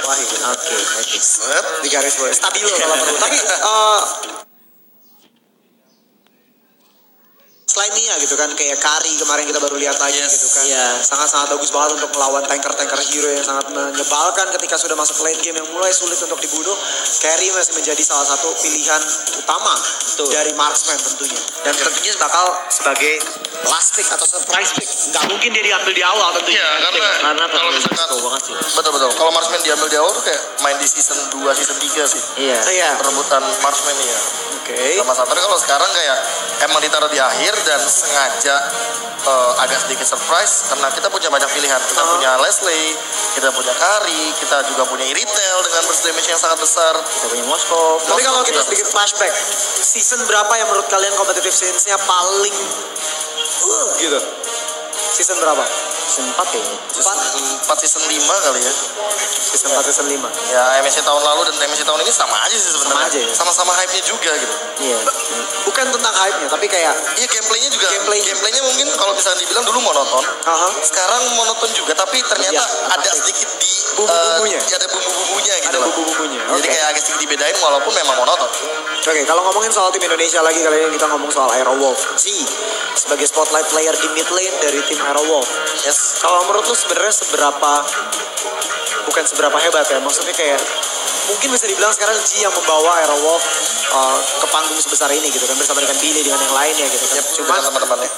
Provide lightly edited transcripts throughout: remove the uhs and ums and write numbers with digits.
Wahid. Oke. Di garis bawah. Stabilo kalau perlu. Tapi selain Nia gitu kan, kayak Kari kemarin kita baru lihat lagi gitu kan. Sangat-sangat bagus banget untuk melawan tanker-tanker hero yang sangat menyebalkan ketika sudah masuk late game yang mulai sulit untuk dibunuh. Carry masih menjadi salah satu pilihan utama dari marksman tentunya. Dan tentunya bakal sebagai last pick atau surprise pick. Nggak mungkin dia diambil di awal tentunya. Iya, karena kalau misalkan betul kalau marksman diambil di awal tuh kayak main di season 2, season 3 sih. Iya. Perebutan marksman ya. Oke. Sama satu kalau sekarang kayak emang ditaruh di akhir dan sengaja agak sedikit surprise karena kita punya banyak pilihan. Kita punya Leslie, kita punya Kari, kita juga punya Iritel dengan burst damage yang sangat besar. Kita punya Moskov. Tapi kalau kita sedikit flashback, season berapa yang menurut kalian competitive scenes-nya paling gitu? Season berapa? Season 4 kayaknya. 4 season 5 kali ya. Season 4, season 5. Ya MSC tahun lalu dan MSC tahun ini sama aja sih sebenarnya. Sama aja ya? Sama-sama hype-nya juga gitu. Iya. Bukan tentang hype-nya, tapi kayak iya gameplaynya juga. Gameplaynya mungkin kalau misalnya dibilang dulu monoton. Sekarang monoton juga, tapi ternyata ada sedikit di bumbu-bumbunya. Ada bumbu-bumbunya gitu. Ada bumbu-bumbunya. Jadi kayak agak sedikit dibedain walaupun memang monoton. Oke, kalau ngomongin soal tim Indonesia lagi kali ini kita ngomong soal Aerowolf. Sebagai spotlight player di mid lane dari tim Aerowolf. Yes. Kalau menurut lu sebenarnya bukan seberapa hebat ya, maksudnya kayak mungkin bisa dibilang sekarang G yang membawa Aerowolf ke panggung sebesar ini gitu kan, bersama dengan Billy dengan yang lainnya gitu kan. Cuman teman-temannya.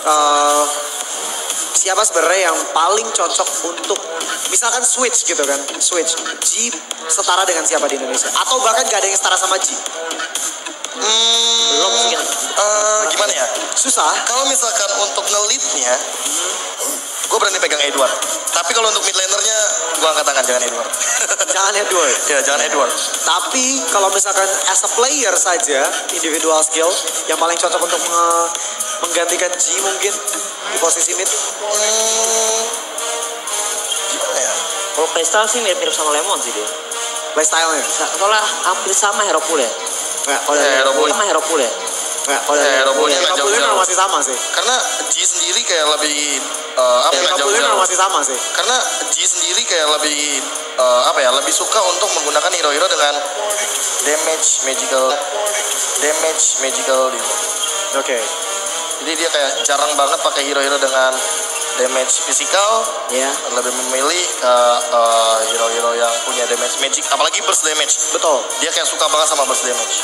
Siapa sebenarnya yang paling cocok untuk misalkan switch gitu kan, switch G setara dengan siapa di Indonesia atau bahkan gak ada yang setara sama G? Belum mungkin. Gimana ya? Susah. Kalau misalkan untuk nge-lead-nya, gue berani pegang Edward. Tapi kalau untuk mid laner-nya, gue angkat tangan, jangan Edward. Jangan Edward. Ya, jangan Edward. Tapi kalau misalkan as a player saja, individual skill yang paling cocok untuk menggantikan G mungkin di posisi mid. Gimana ya? Kalau playstyle sih mirip-mirip sama Lemon sih dia. Playstyle-nya? Soalnya hampir sama hero pool ya. Hero pool sama hero pool ya. Hero poolnya nggak jauh-jauh. masih sama sih. Karena G sendiri kayak lebih masih sama sih. Karena G sendiri kayak lebih lebih suka untuk menggunakan hero-hero dengan damage magical Oke. Jadi dia kayak jarang banget pakai hero-hero dengan damage fisikal. Iya. Lebih memilih ke hero-hero yang punya damage magic, apalagi burst damage. Betul. Dia kayak suka banget sama burst damage.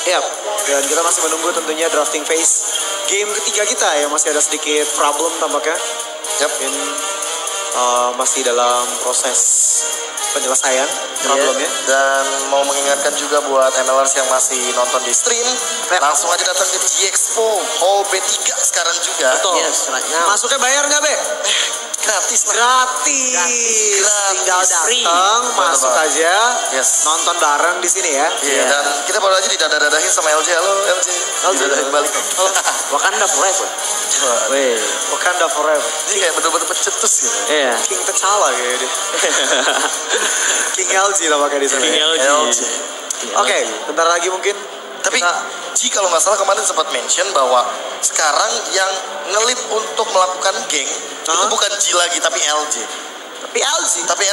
Iya, dan kita masih menunggu tentunya drafting phase game ketiga kita yang masih ada sedikit problem tampaknya. Mungkin masih dalam proses penyelesaian problemnya. Dan mau mengingatkan juga buat MLers yang masih nonton di stream, langsung aja datang ke G-Expo Hall B3 sekarang juga. Betul. Yes, masuknya bayar nggak, Be? Gratis lah. Gratis. Tinggal datang, masuk aja, nonton bareng di sini ya. Iya, dan kita baru aja didadahin sama LJ. Halo LJ. Didadahin balik. Wakanda forever. Wakanda forever. Ini kayak bener-bener pencetus gitu. Iya. King T'Challa kayaknya dia. King LG lah pakai di sana. King LG. Oke, bentar lagi mungkin. Tapi G kalau nggak salah kemarin sempat mention bahwa sekarang yang ngelip untuk melakukan geng itu bukan G lagi tapi LJ. Tapi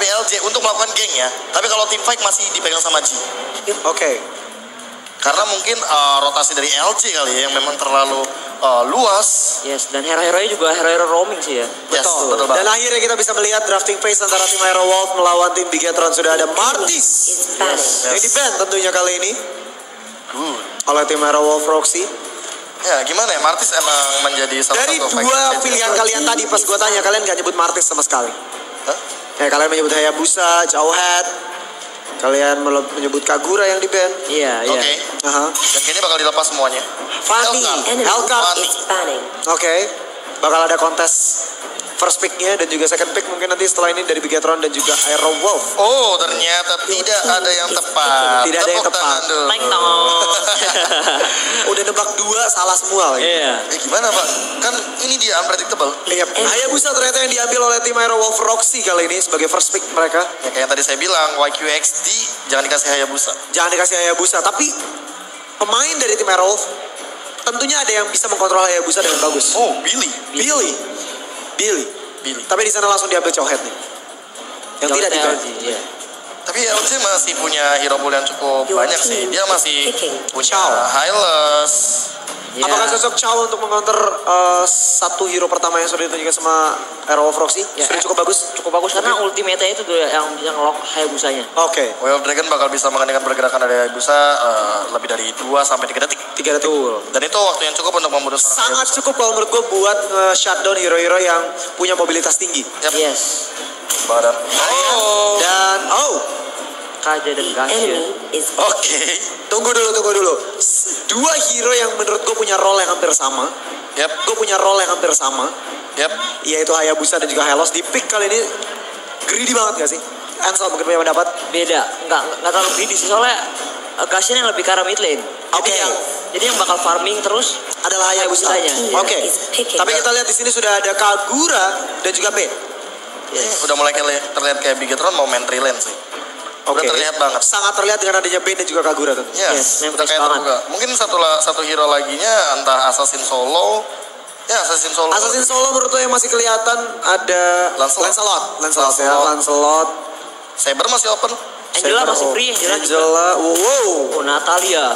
LJ untuk melakukan geng ya. Tapi kalau team fight masih dipegang sama G. Oke. Karena mungkin rotasi dari LJ kali ya yang memang terlalu luas. Yes, dan hero-heronya juga hero-hero roaming sih ya. Betul banget. Dan akhirnya kita bisa melihat drafting phase antara tim Aerowolf melawan tim Bagikan. Sudah ada Martis yang di-ban tentunya kali ini oleh tim Aerowolf Roxy. Ya gimana ya, Martis emang menjadi salah dari satu dua pilihan kalian tadi pas gue tanya, kalian gak nyebut Martis sama sekali. Kalian menyebut Hayabusa, Jauhead, kalian menyebut Kagura yang di-ban. Iya. Oke. Dan kayaknya bakal dilepas semuanya. Fanny, Hellcat. Oke. Bakal ada kontes first pick-nya dan juga second pick mungkin nanti setelah ini dari Bagikan dan juga Aerowolf. Oh, ternyata tidak ada yang tepat. Tidak ada yang tepat. Udah nebak dua, salah semua lagi. Iya. Gimana Pak? Kan ini dia unpredictable. Iya. Hayabusa ternyata yang diambil oleh tim Aerowolf Roxy kali ini sebagai first pick mereka. Ya kayak yang tadi saya bilang, YQXD jangan dikasih Hayabusa. Jangan dikasih Hayabusa, tapi pemain dari tim Aerowolf tentunya ada yang bisa mengkontrol Hayabusa dengan bagus. Oh, Billy. Tapi di sana langsung diambil Jauhead nih. yang tidak diban. Iya. Tapi LG masih punya hero pool yang cukup banyak sih. Dia masih punya Hylos. Ya. Apakah cocok Chow untuk mengcounter satu hero pertama yang sudah ditunjukkan sama Arrow of Roxy? Ya, sudah cukup bagus? Cukup bagus karena ultimate-nya itu tuh yang lock Hayabusanya. Oke. Wild Dragon bakal bisa mengendalikan pergerakan dari Hayabusa lebih dari 2 sampai 3 detik. 3 detik. Dan itu waktu yang cukup untuk membunuh sangat cukup kalau menurut gue buat shutdown hero-hero yang punya mobilitas tinggi. Yep. Yes. Badan. Dan Kaja dan Gasha. Oke. Tunggu dulu. Dua hero yang menurut gue punya role yang hampir sama. Yep. Gue punya role yang hampir sama. Yep. Yaitu Hayabusa dan juga Hylos. Di pick kali ini greedy banget gak sih? Ansel mungkin punya pendapat? Beda. Enggak terlalu greedy sih soalnya Gasha yang lebih ke arah mid lane. Oke. Jadi yang bakal farming terus adalah Hayabusanya. Oke. Tapi kita lihat di sini sudah ada Kagura dan juga B. Yes. Udah mulai terlihat kayak Bagikan mau main lane sih. Udah terlihat banget. Sangat terlihat dengan adanya Ben dan juga Kagura tentunya. Yes, udah kayak terbuka. Mungkin satu hero laginya entah Assassin Solo. Ya, Assassin Solo. Assassin Solo menurut lo yang masih kelihatan ada Lancelot. Saber masih open. Angela masih free. Angela. Wow. Natalia.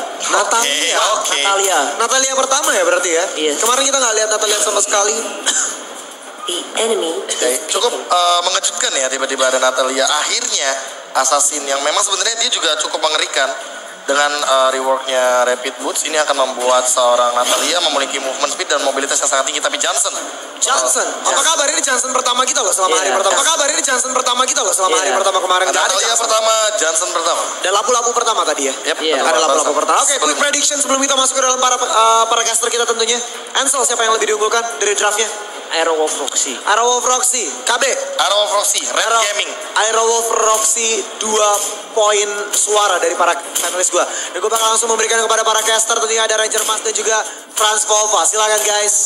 Natalia pertama ya berarti ya? Yes. Kemarin kita nggak lihat Natalia sama sekali. Cukup mengejutkan ya tiba-tiba ada Natalia. Akhirnya Assassin yang memang sebenarnya dia juga cukup mengerikan dengan reworknya Rapid Boots ini akan membuat seorang Natalia memiliki movement speed dan mobilitas yang sangat tinggi. Tapi Johnson. Apa kabar ini Johnson pertama kita loh selama hari pertama? Hari pertama kemarin? Natalia pertama, Johnson pertama. Dan lapu-lapu pertama tadi ya? Yep, ada lapu-lapu pertama. Oke, quick prediction sebelum kita masuk ke dalam para caster kita tentunya. Ansel siapa yang lebih diunggulkan dari draftnya? Arrow of Roxy. KB. Arrow of Roxy. Red Gaming. Arrow of Roxy 2 poin suara dari para panelis gue. Dan gue bakal langsung memberikan kepada para caster. Tentunya ada Ranger Mas dan juga Franz Volva. Silakan guys.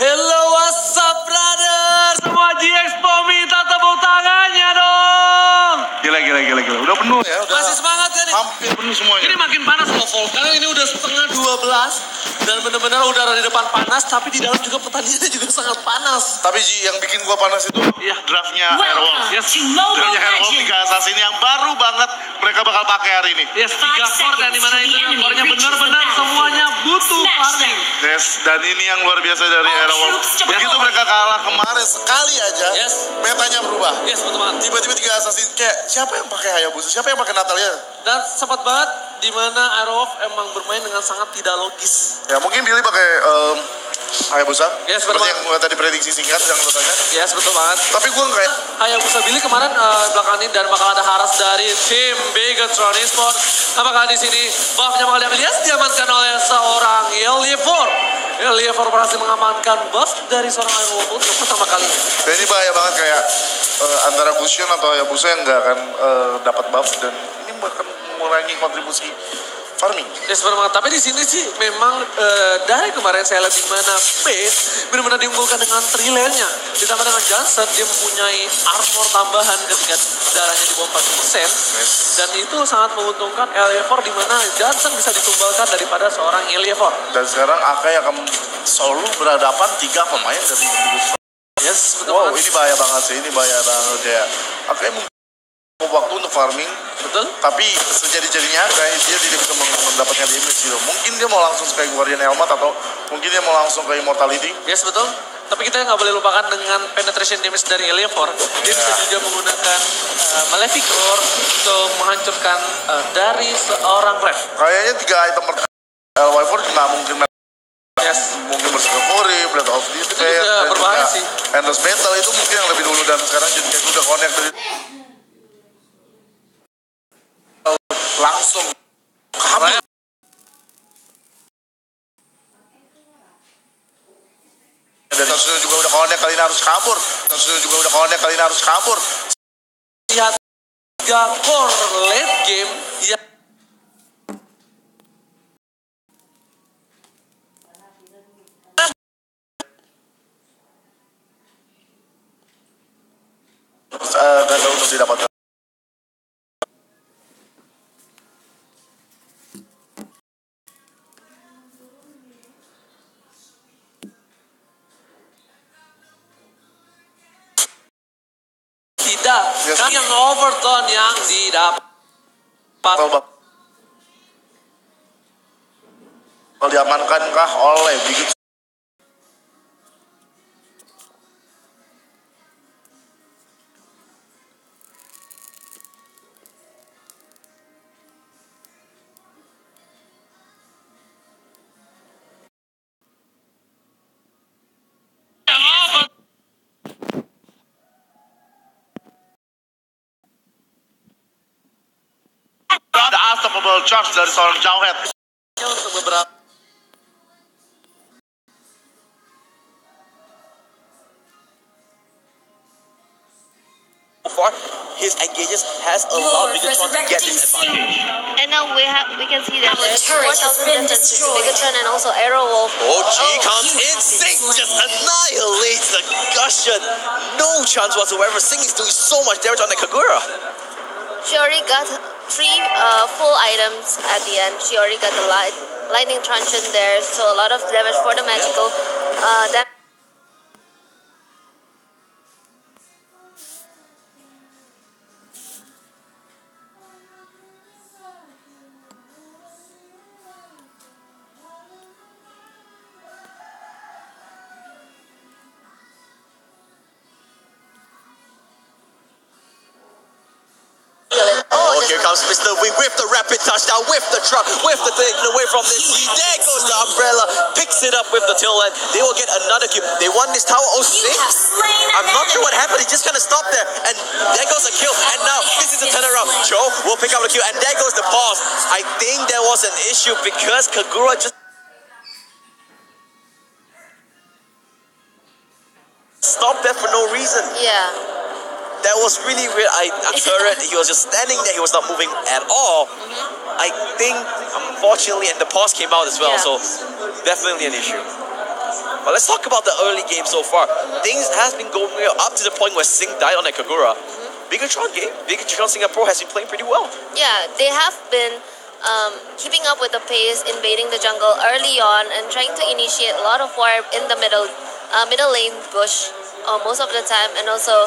Hello, what's up, brother? Semua GXPO minta tepuk tangannya dong. Gila. Udah penuh ya? Masih semangat kan nih? Hampir penuh semuanya. Ini makin panas loh, Vol. Karena ini udah setengah 12. Dan benar-benar udara di depan panas. Tapi di dalam juga pertandingannya juga sangat panas. Tapi Ji, yang bikin gua panas itu Iya, draftnya Airwolf. Yes, draftnya Airwolf 3 assassin yang baru banget mereka bakal pakai hari ini. Yes, 3 core dan dimana itu core-nya benar-benar semuanya butuh farming. Yes, dan ini yang luar biasa dari Airwolf. Begitu mereka kalah kemarin sekali aja, Yes. metanya berubah. Yes, betul banget. Tiba-tiba 3 assassin kayak siapa yang pakai Hayabusa, siapa yang pakai Natalia? Dan sempat banget di mana Aerof emang bermain dengan sangat tidak logis. Ya mungkin Billy pakai Hayabusa. Yes, seperti betul. yang gua tadi prediksi singkat yang lu tanya. Yes, betul banget. Tapi gua kayak Hayabusa Billy kemarin belakangan ini dan bakal ada haras dari tim Bagikan Esports. Apakah di sini buff-nya bakal diambil? Yes, diamankan oleh seorang Yeliefor. Yeliefor berhasil mengamankan buff dari seorang Aerof untuk pertama kalinya. dan ini bahaya banget kayak antara Gusion atau Hayabusa yang nggak akan dapat buff dan ini bahkan mengurangi kontribusi farming. Yes, benar banget. Tapi di sini sih memang dari kemarin saya lihat di mana Space benar-benar diunggulkan dengan trilenya. Ditambah dengan Johnson, dia mempunyai armor tambahan ketika darahnya di bawah 40%. Dan itu sangat menguntungkan Eliefor di mana Johnson bisa ditumbalkan daripada seorang Eliefor. Dan sekarang Akai akan selalu berhadapan 3 pemain dari Gusion. Yes, betul Wow, banget. ini bahaya banget sih, ini bahaya banget ya. Akai waktu untuk farming, Betul. tapi sejadi-jadinya Akai dia tidak bisa mendapatkan damage gitu. Mungkin dia mau langsung ke Guardian Helmet atau mungkin dia mau langsung ke Immortality. Yes, betul. Tapi kita nggak boleh lupakan dengan penetration damage dari Eliefor. Dia bisa juga menggunakan Malefic Roar untuk menghancurkan dari seorang ref. Kayaknya 3 item LY4 nggak mungkin Yes. mungkin Berserkori, Blade of Despair, Itu juga dan berbahaya juga sih. Endless Battle itu mungkin yang lebih dulu dan sekarang jadi udah connect dari langsung kabur. Dan Tatsuya juga udah connect kali ini harus kabur. Lihat 3 core late game yang Gagal untuk didapatkan. Biasanya yang overturn yang didapat. diamankankah oleh Bagikan? The unstoppable charge dari seorang Jauhead. Untuk beberapa his engages has allowed Bigatron to get this advantage. And now we can see that there's turret has been destroyed. Bagikan and also Arrowwolf. G comes in, Sing just annihilates the Gusion. No chance whatsoever. Sing is doing so much damage on the Kagura. She already got 3 full items at the end. She already got the lightning truncheon there, so a lot of damage for the magical. That Here comes Mr. Wing with the rapid touchdown, with the truck, with the thing away from this. There goes the umbrella, picks it up with the tail end. They will get another kill. They won this tower. Oh, Sing. I'm not sure what happened. He just kind of stopped there. And there goes the kill. And now this is a turnaround. Joe will pick up the kill. And there goes the pause. I think there was an issue because Kagura just stopped there for no reason. yeah. That was really weird. He was just standing there. He was not moving at all. I think, unfortunately, and the pause came out as well. Yeah. So definitely an issue. But let's talk about the early game so far. Things has been going up to the point where Sing died on that Kagura. Bigatron game, Bigatron Singapore has been playing pretty well. Yeah, they have been keeping up with the pace, invading the jungle early on, and trying to initiate a lot of war in the middle lane bush most of the time, and also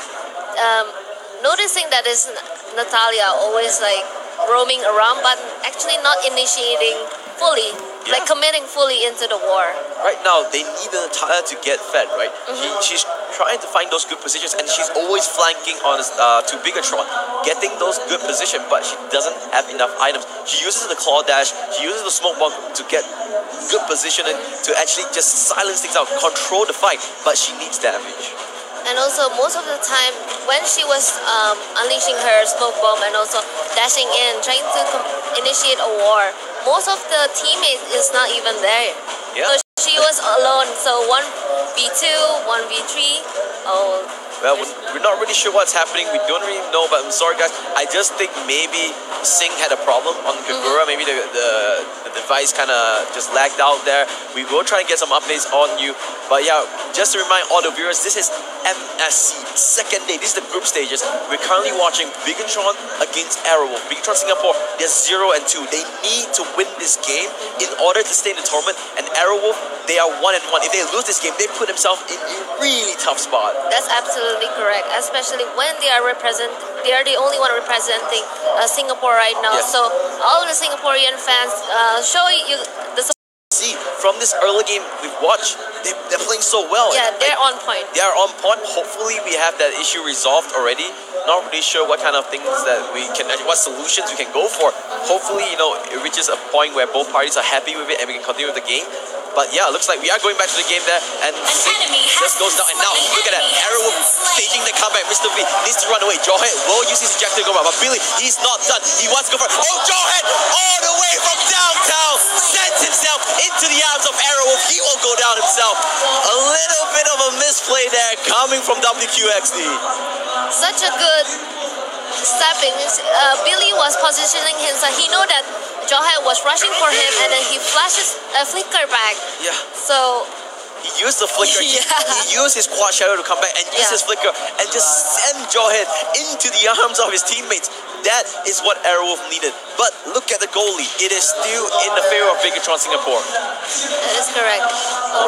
noticing that is Natalia always like roaming around, but actually not initiating fully, like committing fully into the war. Right now, they need Natalia to get fed, right? She's trying to find those good positions, and she's always flanking on to Bigatron, getting those good positions, but she doesn't have enough items. She uses the claw dash, she uses the smoke bomb to get good positioning to actually just silence things out, control the fight, but she needs damage. And also, most of the time, when she was unleashing her smoke bomb and also dashing in, trying to initiate a war, most of the teammates is not even there. Yeah. So she was alone. So 1v2, 1v3. Oh. Well, we're not really sure what's happening. We don't really know, but I'm sorry, guys. I just think maybe Sing had a problem on Kagura. Maybe the device kind of just lagged out there. We will try and get some updates on you. But yeah, just to remind all the viewers, this is MSC, second day. This is the group stages. We're currently watching Bigatron against Arrowwolf. Bigatron Singapore, they're 0-2. They need to win this game in order to stay in the tournament. And Arrowwolf, they are 1-1. If they lose this game, they put themselves in a really tough spot. That's absolutely correct, especially when they are the only one representing Singapore right now. Yeah. So all the Singaporean fans show you the See, from this early game we've watched, they're playing so well. yeah, they're on point. They are on point. Hopefully we have that issue resolved already. Not really sure what kind of things that we can, what solutions we can go for. Hopefully, it reaches a point where both parties are happy with it and we can continue with the game. But yeah, it looks like we are going back to the game there, and Sing just goes down. And now, look at that, Arrowwolf staging the comeback. Mr. V needs to run away. Jawhead will use his ejector to go back, but Billy, he's not done. He wants to go for it. Oh, Jawhead, all the way from downtown, sends himself into the arms of Arrowwolf. He will go down himself. A little bit of a misplay there coming from WQXD. Such a good stepping. Billy was positioning himself. He know that Jawhead was rushing for him, and then he flashes a flicker back. Yeah. So he used the flicker. Yeah. He used his quad shadow to come back and use his flicker and just send Jawhead into the arms of his teammates. That is what Arrowwolf needed. But look at the goalie. It is still in the favor of Bagikan Singapore. That is correct. Oh.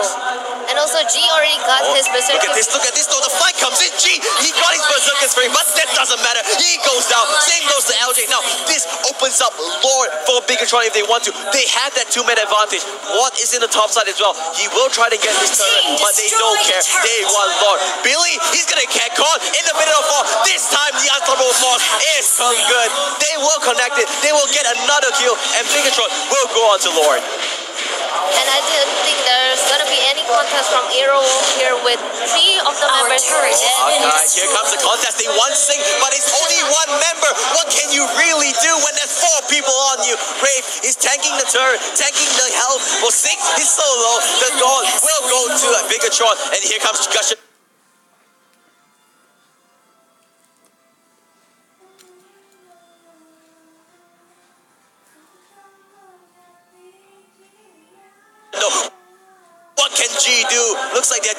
And also G already got his berserker. Look at this though. The fight comes in. G, he got his berserker frame, but that doesn't matter. He goes down. Same goes to LJ. Now, this opens up Lord for Bagikan if they want to. They have that 2-man advantage. Watt is in the top side as well. He will try to get this turret, but they don't care. They want Lord. Billy, he's gonna get caught in the middle of fall. This time, the unstoppable force is so good. They will connect it. They will get another kill, and Bagikan will go on to Lord. And I didn't think there's gonna be any contest from Aero here with 3 of the members. Alright, here comes the contest. They want Sing, but it's only 1 member. What can you really do when there's 4 people on you? Brave is tanking the turret, tanking the health. Well, Sing is so low. The goal will go to Bagikan, and here comes Gushin. What can G do? Looks like they're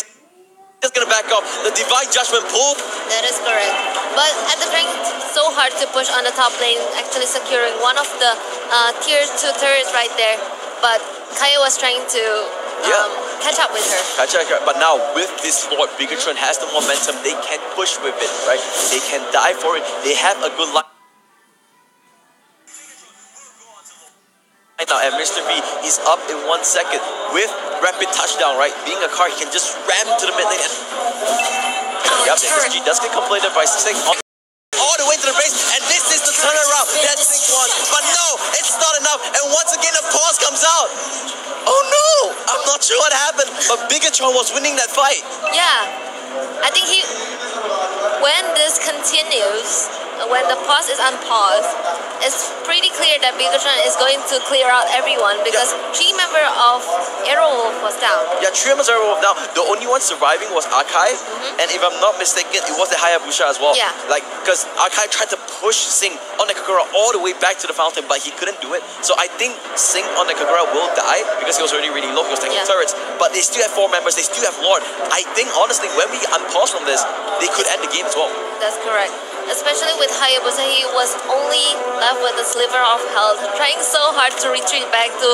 just gonna back off. The Divine Judgment pull. That is correct. But at the rank, so hard to push on the top lane, actually securing one of the tier 2 turrets right there. But Kaya was trying to catch up with her. But now with this Lord, Bagikan has the momentum. They can push with it, right? They can die for it. They have a good line. Now, and Mr. V, he's up in 1 second with rapid touchdown, right? Being a car, he can just ram to the mid lane. Yep, MSG does get completed by Sing all the way to the base, and this is the turnaround that Sing won. But no, it's not enough, and once again the pause comes out. Oh no, I'm not sure what happened, but Bagikan was winning that fight. Yeah, I think when this continues, when the pause is unpaused, it's pretty clear that Bagikan is going to clear out everyone because 3 members of Aerowolf was down. Yeah, 3 members of Aerowolf down. The only one surviving was Arkai, and if I'm not mistaken, it was the Hayabusa as well. Yeah. Like, because Arkai tried to push Sing on the Kagura all the way back to the fountain, but he couldn't do it. So I think Sing on the Kagura will die because he was already really low. He was taking turrets, but they still have 4 members. They still have Lord. I think honestly, when we unpause from this, they could end the game as well. That's correct. Especially with Hayabusa, he was only left with a sliver of health, trying so hard to retreat back to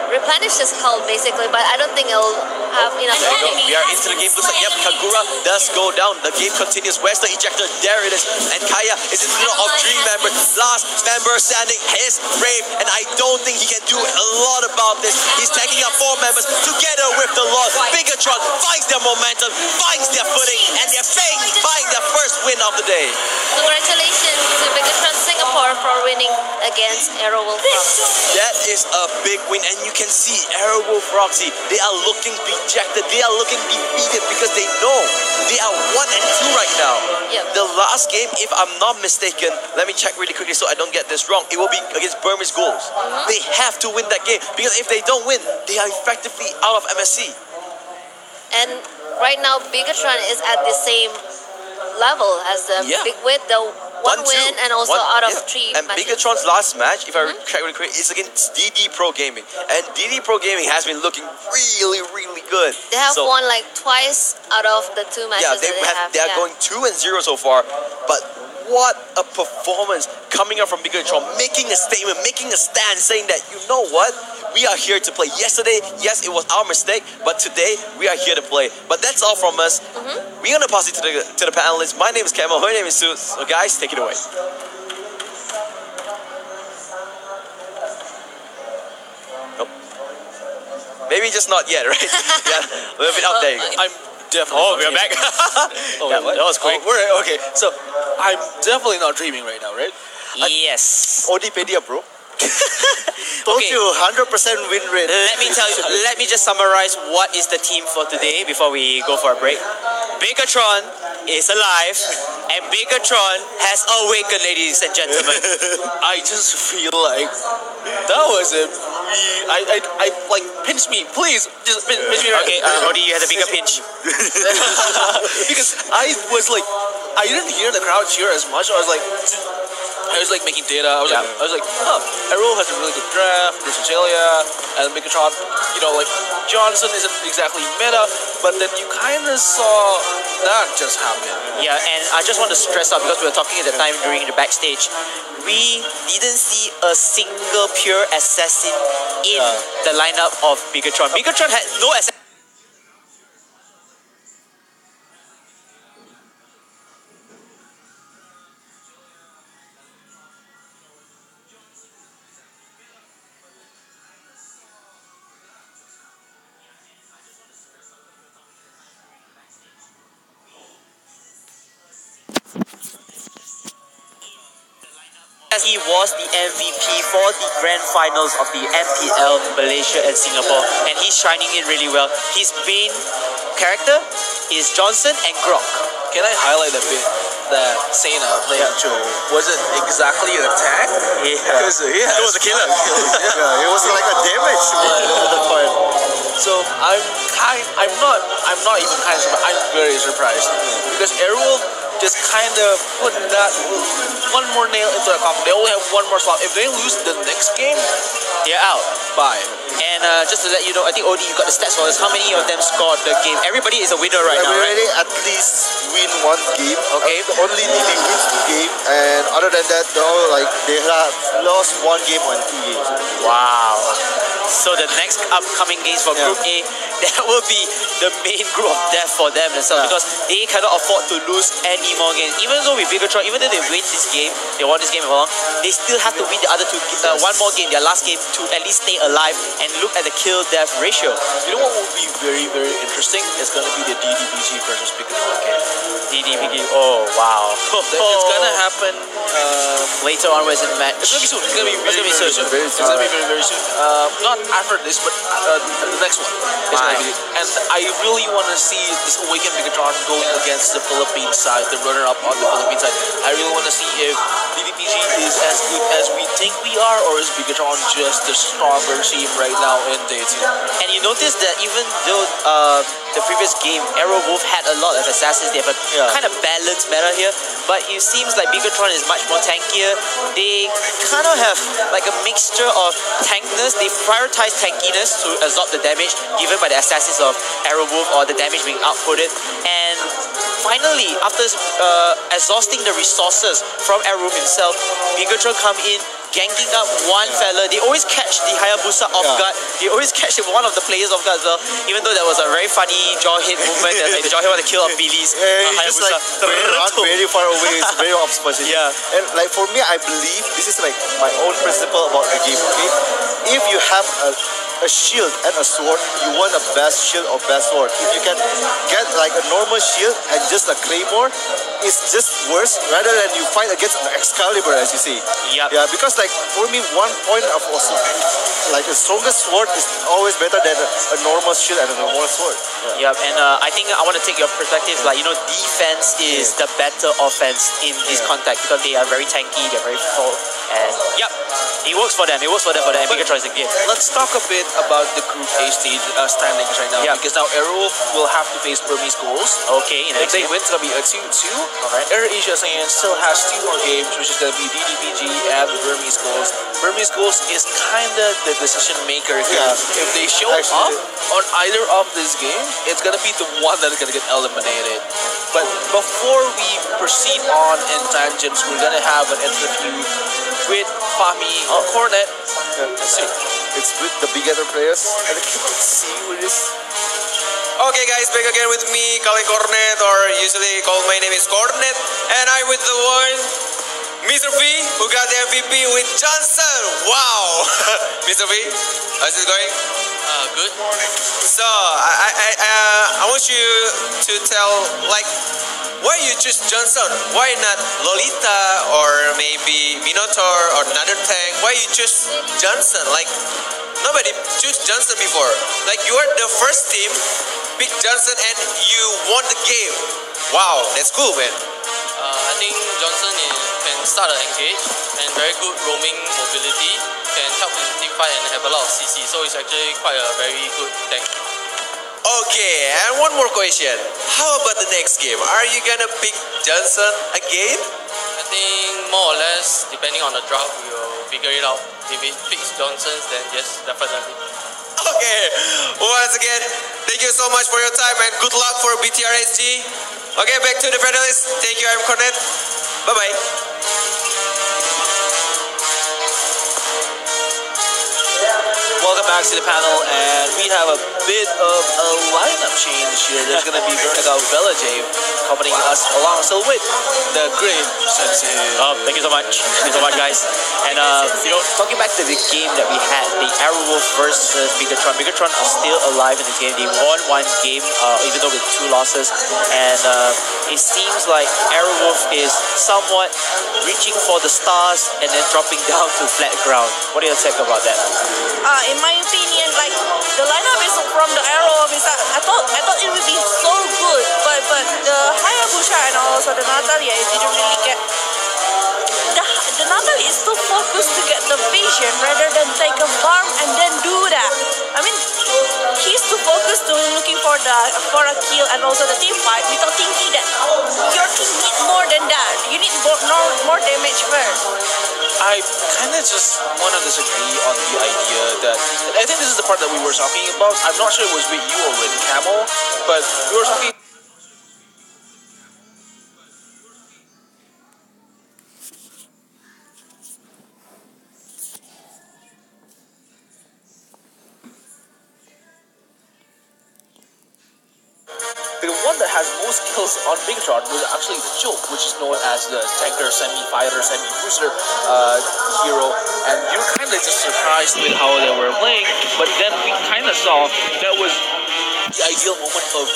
replenish his health basically, but I don't think it'll have enough. There you go. We are into the game. Looks like, yep, Kagura does go down. The game continues. Where's the ejector? There it is. And Kaya is in the middle of 3 members. Last member standing is Brave, and I don't think he can do a lot about this. He's taking up 4 members together with the Lord. Bagikan finds their momentum, finds their footing, and they're buying their first win of the day. Congratulations to Bagikan Singapore for winning against Aerowolf Roxy. That is a big win, and you can see Aerowolf Roxy, they are looking dejected, they are looking defeated because they know they are 1 and 2 right now. Yep. The last game, if I'm not mistaken, let me check really quickly so I don't get this wrong, it will be against Burmese Ghouls. They have to win that game because if they don't win, they are effectively out of MSC. And right now, Bagikan is at the same level as them. With the 1 win and also out of 3 And matches. Bagakan's last match, if I check really quick, is against DD Pro Gaming. And DD Pro Gaming has been looking really, really good. They have won like twice out of the 2 matches they are going 2-0 so far. But what a performance coming up from Bagikan, making a statement, making a stand, saying that, you know what? We are here to play. Yesterday, yes, it was our mistake, but today we are here to play. But that's all from us. We're gonna pass it to the panelists. My name is Kemal. Her name is Sue. So guys, take it away. Nope. Maybe just not yet, right? Yeah, a little bit up there. You go. I'm definitely. We're back. That was quick. Okay, so I'm definitely not dreaming right now, right? Yes. Odipedia, bro. Told you, 100% win rate. Let me tell you. Let me just summarize what is the team for today before we go for a break. Bagikan is alive, and Bagikan has awakened, ladies and gentlemen. I just feel like that was a I like pinch me, please. Just pinch me. Right. Okay, Rody, you had a bigger pinch. Because I was like, I didn't hear the crowd cheer as much. I was like making data. I was like, Arrow has a really good draft. There's Australia and Bagikan. You know, like Johnson isn't exactly meta, but then you kind of saw that just happened? Yeah, and I just want to stress out because we were talking at the time during the backstage. We didn't see a single pure assassin in the lineup of Bigatron. Bigatron had no assassin. He was the MVP for the grand finals of the MPL Malaysia and Singapore, and he's shining in really well. His main character is Johnson and Grok. Can I highlight a bit that Sena playing Joe wasn't exactly an attack? Yeah, It was a killer. Yeah, it was like a damage. So I'm not even kind of surprised. I'm very surprised because Airwolf just kind of put that one more nail into the coffin. They only have one more slot. If they lose the next game, They're out. bye. And just to let you know, I think OD, you got the stats for us. How many of them scored the game? Everybody is a winner right now, right? Everybody at least win one game. Okay. Only DD wins 2 game, and other than that, they have lost 1 game and 2 games. Wow. So the next upcoming games for Group A, that will be the main group of death for them themselves because they cannot afford to lose any more games. Even though with Bigatron, even though they win this game, they won this game along, they still have to win the other 2, one more game, their last game, to at least stay alive and look at the kill-death ratio. You know what will be very, very interesting? It's going to be the DDBG versus Bigatron game. DDBG, oh wow. It's going to happen later onwards in the match. It's gonna be soon. It's gonna be very soon. It's gonna be very soon. Not after this, but the next one. Is gonna be, and I really want to see this Awaken Bigatron going against the Philippine side, the runner-up on the Philippine side. I really want to see if DDPG is as good as we think we are, or is Bigatron just the stronger team right now in day 2? And you notice that even though the previous game, Aerowolf had a lot of assassins, they have a kind of balanced meta here, but it seems like Bigatron is much more tankier. They kind of have like a mixture of tankness. They prioritize tankiness to absorb the damage given by the assassins of Aerowolf or the damage being outputted. And finally, after exhausting the resources from Aerowolf himself, Bigatron come in, ganking up one fella. They always catch the Hayabusa off guard. They always catch one of the players off guard as well. Even though that was a very funny jaw hit movement, that like, the jaw hit was the kill of Billy's He's just Hayabusa. run very far away. It's very obscure. Yeah. And like for me, I believe this is like my own principle about the game. Okay, if you have a shield and a sword, you want a best shield or best sword. If you can get like a normal shield and just a claymore, it's just worse rather than you fight against an Excalibur, as you say. Yep. Yeah, because like for me, 1 point of like the strongest sword is always better than a normal shield and a normal sword. Yep, and I think I want to take your perspective, like, defense is the better offense in this contact because they are very tanky, they're very full, and it works for them, for the Bigatron is a game. Let's talk a bit about the Group A stage standings right now, because now Aero will have to face Burmese Goals. Okay, in the If next they game. win, it's going to be a 2-2. Air Asia still has 2 more games, which is going to be DDBG and the Burmese Goals. Burmese Goals is kind of the decision maker here. If they show up on either of these games, it's going to be the one that is going to get eliminated. But before we proceed on in tangents, we're going to have an interview with Fahmi Cornet. Let's see. It's with the bigger players. And let's see who it is. Okay guys, back again with me, Kali Cornet, or usually called my name is Cornet, and I'm with the one, Mr. V, who got the MVP with Johnson. Wow! Mr. V, how's it going? Good. So, I want you to tell, like, why you choose Johnson? Why not Lolita or maybe Minotaur or another tank? Why you choose Johnson? Like, nobody choose Johnson before. Like, you are the first team, pick Johnson, and you won the game. Wow, that's cool, man. I think Johnson can start an engage and very good roaming mobility, can help in team fight and have a lot of CC, so it's actually quite a very good tank. Okay, and one more question. How about the next game? Are you gonna pick Johnson again? I think more or less, depending on the draft, we will figure it out. If it picks Johnson's, then yes, definitely. Okay, once again, thank you so much for your time and good luck for BTRSG. Okay, back to the panelists. Thank you, I'm Cornet. Bye-bye. Welcome back to the panel, and we have a bit of a lineup change here. There's going to be Veronica Velajev accompanying us along, still with the great Sensei. Thank you so much. Thank you so much, guys. And, talking back to the game that we had, the Arrowwolf versus Bigatron. Bigatron are still alive in the game. They won one game, even though with 2 losses. And it seems like Arrowwolf is somewhat reaching for the stars and then dropping down to flat ground. What do you think about that? In my opinion, like the lineup is from the Arrow is I thought it would be so good, but the Hayabusa and also the Natalia, it didn't really get. The Natalia is too focused to get the vision rather than take a farm and then do that. I mean, he's too focused to looking for a kill and also the team fight without thinking that your team need more than that. You need more damage first. I kind of just want to disagree on the idea that, I think this is the part that we were talking about. I'm not sure it was with you or with Camel, but we were talking. The one that has most kills on Bigatron was actually the Joke, which is known as the tanker, semi-fighter, semi-booster hero. And you were kind of just surprised with how they were playing, but then we kind of saw that was the ideal moment of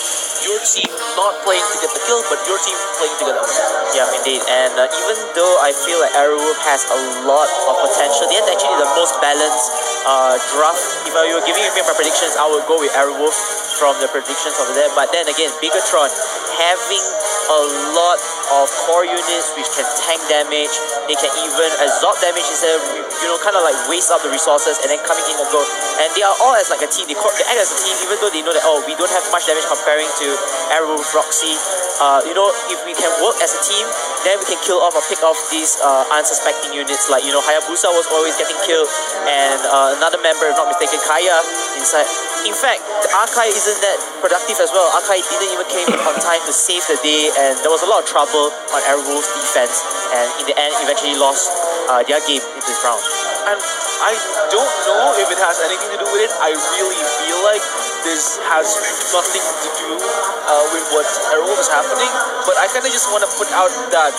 your team not playing to get the kill, but your team playing to get the win. Yeah, indeed. And even though I feel like Arrowwolf has a lot of potential, they had actually the most balanced draft. If I were giving you my predictions, I would go with Arrowwolf from the predictions over there. But then again, Bigatron having a lot of core units which can tank damage, they can even absorb damage instead of, kind of like waste up the resources and then coming in and go. And they are all as like a team, they act as a team even though they know that, we don't have much damage comparing to Arrow, Roxy. If we can work as a team, then we can kill off or pick off these unsuspecting units like, Hayabusa was always getting killed, and another member, if not mistaken, Kaya inside. In fact, the Archive isn't that productive as well. Archive didn't even came on time to save the day, and there was a lot of trouble on Arrowwolf's defense, and in the end eventually lost their game in this round. And I don't know if it has anything to do with it. I really feel like this has nothing to do with what Arrowwolf is happening, but I kind of just want to put out that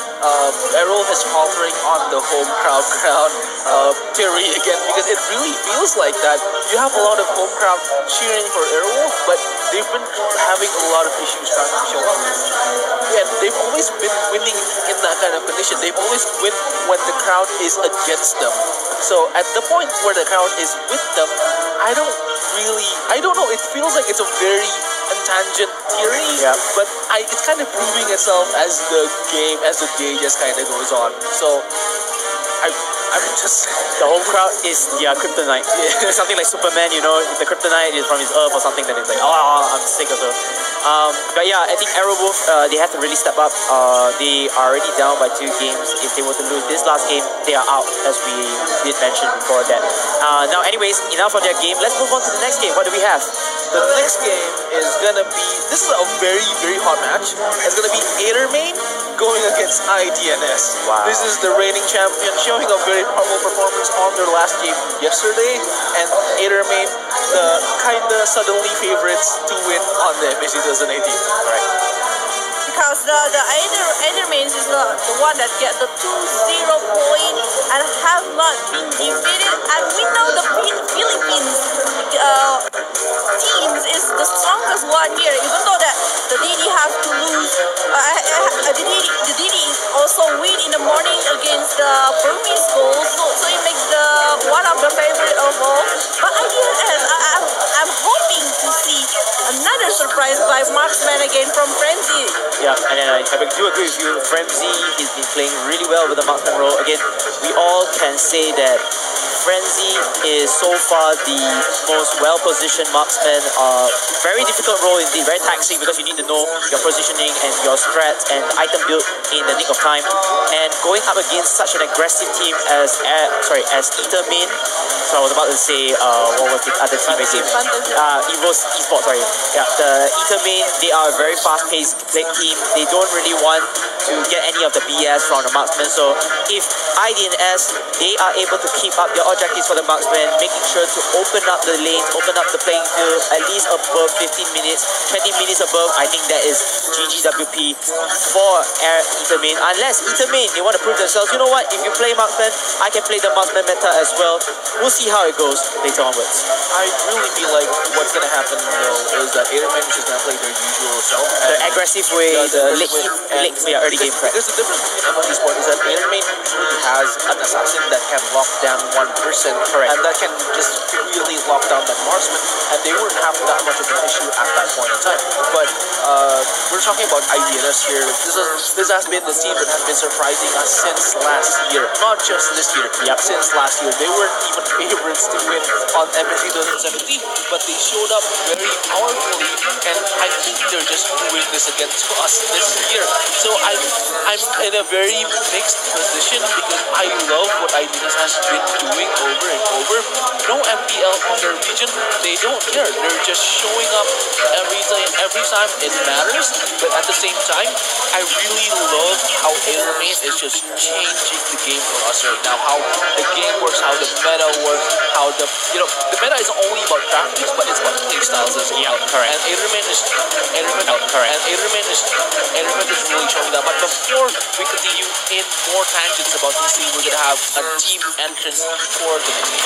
Arrowwolf is faltering on the home crowd theory again, because it really feels like that. You have a lot of home crowd cheering for Arrowwolf, but they've been having a lot of issues trying to show up. And they've always been winning in that kind of condition. They've always win when the crowd is against them. So at the point where the crowd is with them, I don't know, it feels like it's a very tangent theory, but it's kind of proving itself as the day just kind of goes on. So I'm just, the home crowd is kryptonite. It's something like Superman, if the kryptonite is from his earth or something, then it's like, I'm sick of it. But yeah, I think Arrowwolf, they have to really step up. They are already down by 2 games. If they were to lose this last game, they are out, as we did mention before that. Now anyways, enough of that game. Let's move on to the next game. What do we have? The next game is gonna be, this is a very, very hot match. It's gonna be Adermain going against IDNS. Wow. This is the reigning champion, showing a very powerful performance on their last game yesterday, and Adermain, the kinda suddenly favorites to win on the MSC 2018. Right. Because the Adermains is the one that get the 2-0 point and have not been defeated, and we know the Philippines teams is the strongest one here, even though that the DD have to lose. The DD also win in the morning against the Burmese goals, so it makes the one of the favorite of all. But IDNS, I'm hoping to see another surprise by Marksman again from Frenzy. Yeah, and then I do agree with you. Frenzy, he's been playing really well with the marksman role. Again, we all can say that Frenzy is so far the most well-positioned marksman. Very difficult role indeed, very taxing because you need to know your positioning and your strats and item build in the nick of time. And going up against such an aggressive team as Ether Main. So I was about to say, what was the other team again? Evo's Esports, sorry. Yeah, the Ether Main, they are a very fast-paced team. They don't really want to get any of the BS from the marksman. So if IDNS, they are able to keep up their objectives for the marksman, making sure to open up the lanes, open up the playing field at least above 15 minutes, 20 minutes above, I think that is GGWP for Ether Main. Unless Ether Main, they want to prove themselves, you know what, if you play marksman, I can play the marksman meta as well. We'll see how it goes later onwards. I really feel like what's going to happen though is that Airman is just going to play their usual self. The aggressive way, early game threat. Because the difference between MLG Sport is that Airman usually has an assassin that can lock down one person. Correct. And that can just really lock down that marksman. And they wouldn't have that much of an issue at that point in time. But we're talking about IDNS here. This has been the team that has been surprising us since last year. Not just this year. Yep. Since last year. They weren't even favorites to win on MSC 2017, but they showed up very powerfully, and I think they're just doing this against us this year. So I'm in a very mixed position because I love what IDNS has been doing over and over. No MPL on their region, they don't care. They're just showing up every time it matters. But at the same time, I really love how Airman is just changing the game for us right now. How the game works, how the meta works, how the meta isn't only about graphics, but it's about playstyles as well. Correct. And Airman is really showing that. But before we continue in more tangents about DC, we're gonna have a team entrance for the team.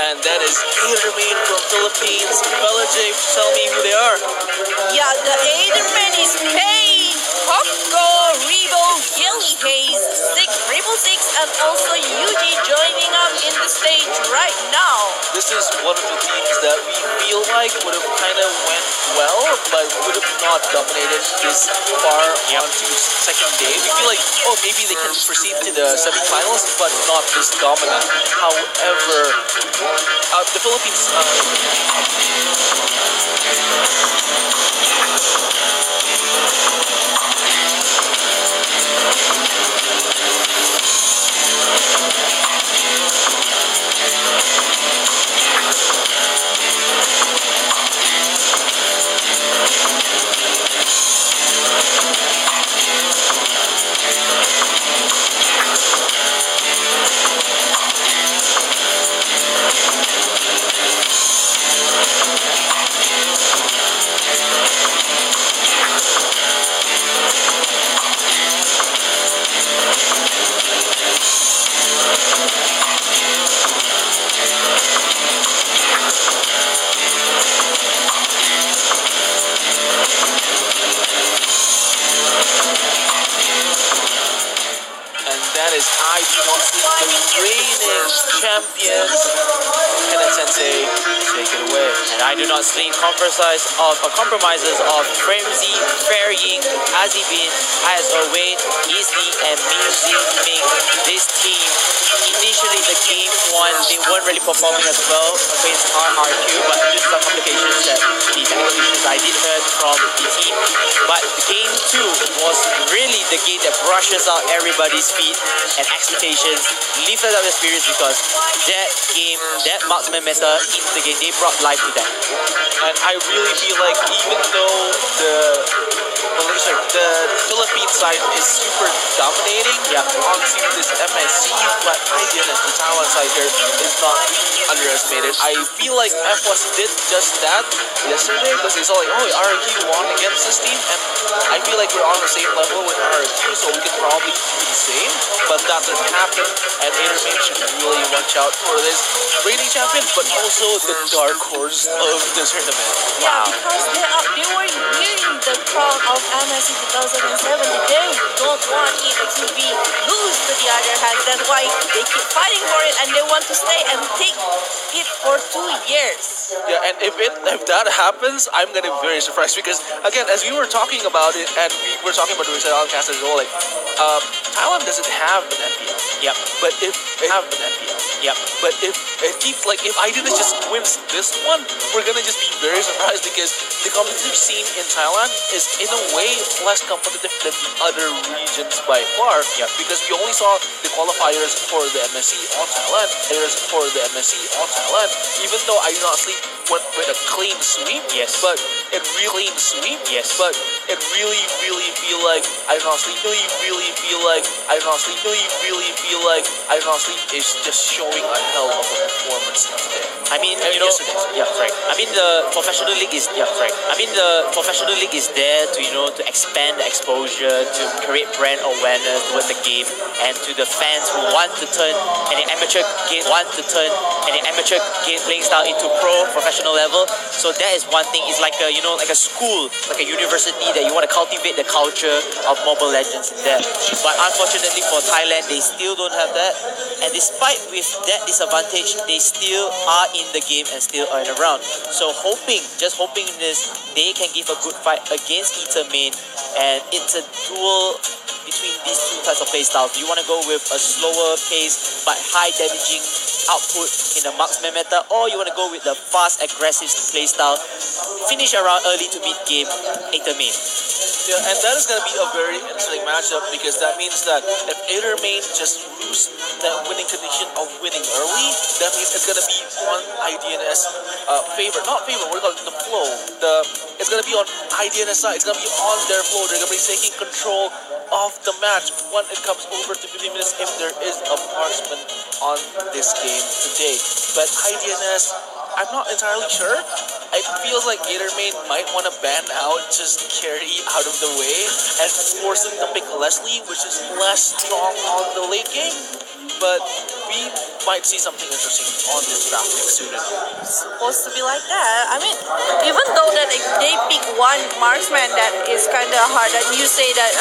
And that is Airman from Philippines. Bella J, tell me who they are. Yeah, the Airman is Pain, Popco, Rebo, Yelly Haze, 666, and also Yuji joining up in the stage right now. This is one of the teams that we feel like would have kind of went well, but would have not dominated this far onto second day. We feel like, oh, maybe they can proceed to the semifinals, but not this dominant. However, the Philippines... champions. Kenneth Sensei, take it away. And I do not sleep compromises of Frenzy, Ferrying, Azibin, ISO Wade, Easy, and Muzi make this team. Initially, the game one, they weren't really performing as well against RRQ, but due to some complications that the technical issues I did heard, from the team. But game 2 was really the game that brushes out everybody's feet and expectations, lifted up their spirits, because that game, that marksman meta in the game, they brought life to that. And I really feel like even though the Philippine side is super dominating onto this MSC, but my goodness, the Taiwan side here is not underestimated. I feel like FOS did just that yesterday because they saw like, oh, RRQ won against this team, and I feel like we're on the same level with RRQ, so we can probably do the same, but that didn't happen, and Aderman should really watch out for this reigning champion, but also the dark horse of the tournament. Yeah, because they were winning the crown of MSC 2007. They don't want it to be lose to the other hand. That's why they keep fighting for it, and they want to stay and take it for 2 years. Yeah, and if that happens, I'm gonna be very surprised because again, as we were talking about it, and we were talking about the Rizal cast as well, like Thailand doesn't have an FPL. Yep. But if they have an FPL. Yep. But if it keeps like if Idealist just wins this one, we're gonna just be very surprised because the competitive scene in Thailand is in a way less competitive than the other regions by far. Yep. Because we only saw the qualifiers for the MSC on Thailand, players for the MSC on Thailand. Even though I do not sleep went with a clean sweep, Yes. but it really sweep, Yes. but it really feel like I do not sleep. Really feel like I do not sleep. Really feel like I do not sleep is just showing a hell of a performance today. I mean, And you know, yesterday's. yeah, right. I mean, the professional league is the professional league is there to to expand the exposure, to create brand awareness towards the game, and to the fans who want to turn an amateur game playing style into professional level. So that is one thing. It's like a like a school, like a university that you want to cultivate the culture of Mobile Legends in there. But unfortunately for Thailand, they still don't have that. And despite with that disadvantage, they still are in the game and still are around. So just hoping this, they can give a good fight against Eater Main, and it's a duel between these two types of play styles. You want to go with a slower pace but high damaging output in the marksman meta, or you want to go with the fast aggressive play style, finish around early to mid game, Eater Main. Yeah, and that is going to be a very interesting matchup because that means that if Adermain just lose that winning condition of winning early, that means it's going to be on IDNS favor. Not favor, we're calling it the flow. It's going to be on IDNS side. It's going to be on their flow. They're going to be taking control of the match when it comes over to 50 minutes if there is a marksman on this game today. But IDNS, I'm not entirely sure. It feels like Adermain might want to ban out just carry out of the way and force him to pick Leslie, which is less strong on the late game. But we might see something interesting on this draft next soon. It's supposed to be like that. I mean, even though that they pick one marksman that is kind of hard, and you say that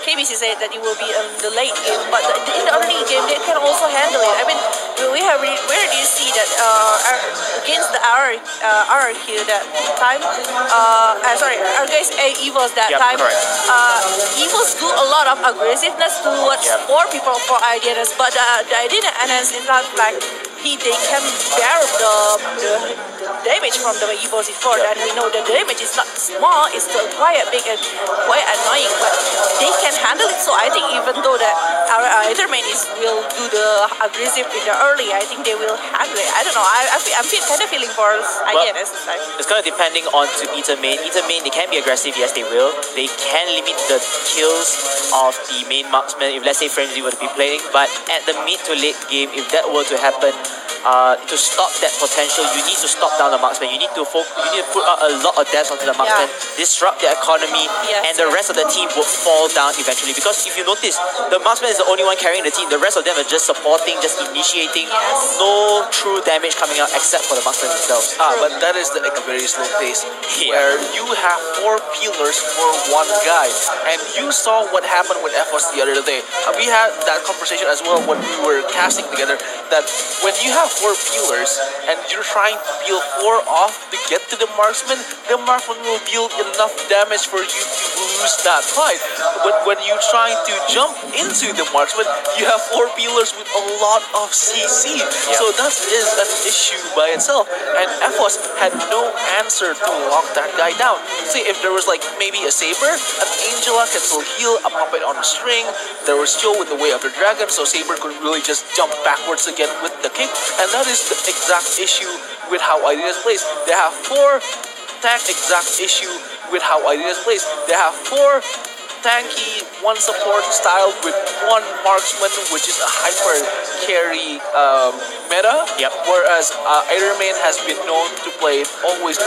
KBC said that it will be the late game, but in the early game they can also handle it. I mean, where do you see that against the RRQ that time? Against Evils that time. Evils do a lot of aggressiveness towards 4 people for IDNS, but the IDNS is not like they can bear the damage from the Evils before, and we know the damage is not small, it's still quite big and quite annoying, but they can handle it. So I think even though that our Ethermain will do the aggressive in the early, I think they will handle it. I don't know, I'm kind of feeling for IDNS this time. It's kind of depending on to Eater Main. Eater Main, they can be aggressive, yes they will. They can limit the kills of the main marksman if let's say Frenzy were to be playing, but at the mid to late game, if that were to happen, to stop that potential, you need to stop down the marksman. You need to put out a lot of depth onto the marksman, disrupt the economy, and the rest of the team will fall down eventually. Because if you notice, the marksman is the only one carrying the team. The rest of them are just supporting, just initiating. No true damage coming out except for the marksman themselves. But that is a very slow pace where you have 4 pillars for 1 guy. And you saw what happened with FOS the other day. We had that conversation as well when we were casting together, that when you have 4 peelers and you're trying to peel 4 off to get to the marksman will deal enough damage for you to lose that fight. But when you're trying to jump into the marksman, you have 4 peelers with a lot of CC. So that is an issue by itself. And FOS had no answer to lock that guy down. See, if there was like maybe a Saber, an Angela can still heal, a puppet on a string. There was Joe with the Way of the Dragon, so Saber could really just jump backwards again with the kick. And that is the exact issue with how Ideas plays. They have 4 exact issue with how Ideas plays. They have 4 tanky, 1 support style with 1 marksman, which is a hyper carry meta. Whereas Ironman has been known to play it always.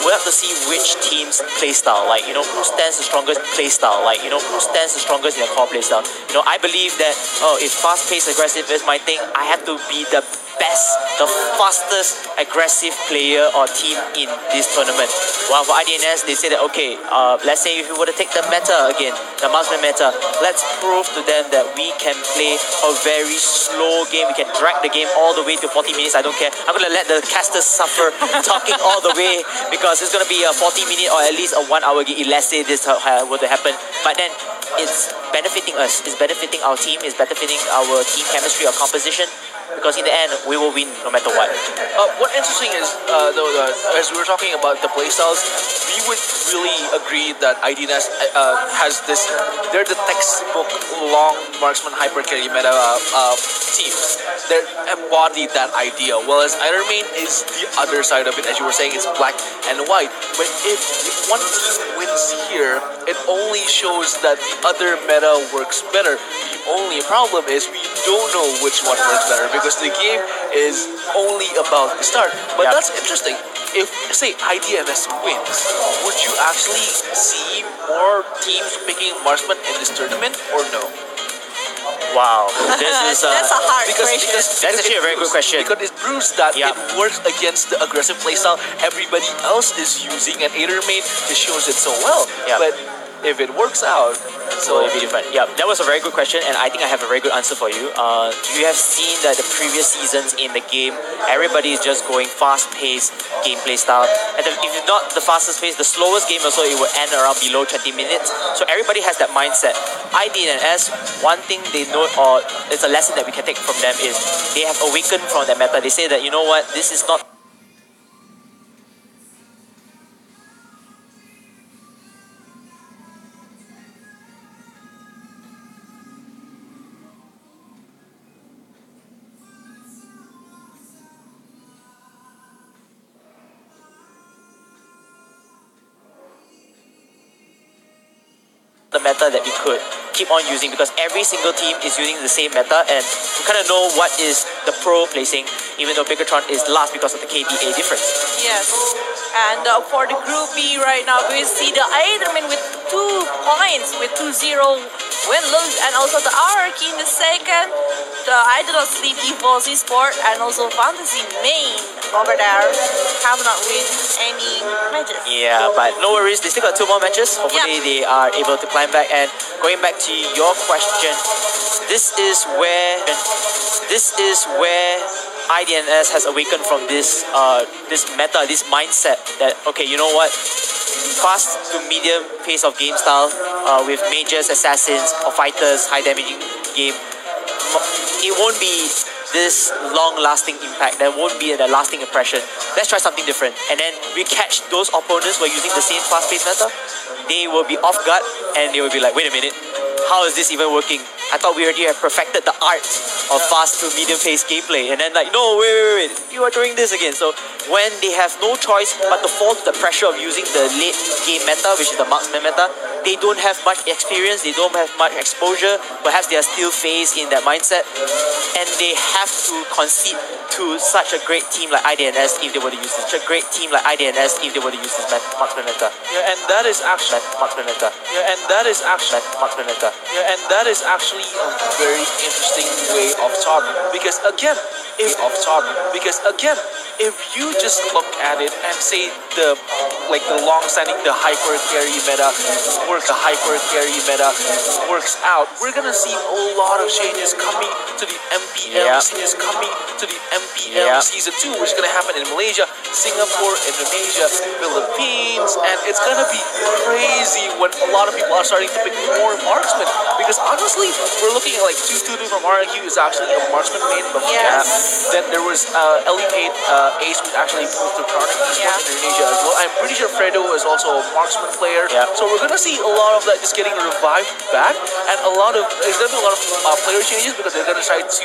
We'll have to see which team's playstyle, like, who stands the strongest playstyle, like, who stands the strongest in their core playstyle. I believe that, if fast-paced aggressive is my thing, I have to be the best, the fastest aggressive player or team in this tournament. While for IDNS, they say that, okay, let's say if we were to take the meta again, the marksman meta, let's prove to them that we can play a very slow game. We can drag the game all the way to 40 minutes. I don't care. I'm going to let the casters suffer talking all the way because it's going to be a 40-minute or at least a 1-hour game. Let's say this were to happen. But then it's benefiting us. It's benefiting our team. It's benefiting our team chemistry or composition. Because in the end, we will win no matter what. What interesting is, though, as we were talking about the playstyles, we would really agree that IDNS has this. They're the textbook long marksman hyper carry meta team. They embody that idea. Whereas Ironman is the other side of it. As you were saying, it's black and white. But if one team wins here, it only shows that the other meta works better. The only problem is we don't know which one works better because the game is only about to start. But that's interesting. If, say, IDNS wins, would you actually see more teams picking marksman in this tournament or no? Wow, this is That's a hard question. That's actually a very good question. Because it proves that it works against the aggressive playstyle everybody else is using, and Adermain just shows it so well. But if it works out, so it'll be different. Yeah, that was a very good question, and I think I have a very good answer for you. You have seen that the previous seasons in the game, everybody is just going fast-paced gameplay style. And if it's not the fastest pace, the slowest game also, it will end around below 20 minutes. So everybody has that mindset. ID and S, one thing they know, or it's a lesson that we can take from them is they have awakened from that meta. They say that, you know what, this is not the meta that we could keep on using, because every single team is using the same meta, and we kind of know what is the pro placing, even though Bigatron is last because of the KDA difference. Yes. And for the Group B right now, we see the Ironman with 2 points, with 2-0 win-lose, and also the Arky in the second, the I Do Not Sleep Evolves Esport, and also Fantasy Main over there have not win any matches. Yeah, but no worries, they still got 2 more matches. Hopefully they are able to climb back. And going back to your question, this is where IDNS has awakened from this meta, this mindset that, okay, you know what, fast to medium pace of game style with mages, assassins, or fighters, high damaging game, it won't be this long-lasting impact. There won't be a lasting impression. Let's try something different. And then we catch those opponents who are using the same fast-paced meta. They will be off guard and they will be like, wait a minute, how is this even working? I thought we already have perfected the art of fast to medium paced gameplay. And then like, no, wait, you are doing this again. So when they have no choice but to fall to the pressure of using the late game meta, which is the marksman meta, they don't have much experience, they don't have much exposure, perhaps they are still phased in that mindset, and they have to concede to such a great team like IDNS if they were to use this, such a great team like IDNS if they were to use this marksman meta. Yeah, and that is actually marksman meta. Yeah, and that is actually marksman meta. Yeah, and that is actually a very interesting way of talking, because again, if you just look at it and say the long-standing, the hyper carry meta works out, we're gonna see a lot of changes coming to the MPL series, coming to the MPL season 2, which is gonna happen in Malaysia, Singapore, Indonesia, Philippines, and it's gonna be crazy when a lot of people are starting to pick more marksmen. Because honestly, we're looking at like 2-2 from RQ is actually a marksman main, but then there was Elite 8 Ace, which actually moved to Karnak Esports in Indonesia as well. I'm pretty sure Fredo is also a marksman player. So we're gonna see a lot of that just getting revived back, and there's gonna be a lot of player changes because they're gonna try to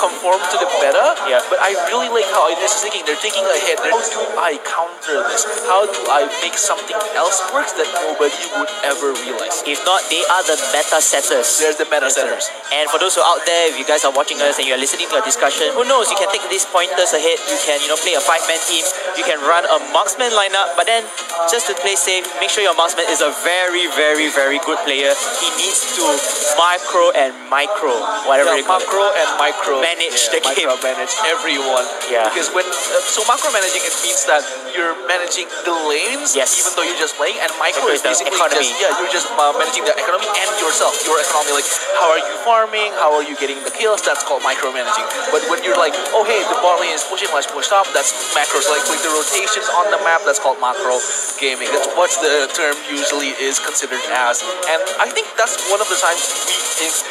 conform to the meta. But I really like how this is thinking. They're thinking ahead. How do I counter this? How do I make something else works that nobody would ever realize? If not, they are the meta setters. There's the meta setters. And for those who are out there, if you guys are watching us and you're listening to our discussion, who knows, you can take these pointers ahead. You can, play a 5-man team. You can run a marksman lineup, but then just to play safe, make sure your marksman is a very, very, very good player. He needs to macro and micro, whatever you call it. Macro and micro. Manage the game. Manage everyone. Because when so macro managing, it means that you're managing the lanes, even though you're just playing, and micro is basically economy. You're just managing the economy and yourself, your economy. Like, how are you farming? How are you getting the kills? That's called micromanaging. But when you're like, oh hey, the bot lane is pushing, let's push top, that's macros. Like the rotations on the map, that's called macro gaming. That's what the term usually is considered as. And I think that's one of the times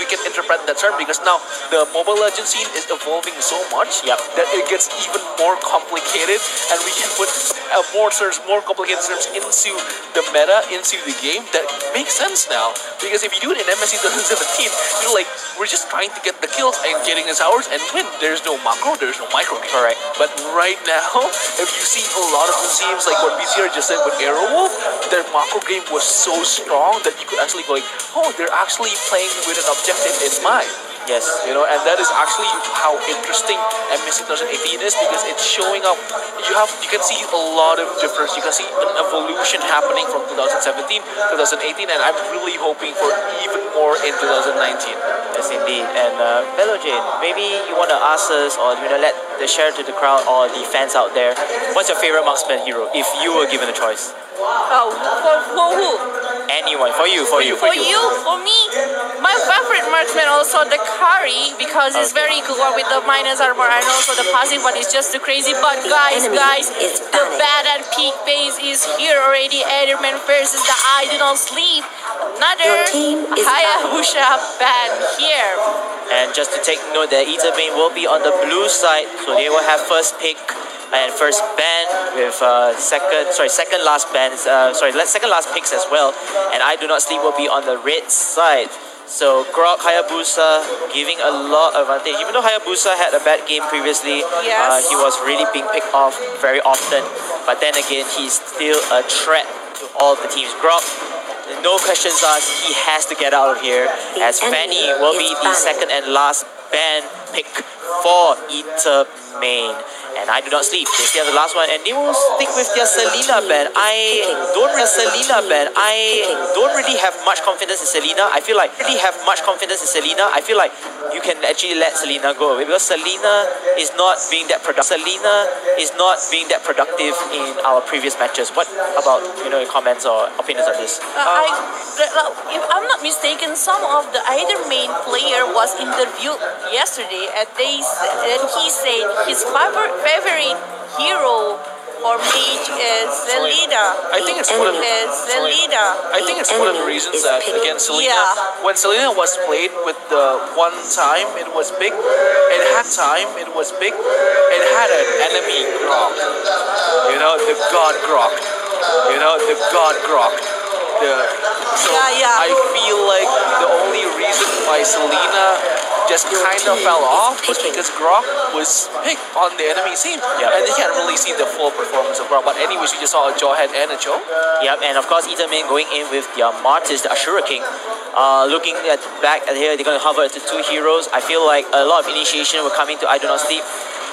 we can interpret that term, because now the Mobile Legends scene is evolving so much that it gets even more complicated, and we can put more complicated terms into the meta, into the game that makes sense now. Because if you do it in MSC 2017, you're like, we're just trying to get the kills and getting the towers and win. There's no macro, there's no micro. Correct. But right now, if you see a lot of the teams, like what BCR just said with Aerowolf, their macro game was so strong that you could actually go like, oh, they're actually playing with an objective in mind. Yes. And that is actually how interesting MSC 2018 is, because it's showing up. You can see a lot of difference. You can see an evolution happening from 2017, 2018, and I'm really hoping for even more in 2019. Yes, indeed. And Bello Jane, maybe you want to ask us, or let the share to the crowd or the fans out there, what's your favorite marksman hero if you were given a choice? Oh, for who? Anyone. For you. For me, my favorite marksman also the Kari, because it's very good one with the minus armor, and also the passive one is just crazy. But guys, the bad and peak phase is here already. Enderman versus the I Do Not Sleep. Another Hayabusa ban here. And just to take note that Itabane will be on the blue side, so they will have first pick and first ban with second last picks as well. And I Do Not Sleep will be on the red side. So Grok, Hayabusa giving a lot of advantage. Even though Hayabusa had a bad game previously, he was really being picked off very often. But then again, he's still a threat to all the teams. Grok, no questions asked, he has to get out of here, as Fanny will be the second and last ban pick for Itabane. And I Do Not Sleep, they still have the last one, and they will stick with their Selena ban. I don't really have much confidence in Selena. I feel like you can actually let Selena go away, because Selena is not being that productive. In our previous matches. What about your comments or opinions on this? If I'm not mistaken, some of the either main player was interviewed yesterday, and he said his favorite hero or mage is Selena. I think it's one of the reasons that, again, Selena, when Selena was played with the one time, it was big. It had time, it was big. It had an enemy Grok. The God Grok. I feel like the only reason why Selena just kind of fell off was because Grok was picked on the enemy team. And you can't really see the full performance of Grok. But anyways, we just saw a Jawhead and a choke. And of course, Itabane going in with their Martyrs, the Ashura King. Looking back at here, they're going to hover to two heroes. I feel like a lot of initiation will come into I Do Not Sleep.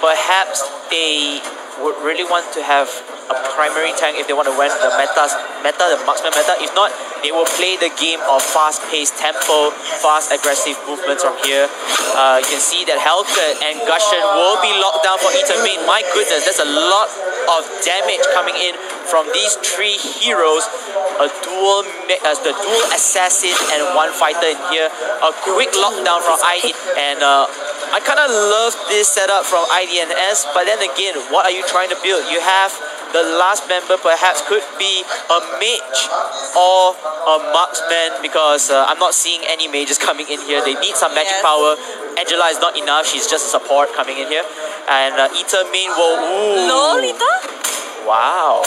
Perhaps they would really want to have a primary tank if they want to win the the marksman meta. If not, they will play the game of fast-paced tempo, fast aggressive movements from here. You can see that Hellcat and Gushen will be locked down for Ether Main. My goodness, there's a lot of damage coming in from these three heroes. The dual assassin and one fighter in here. A quick lockdown from ID, and I kind of love this setup from IDNS, but then again, what are you trying to build? You have the last member perhaps could be a mage or a marksman, because I'm not seeing any mages coming in here. They need some magic power. Angela is not enough. She's just a support coming in here. And Ether Main will... Ooh. Lolita? Wow.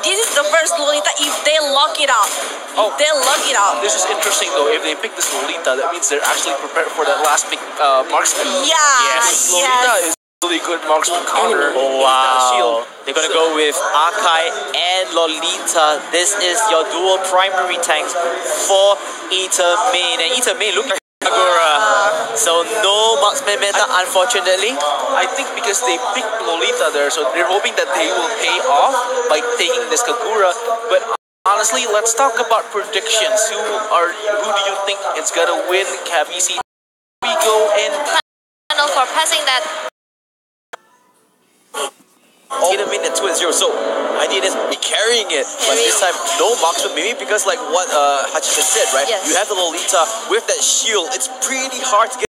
This is the first Lolita if they lock it out. Oh. They lock it out. This is interesting though. If they pick this Lolita, that means they're actually prepared for that last pick marksman. Yeah. Yes. Lolita is really good marksman counter. Oh, wow. They're gonna go with Akai and Lolita. This is your dual primary tanks for Ether Main. And Ether Main look like Kagura. So no marksman meta, unfortunately. I think because they picked Lolita there, so they're hoping that they will pay off by taking this Kagura. But honestly, let's talk about predictions. Who do you think is gonna win KBC? We go in For passing that. Ether Main at 2-0, so IDNS will be carrying it, but this time no marksman, maybe because like what Hachison said, right? Yes. You have the Lolita with that shield, it's pretty hard to get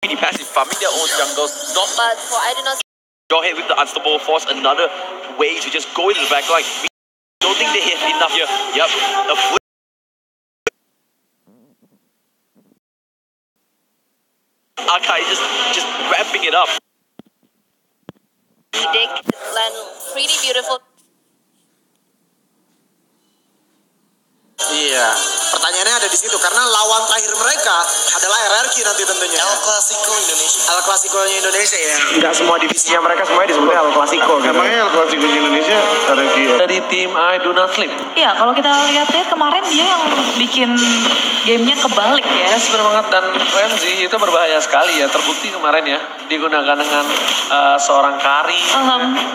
pretty passive, farming their own jungles, not But for I do not. go ahead with the unstoppable force, another way to just go into the back line. We don't think they hit enough here. Yep, a flip. Akai just ramping it up. They land pretty beautiful. Iya, pertanyaannya ada di situ karena lawan terakhir mereka adalah RRQ nanti tentunya. El Clasico Indonesia. El Clasico-nya Indonesia ya. Tidak semua divisinya mereka semuanya disebutnya El Clasico. Gitu. Emangnya El Clasico Indonesia RRQ dari tim I Do Not Sleep. Iya, kalau kita lihat kemarin dia yang bikin gamenya kebalik ya. Yes, benar banget. Dan Ramsey itu berbahaya sekali ya. Terbukti kemarin ya digunakan dengan seorang Kari.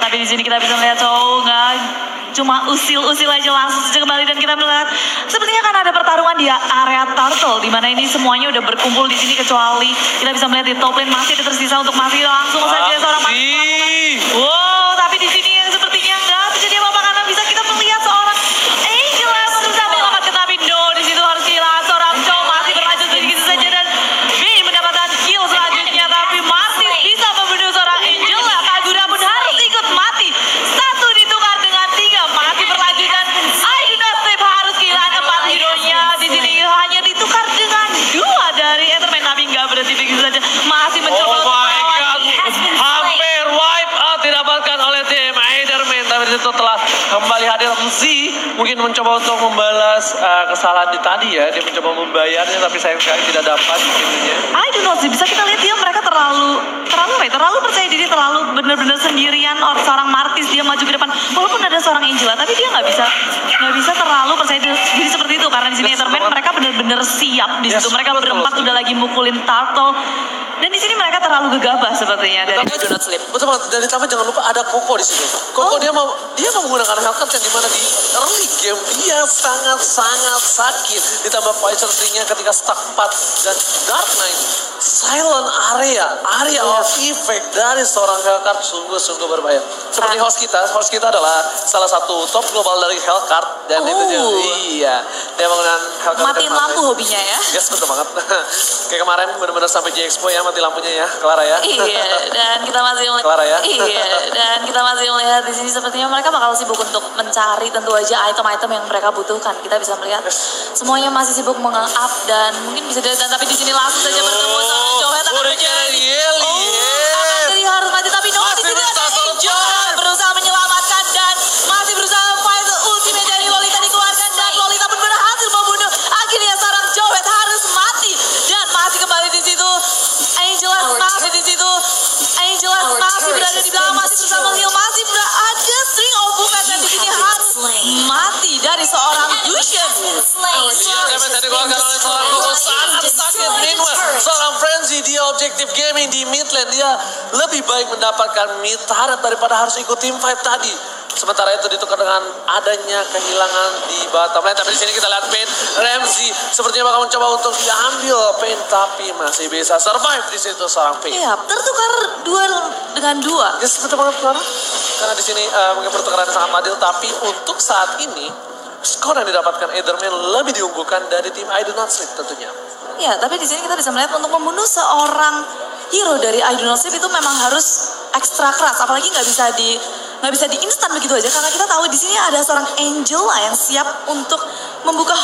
Tapi di sini kita bisa melihat nggak cuma usil-usil aja langsung saja kembali, dan kita melihat sepertinya akan ada pertarungan di area turtle, di mana ini semuanya udah berkumpul di sini, kecuali kita bisa melihat di top lane masih ada tersisa untuk masih langsung saja seorang wow, tapi di sini yang sepertinya enggak terjadi apa-apa karena bisa kita melihat seorang Angel yang berusaha menyelamatkan, tapi no, di situ harus kehilangan seorang Chow, masih berlanjut begitu saja, dan B mendapatkan kill selanjutnya, tapi masih bisa membunuh seorang Angel. Kagura pun harus ikut mati. Satu ditukar dengan 3, masih berlanjut, dan I Do Not Sleep harus kehilangan 4 hero-nya. Di sini hanya ditukar dengan 2 dari Etherman, tapi nggak berhenti begitu saja, masih mencoba untuk melawan. Hampir wipe out didapatkan oleh tim Etherman, tapi itu telah kembali hadir Z. Mungkin mencoba untuk membalas kesalahan di tadi ya, dia mencoba membayarnya tapi sayang sekali tidak dapat itunya. I don't know sih, bisa kita lihat dia mereka terlalu percaya diri, terlalu benar-benar sendirian. Seorang Martis dia maju ke depan walaupun ada seorang Angela, tapi dia nggak bisa terlalu percaya diri seperti itu, karena di sini Etherman mereka benar-benar siap di situ. Mereka berempat udah lagi mukulin turtle, dan di sini mereka terlalu gegabah sepertinya dari I Do Not Sleep. Betul banget, dan ditambah jangan lupa ada Koko di situ. Koko dia mau menggunakan Hellcat yang dimana di early game dia sangat sakit. Ditambah Poison String-nya ketika stuck 4 dan Dark Knight silent area of effect dari seorang Hellcat sungguh berbahaya. Seperti host kita adalah salah satu top global dari Hellcat, dan itu dia menggunakan Hellcat. Matiin lampu hobinya ya. Yes, betul banget. Kayak kemarin benar-benar sampai J-Expo ya, mati lampunya ya, Clara ya. Iya, dan kita masih melihat. Clara ya. Iya, dan kita masih melihat di sini sepertinya mereka bakal sibuk untuk mencari tentu aja item-item yang mereka butuhkan. Kita bisa melihat semuanya masih sibuk menge-up, dan mungkin bisa dilihat, tapi di sini langsung saja bertemu seorang Johet akan jadi harus mati, tapi no, di sini ada Angel berusaha menyelamatkan dan masih berusaha fight ultimate dari Lolita dikeluarkan, dan Lolita pun berhasil membunuh. Akhirnya seorang Johet harus mati, dan masih kembali di situ. Angela masih di situ. Angela masih berada di belakang, masih berusaha mengheal, masih ada string of bukan, dan di sini harus mati dari seorang Lucian. Tadi dikeluarkan oleh seorang Koko, sangat sakit. Meanwhile, seorang Frenzy dia objektif agresif gaming di mid lane. Dia lebih baik mendapatkan mid turret daripada harus ikut team fight tadi. Sementara itu ditukar dengan adanya kehilangan di bottom lane. Tapi di sini kita lihat Pain Ramsey sepertinya bakal mencoba untuk diambil Pain, tapi masih bisa survive di situ seorang Pain. Iya, tertukar duel dengan 2. Yes, betul banget Clara. Karena di sini mungkin pertukaran sangat adil, tapi untuk saat ini skor yang didapatkan Etherman lebih diunggulkan dari tim I Do Not Sleep tentunya. Ya, tapi di sini kita bisa melihat untuk membunuh seorang hero dari I Do Not Sleep itu memang harus ekstra keras, apalagi nggak bisa di instan begitu aja, karena kita tahu di sini ada seorang Angela yang siap untuk membuka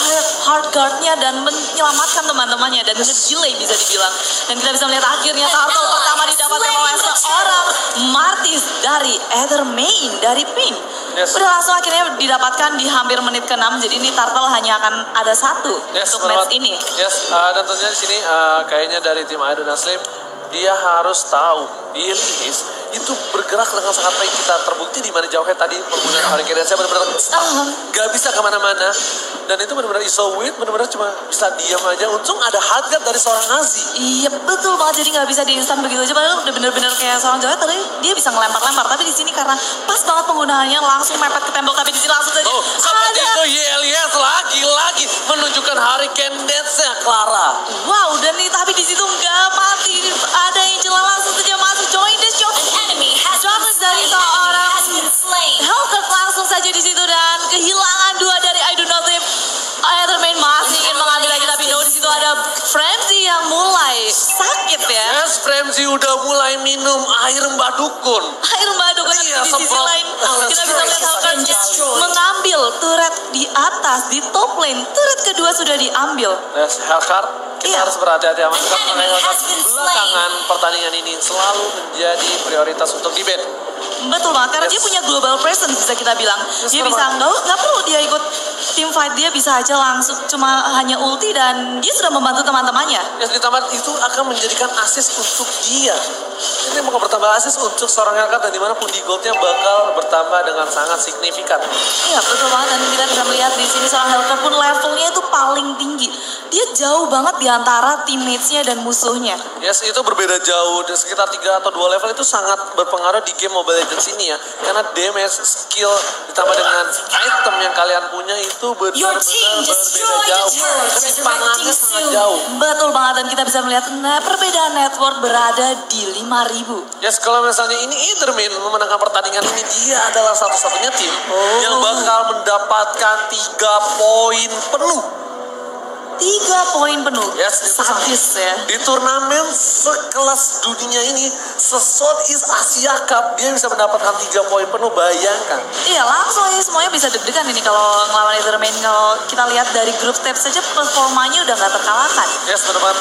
hard guard-nya dan menyelamatkan teman-temannya dan nge-delay bisa dibilang. Dan kita bisa melihat akhirnya turtle pertama didapatkan oleh seorang Martis dari Ethermain dari Pain. Yes. Udah langsung akhirnya didapatkan di hampir menit ke-6, jadi ini turtle hanya akan ada 1 untuk match ini. Yes, dan tentunya di sini kayaknya dari tim I Do Not Sleep dia harus tahu Iris itu bergerak dengan sangat baik. Kita terbukti di mana jauhnya tadi penggunaan Hurricane Dance benar-benar gak bisa kemana-mana, dan itu benar-benar iso wait, benar-benar cuma bisa diam aja. Untung ada hard guard dari seorang Nazi. Iya betul banget, jadi nggak bisa di instan begitu aja. Padahal udah benar-benar kayak seorang jauhnya tadi dia bisa ngelempar-lempar, tapi di sini karena pas banget penggunaannya langsung mepet ke tembok, tapi di sini langsung saja seperti itu Yelias lagi menunjukkan Hurricane Dance-nya Clara. Wow, dan nih tapi di situ nggak mati, ada Angela langsung saja masuk join the show. Jones dari seorang Hellcat langsung saja di situ, dan kehilangan 2 dari I Do Not Sleep. Ethermain masih ingin mengambil lagi, tapi no, di situ ada Frenzy yang mulai sakit ya. Yes, Frenzy udah mulai minum air Mbak Dukun. Air Mbak Dukun. Iya, di sisi lain kita bisa lihat Hellcat mengambil turret di atas di top lane. Turret kedua sudah diambil. Yes, Hellcat kita harus berhati-hati aman karena Hellcat belakangan pertandingan ini selalu menjadi prioritas untuk di ban. Betul banget, karena dia punya global presence bisa kita bilang. Dia bisa nggak perlu dia ikut team fight, dia bisa aja langsung cuma hanya ulti dan dia sudah membantu teman-temannya. Ya, ditambah itu akan menjadikan assist untuk dia. Ini bakal bertambah assist untuk seorang Hellcat, dan dimanapun di goldnya bakal bertambah dengan sangat signifikan. Iya betul banget, dan kita bisa melihat di sini seorang Hellcat pun levelnya itu paling tinggi. Dia jauh banget di antara teammates-nya dan musuhnya. Yes, itu berbeda jauh, sekitar 3 atau 2 level itu sangat berpengaruh di game Mobile Legends ini ya. Karena damage, skill ditambah dengan item yang kalian punya itu benar-benar berbeda jauh. Ketimpangannya sangat jauh. Betul banget, dan kita bisa melihat perbedaan network berada di 5.000. Yes, kalau misalnya ini Etherman memenangkan pertandingan ini, dia adalah satu-satunya tim yang bakal mendapatkan 3 poin penuh. 3 poin penuh. Yes, sadis ya. Di turnamen sekelas dunia ini, se-Southeast Asia Cup, dia bisa mendapatkan 3 poin penuh, bayangkan. Iya, langsung aja semuanya bisa deg-degan ini kalau ngelawan Etherman. Kalau kita lihat dari grup stage saja performanya udah nggak terkalahkan. Yes, teman-teman.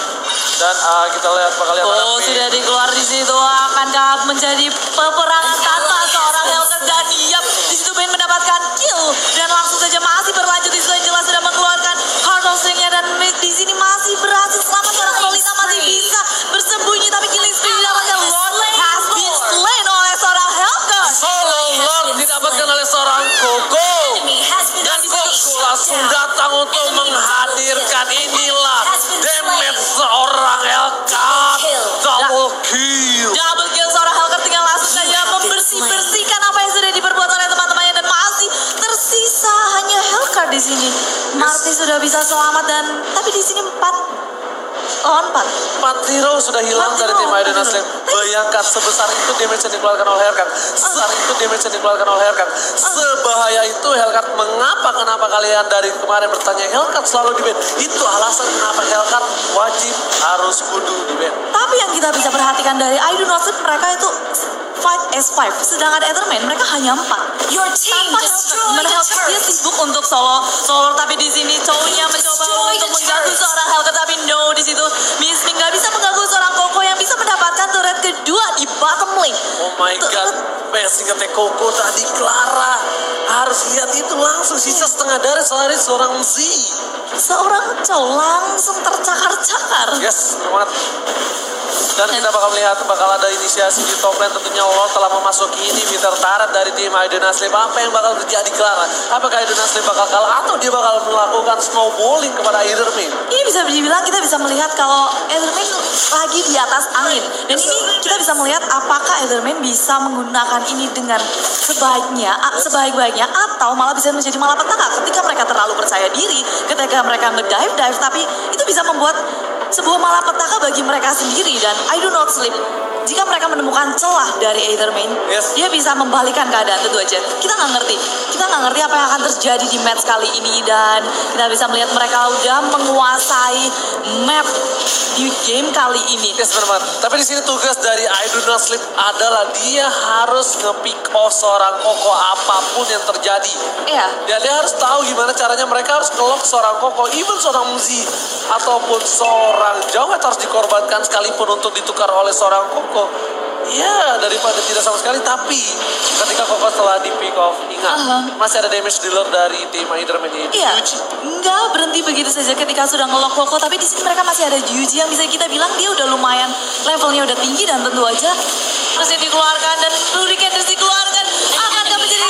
Dan kita lihat bakal lihat. Sudah dikeluar di situ, akankah menjadi peperangan tanpa seorang Hellcat, dan yap, di situ Ben mendapatkan kill, dan langsung saja masih berlanjut di situ. Angela sudah mengeluarkan Heart of String-nya, dan di sini masih berhasil selamat. Seorang Lolita masih bisa bersembunyi, tapi killing spree didapatkan. Lord has been slain oleh seorang Hellcat. Solo Lord didapatkan oleh seorang Koko, dan Koko langsung datang untuk menghadirkan inilah damage seorang Hellcat. Double kill. Double kill seorang Hellcat, tinggal langsung saja membersihkan apa yang sudah diperbuat oleh teman-temannya, dan masih tersisa hanya Hellcat di sini. Marty sudah bisa selamat, dan tapi di sini 4 hero sudah hilang dari tim I Do Not Sleep. Bayangkan sebesar itu damage yang dikeluarkan oleh Hellcat. Sebahaya itu Hellcat. Kenapa kalian dari kemarin bertanya Hellcat selalu di ban? Itu alasan kenapa Hellcat wajib harus kudu di ban. Tapi yang kita bisa perhatikan dari I Do Not Sleep, mereka itu 5S5, sedangkan Etherman mereka hanya 4. Your team destroyed the Hellcat dia turret. sibuk untuk solo, tapi di sini cowoknya mencoba untuk mengganggu seorang Hellcat, tapi no, di situ Miss Ming nggak bisa mengganggu seorang Koko yang bisa mendapatkan turret kedua di bottom lane. Oh my god, basic attack Koko tadi Clara harus lihat itu langsung sisa setengah dari seorang Z. Seorang cowok langsung tercakar-cakar. Yes, benar banget. Dan kita bakal melihat bakal ada inisiasi di top lane, tentunya Lord telah memasuki ini meter tarat dari tim Aiden Aslim. Apa yang bakal terjadi Clara? Apakah Aiden Aslim bakal kalah atau dia bakal melakukan snowballing kepada Eitherman? Ini bisa dibilang kita bisa melihat kalau Eitherman lagi di atas angin. Dan ini kita bisa melihat apakah Eitherman bisa menggunakan ini dengan sebaik-baiknya atau malah bisa menjadi malapetaka ketika mereka terlalu percaya diri, ketika mereka nge-dive, tapi itu bisa membuat sebuah malapetaka bagi mereka sendiri. Dan I do not sleep, jika mereka menemukan celah dari Eitherman, dia bisa membalikan keadaan. Tentu aja kita nggak ngerti apa yang akan terjadi di match kali ini. Dan kita bisa melihat mereka udah menguasai map di game kali ini. Yes, benar. Tapi di sini tugas dari I Do Not Sleep adalah dia harus nge-pick off seorang Koko apapun yang terjadi. Iya. Dia harus tahu gimana caranya mereka harus nge-lock seorang Koko, even seorang Muzi ataupun seorang Jawet harus dikorbankan sekalipun untuk ditukar oleh seorang Koko. Iya, daripada tidak sama sekali. Tapi ketika Koko setelah di pick off, ingat masih ada damage dealer dari tim Eitherman ini. Iya, nggak berhenti begitu saja ketika sudah nge-lock Koko. Tapi di sini mereka masih ada Yuji yang bisa kita bilang dia udah lumayan levelnya udah tinggi. Dan tentu aja terus dikeluarkan dan Hurricane terus dikeluarkan. Akankah menjadi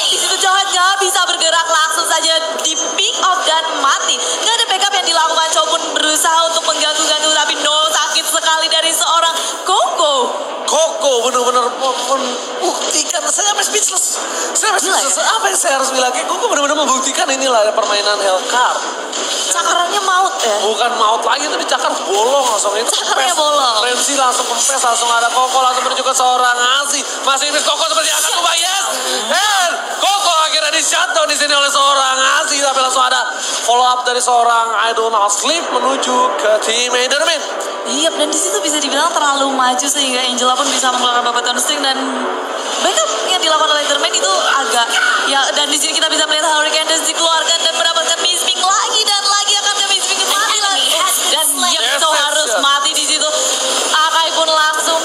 di situ Jahat nggak bisa bergerak, langsung saja di pick off dan mati. Nggak ada backup yang dilakukan. Chow pun berusaha untuk mengganggu-ganggu, tapi sakit sekali dari seorang Koko. Koko benar-benar membuktikan. Saya sampai speechless. Apa yang saya harus bilang? Koko benar-benar membuktikan inilah permainan Hellcar. Cakarannya maut ya? Bukan maut lagi, tapi cakar bolong langsung itu. Cakarnya bolong. Remzi langsung kempes, langsung ada Koko langsung menuju ke seorang Azi. Masih miss Koko seperti akan kubah, yes. Dan Koko akhirnya di shutdown di sini oleh seorang Azi, tapi langsung ada follow up dari seorang I Do Not Sleep menuju ke tim Eitherman. Iya, dan di situ bisa dibilang terlalu maju sehingga Angela pun bisa mengeluarkan babat string. Dan backup yang dilakukan oleh Eitherman itu agak ya. Dan di sini kita bisa melihat Hurricane dikeluarkan dan mendapatkan misming lagi dan lagi akan ke misming mati lagi. Dan Yepto harus mati di situ. Akai pun langsung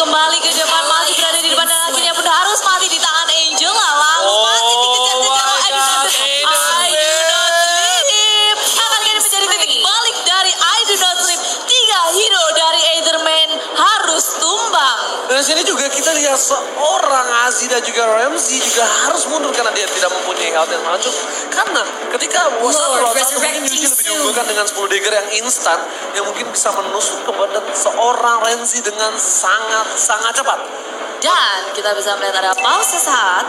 kembali ke depan, masih berada di depan dan akhirnya pun harus mati di tangan Angela. Langsung mati dikejar-kejar oleh I Do Not Sleep. Akan ini menjadi titik balik dari I Do Not Sleep. 3 hero dari Eitherman harus tumbang. Dan di sini juga kita lihat seorang Azi dan juga Ramsey juga harus mundur karena dia tidak mempunyai health yang sangat cukup. Karena ketika mungkin Yuji lebih diunggulkan dengan 10 dagger yang instan yang mungkin bisa menusuk ke badan seorang Ramsey dengan sangat cepat. Dan kita bisa melihat ada pause sesaat.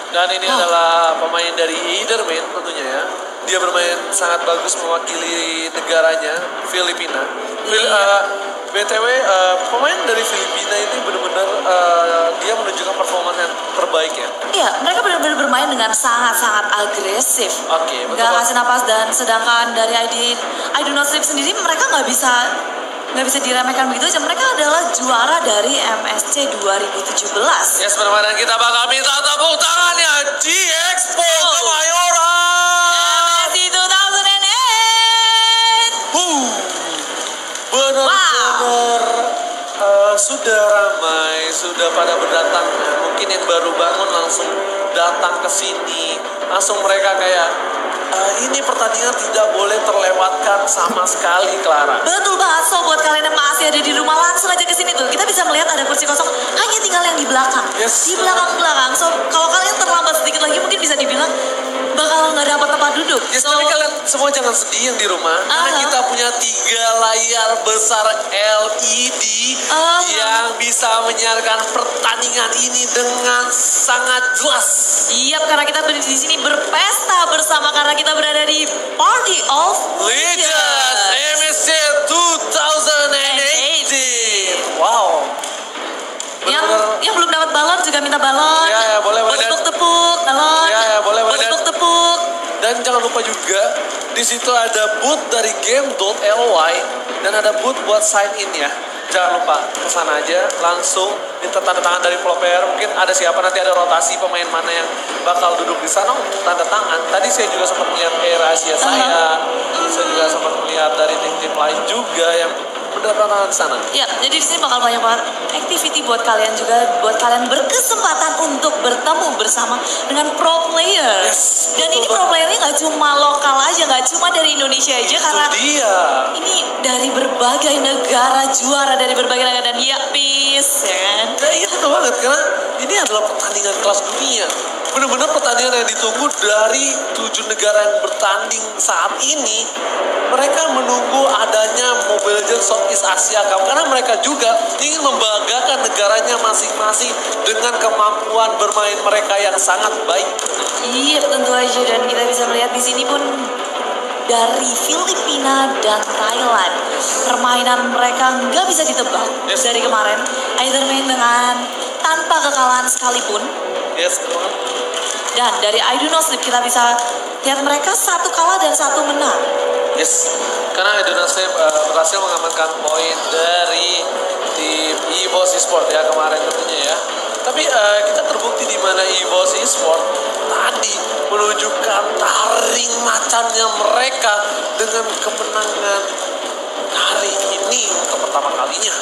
Dan ini adalah pemain dari Eitherman tentunya ya. Dia bermain sangat bagus mewakili negaranya, Filipina. BTW pemain dari Filipina ini benar-benar dia menunjukkan performance yang terbaik ya. Iya, mereka benar-benar bermain dengan sangat-sangat agresif. Oke, betul. Gak kasih napas. Dan sedangkan dari I Do Not Sleep sendiri mereka nggak bisa diremehkan begitu aja. Mereka adalah juara dari MSC 2017. Yes, benar-benar kita bakal minta tepuk tangannya di Expo Kemayoran. MSC 2008. Benar-benar sudah ramai, sudah pada berdatangan. Mungkin yang baru bangun langsung datang ke sini. Langsung mereka kayak ini pertandingan tidak boleh terlewatkan sama sekali, Clara. Betul banget. So buat kalian yang masih ada di rumah langsung aja ke sini tuh. Kita bisa melihat ada kursi kosong, hanya tinggal yang di belakang. Yes. Di belakang. So kalau kalian terlambat sedikit lagi mungkin bisa dibilang bakal nggak dapat tempat duduk. Yes, tapi kalian semua jangan sedih yang di rumah. Karena kita punya 3 layar besar LED yang bisa menyiarkan pertandingan ini dengan sangat jelas. Iya, karena kita di sini berpesta bersama karena kita berada di Party of Legends MSC 2018. Wow. Yang belum dapat balon juga minta balon. Ya, boleh. Tepuk balon. Ya, boleh. Tepuk. Dan jangan lupa juga di situ ada booth dari game.ly dan ada booth buat sign in ya. Jangan lupa kesana aja langsung minta tanda tangan dari player. Mungkin ada siapa nanti ada rotasi pemain mana yang bakal duduk di sana untuk tanda tangan. Tadi saya juga sempat melihat rahasia saya juga sempat melihat dari tim-tim lain juga yang berdatangan di sana. Ya, jadi di sini bakal banyak banget activity buat kalian juga, buat kalian berkesempatan untuk bertemu bersama dengan pro player. Yes, Dan ini betul pro banget. playernya nggak cuma lokal aja, nggak cuma dari Indonesia aja, karena Dia. ini dari berbagai negara, juara dari berbagai negara, dan ya peace, ya kan? Nah, iya betul banget, karena ini adalah pertandingan kelas dunia. Benar-benar pertandingan yang ditunggu dari 7 negara yang bertanding saat ini. Mereka menunggu adanya Mobile Legends Southeast Asia Cup karena mereka juga ingin membanggakan negaranya masing-masing dengan kemampuan bermain mereka yang sangat baik. Iya, tentu aja, dan kita bisa melihat di sini pun dari Filipina dan Thailand, permainan mereka nggak bisa ditebak dari kemarin. Eitherman dengan tanpa kekalahan sekalipun. Yes, betul banget. Dan dari I Do Not Sleep kita bisa lihat mereka 1 kalah dan 1 menang. Yes, karena Indonesia berhasil mengamankan poin dari tim EVOS Esports ya kemarin tentunya ya. Tapi kita terbukti di mana EVOS Esports tadi menunjukkan taring macannya mereka dengan kemenangan hari ini untuk pertama kalinya.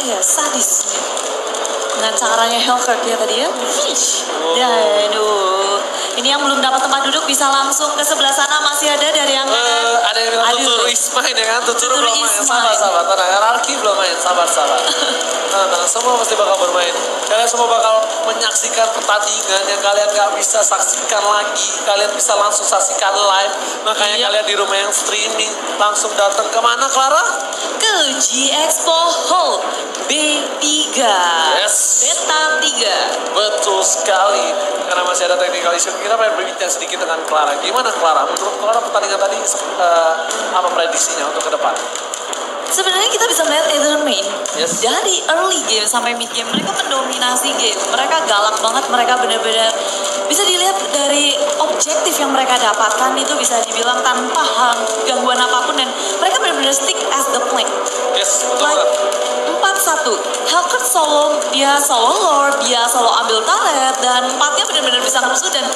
Iya, sadis nih. Dengan caranya Hellcurt ya tadi ya. Ya, aduh. Ini yang belum dapat tempat duduk bisa langsung ke sebelah sana, masih ada dari yang Ada yang bilang Aduh. Tuturu Ismail ya kan? Tuturu Tuturu belum main. Ismail. Sabar, tenang. Rarki belum main, sabar. Tenang, semua pasti bakal bermain. Kalian semua bakal menyaksikan pertandingan yang kalian gak bisa saksikan lagi. Kalian bisa langsung saksikan live. Makanya kalian di rumah yang streaming langsung datang kemana, Clara? ke G Expo Hall B3. Yes. Beta 3. Betul sekali. Karena masih ada technical issue, kita pengen berbincang sedikit dengan Clara. Gimana Clara? Menurut Clara pertandingan tadi apa prediksinya untuk ke depan? Sebenarnya kita bisa melihat Ethermain Yes. dari early game sampai mid game mereka mendominasi game. Mereka galak banget, mereka benar-benar bisa dilihat dari objektif yang mereka dapatkan itu bisa dibilang tanpa gangguan apapun, dan mereka benar-benar stick as the plan. Yes, betul Like banget. 4-1. Hellcurt solo, dia solo lord, dia solo ambil turret, dan 4-nya benar-benar bisa ngerusuh, dan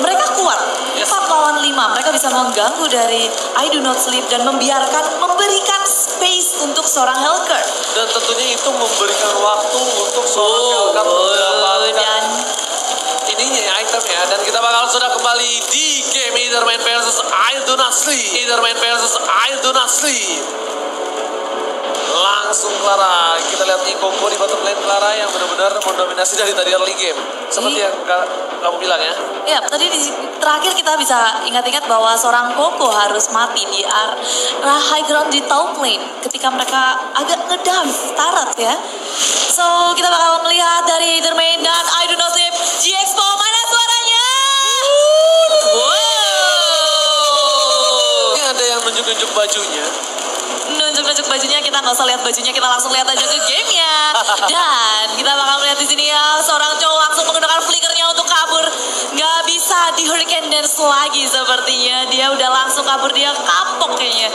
mereka kuat. 4 lawan 5, mereka bisa mengganggu dari I Do Not Sleep dan memberikan space untuk seorang Hellcurt. Dan tentunya itu memberikan waktu untuk seorang Hellcurt mendapatkan ininya ya, item ya. Dan kita bakal sudah kembali di game Eitherman versus I Do Not Sleep. Eitherman versus I Do Not Sleep. Langsung Clara, kita lihat Ikoko di bottom lane Clara yang benar-benar mendominasi dari tadi early game. Seperti yang kamu bilang ya. Ya, tadi terakhir kita bisa ingat-ingat bahwa seorang Koko harus mati di high ground di top lane ketika mereka agak ngedive tarat ya. So, kita bakal melihat dari Eitherman dan I Do Not Sleep G Expo, mana suaranya? Wow! Ini ada yang nunjuk-nunjuk bajunya. Nunjuk-nunjuk bajunya, kita nggak usah lihat bajunya, kita langsung lihat aja ke gamenya. Dan kita bakal melihat di sini ya seorang cowok langsung menggunakan flickernya untuk kabur. Nggak bisa di hurricane dance lagi sepertinya, dia udah langsung kabur, dia kapok kayaknya.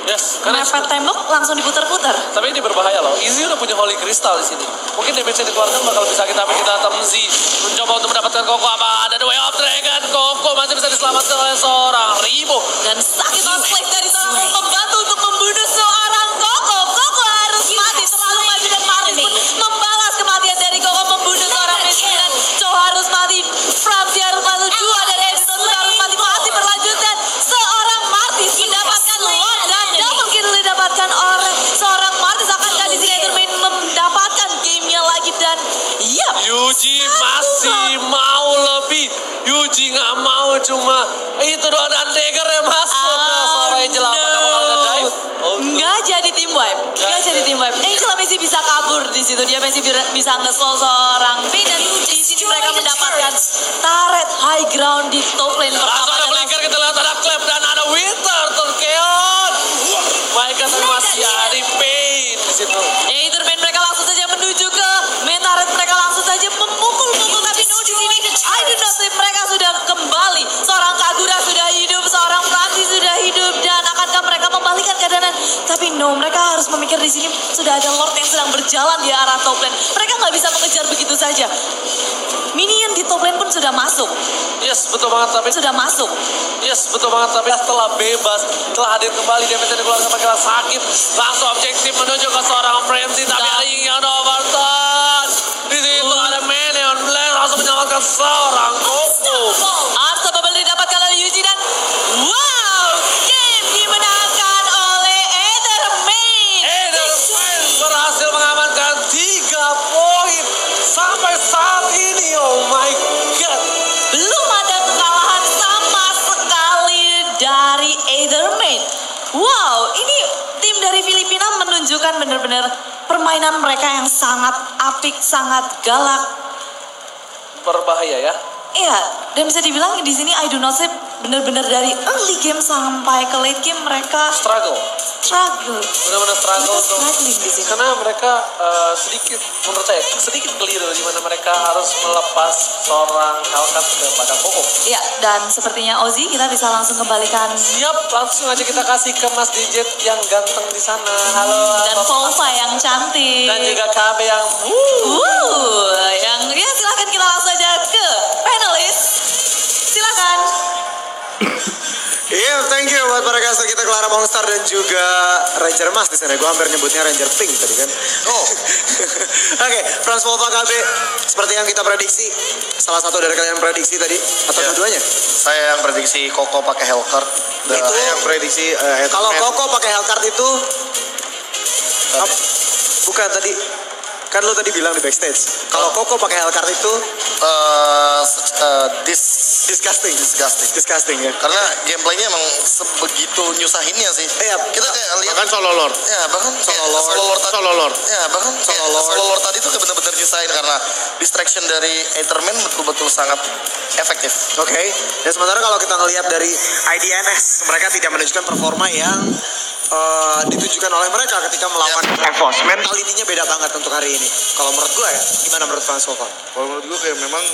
Yes, karena Mepet tembok langsung diputar-putar. tapi ini berbahaya loh. Izzy udah punya Holy Crystal di sini. Mungkin damage yang dikeluarkan bakal bisa kita, tapi kita Temzi mencoba untuk mendapatkan Koko. Apa ada The Way of Dragon? Koko masih bisa diselamatkan oleh seorang Ribo. Dan sakit flip dari seorang pembantu untuk membunuh seorang Koko. Koko harus mati, terlalu maju, dan Maris pun membalas kematian dari Koko, membunuh seorang miskin, dan Chow harus mati. Franzi harus mati, 2 dari Edison sudah harus mati. Masih berlanjut, dan seorang Martis mendapatkan Lord, dan double kill didapatkan oleh seorang Martis. Akankah di sini Etherman mendapatkan gamenya lagi? Dan iya, Yuji masih mau lebih. Yuji nggak mau cuma itu doang, dan Dagger yang masuk. Nah, seorang Angel apa kamu kalau nge-dive? nggak jadi tim wipe, nggak jadi tim wipe. Angel masih bisa kabur di situ, dia masih bisa nge-slow seorang B, dan di sini mereka mendapatkan turret high ground di top lane Langsung pertama. ada flicker, kita lihat ada clap dan ada Winter Turkeon. Mereka tapi masih ada pain di situ. Eitherman mereka langsung saja menuju ke main turret, mereka langsung saja memukul-mukul, tapi no, di sini I Do Not Sleep mereka sudah kembali. Seorang Kagura sudah hidup, seorang Franzi sudah hidup, dan akankah mereka membalikan keadaan? Tapi no, mereka harus memikir di sini sudah ada Lord yang sedang berjalan di arah top lane. Mereka nggak bisa mengejar begitu saja. Minion di top lane pun sudah masuk. Yes, Yes, betul banget. Tapi sudah masuk. yes, betul banget. Tapi setelah bebas, telah hadir kembali, damage yang dikeluarkan sama kira sakit. Langsung objektif menuju ke seorang Frenzy. Tapi ada yang overturn. Di situ ada Minion Blast langsung menyelamatkan seorang Koko. Unstoppable didapatkan oleh Yuji dan wow, game dimenangkan oleh Ethermain. Ethermain berhasil mengamankan 3 poin sampai saat ini. Oh my god. Belum ada kekalahan sama sekali dari Ethermain. Wow, ini tim dari Filipina menunjukkan benar-benar permainan mereka yang sangat apik, sangat galak. Berbahaya ya. Iya, dan bisa dibilang di sini I do not say benar-benar dari early game sampai ke late game mereka Struggle. Benar-benar struggle. Mereka struggling di sini. Karena mereka sedikit, menurut saya, sedikit keliru di mana mereka harus melepas seorang Hellcat kepada Koko. Iya, dan sepertinya Ozzy kita bisa langsung kembalikan. Siap, langsung aja kita kasih ke Mas Dijet yang ganteng di sana. Halo. Dan Volva yang cantik. Dan juga KB yang yang ya silahkan kita langsung aja ke panelis. Silakan. Iya, thank you buat para guys kita Clara Monster dan juga Ranger Mas di sana. Gue hampir nyebutnya Ranger Pink tadi kan. Oh. Oke, Franz Volva KB seperti yang kita prediksi. Salah satu dari kalian prediksi tadi atau keduanya? Saya yang prediksi Koko pakai Hellcard. Itu yang prediksi kalau Koko pakai Hellcard itu bukan tadi kan lo tadi bilang di backstage. Kalau Koko pakai Hellcard itu disgusting ya. Karena gameplaynya emang sebegitu nyusahinnya sih. Iya, kita kayak lihat Bahkan solo lord. ya bahkan Solo Lord. solo lord tadi tuh bener-bener nyusahin karena distraction dari Etherman betul-betul sangat efektif. Oke. Dan sementara kalau kita ngelihat dari IDNS, mereka tidak menunjukkan performa yang ditujukan oleh mereka ketika melawan EVOS. Mentalitinya beda banget untuk hari ini. Kalau menurut gue ya, gimana menurut Franz Volva? Kalau menurut gue kayak memang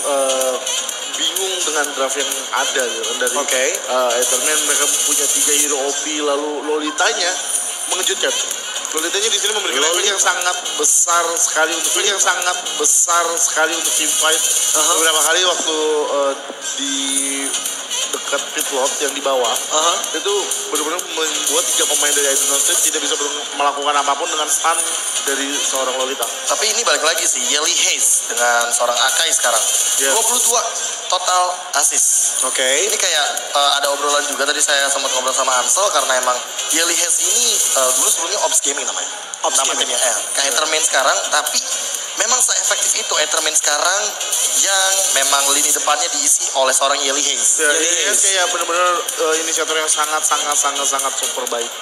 bingung dengan draft yang ada gitu kan dari Etherman. Mereka punya 3 hero OP, lalu Lolitanya mengejutkan. Lolitanya di sini memberikan efek yang sangat besar sekali untuk team fight. Beberapa kali waktu di dekat pit lot yang di bawah itu benar-benar membuat 3 pemain dari Indonesia tidak bisa melakukan apapun dengan stun dari seorang Lolita. Tapi ini balik lagi sih, Yelly Hayes dengan seorang Akai sekarang 22 total assist. Oke. Ini kayak ada obrolan juga tadi saya sempat ngobrol sama Ansel karena emang Yelly Hayes ini dulu sebelumnya Ops Gaming namanya. Timnya kayak Etherman sekarang, tapi memang se-efektif itu Etherman sekarang yang memang lini depannya diisi oleh seorang Yelly Hayes. Yelly Hayes kayak benar-benar inisiator yang sangat super baik.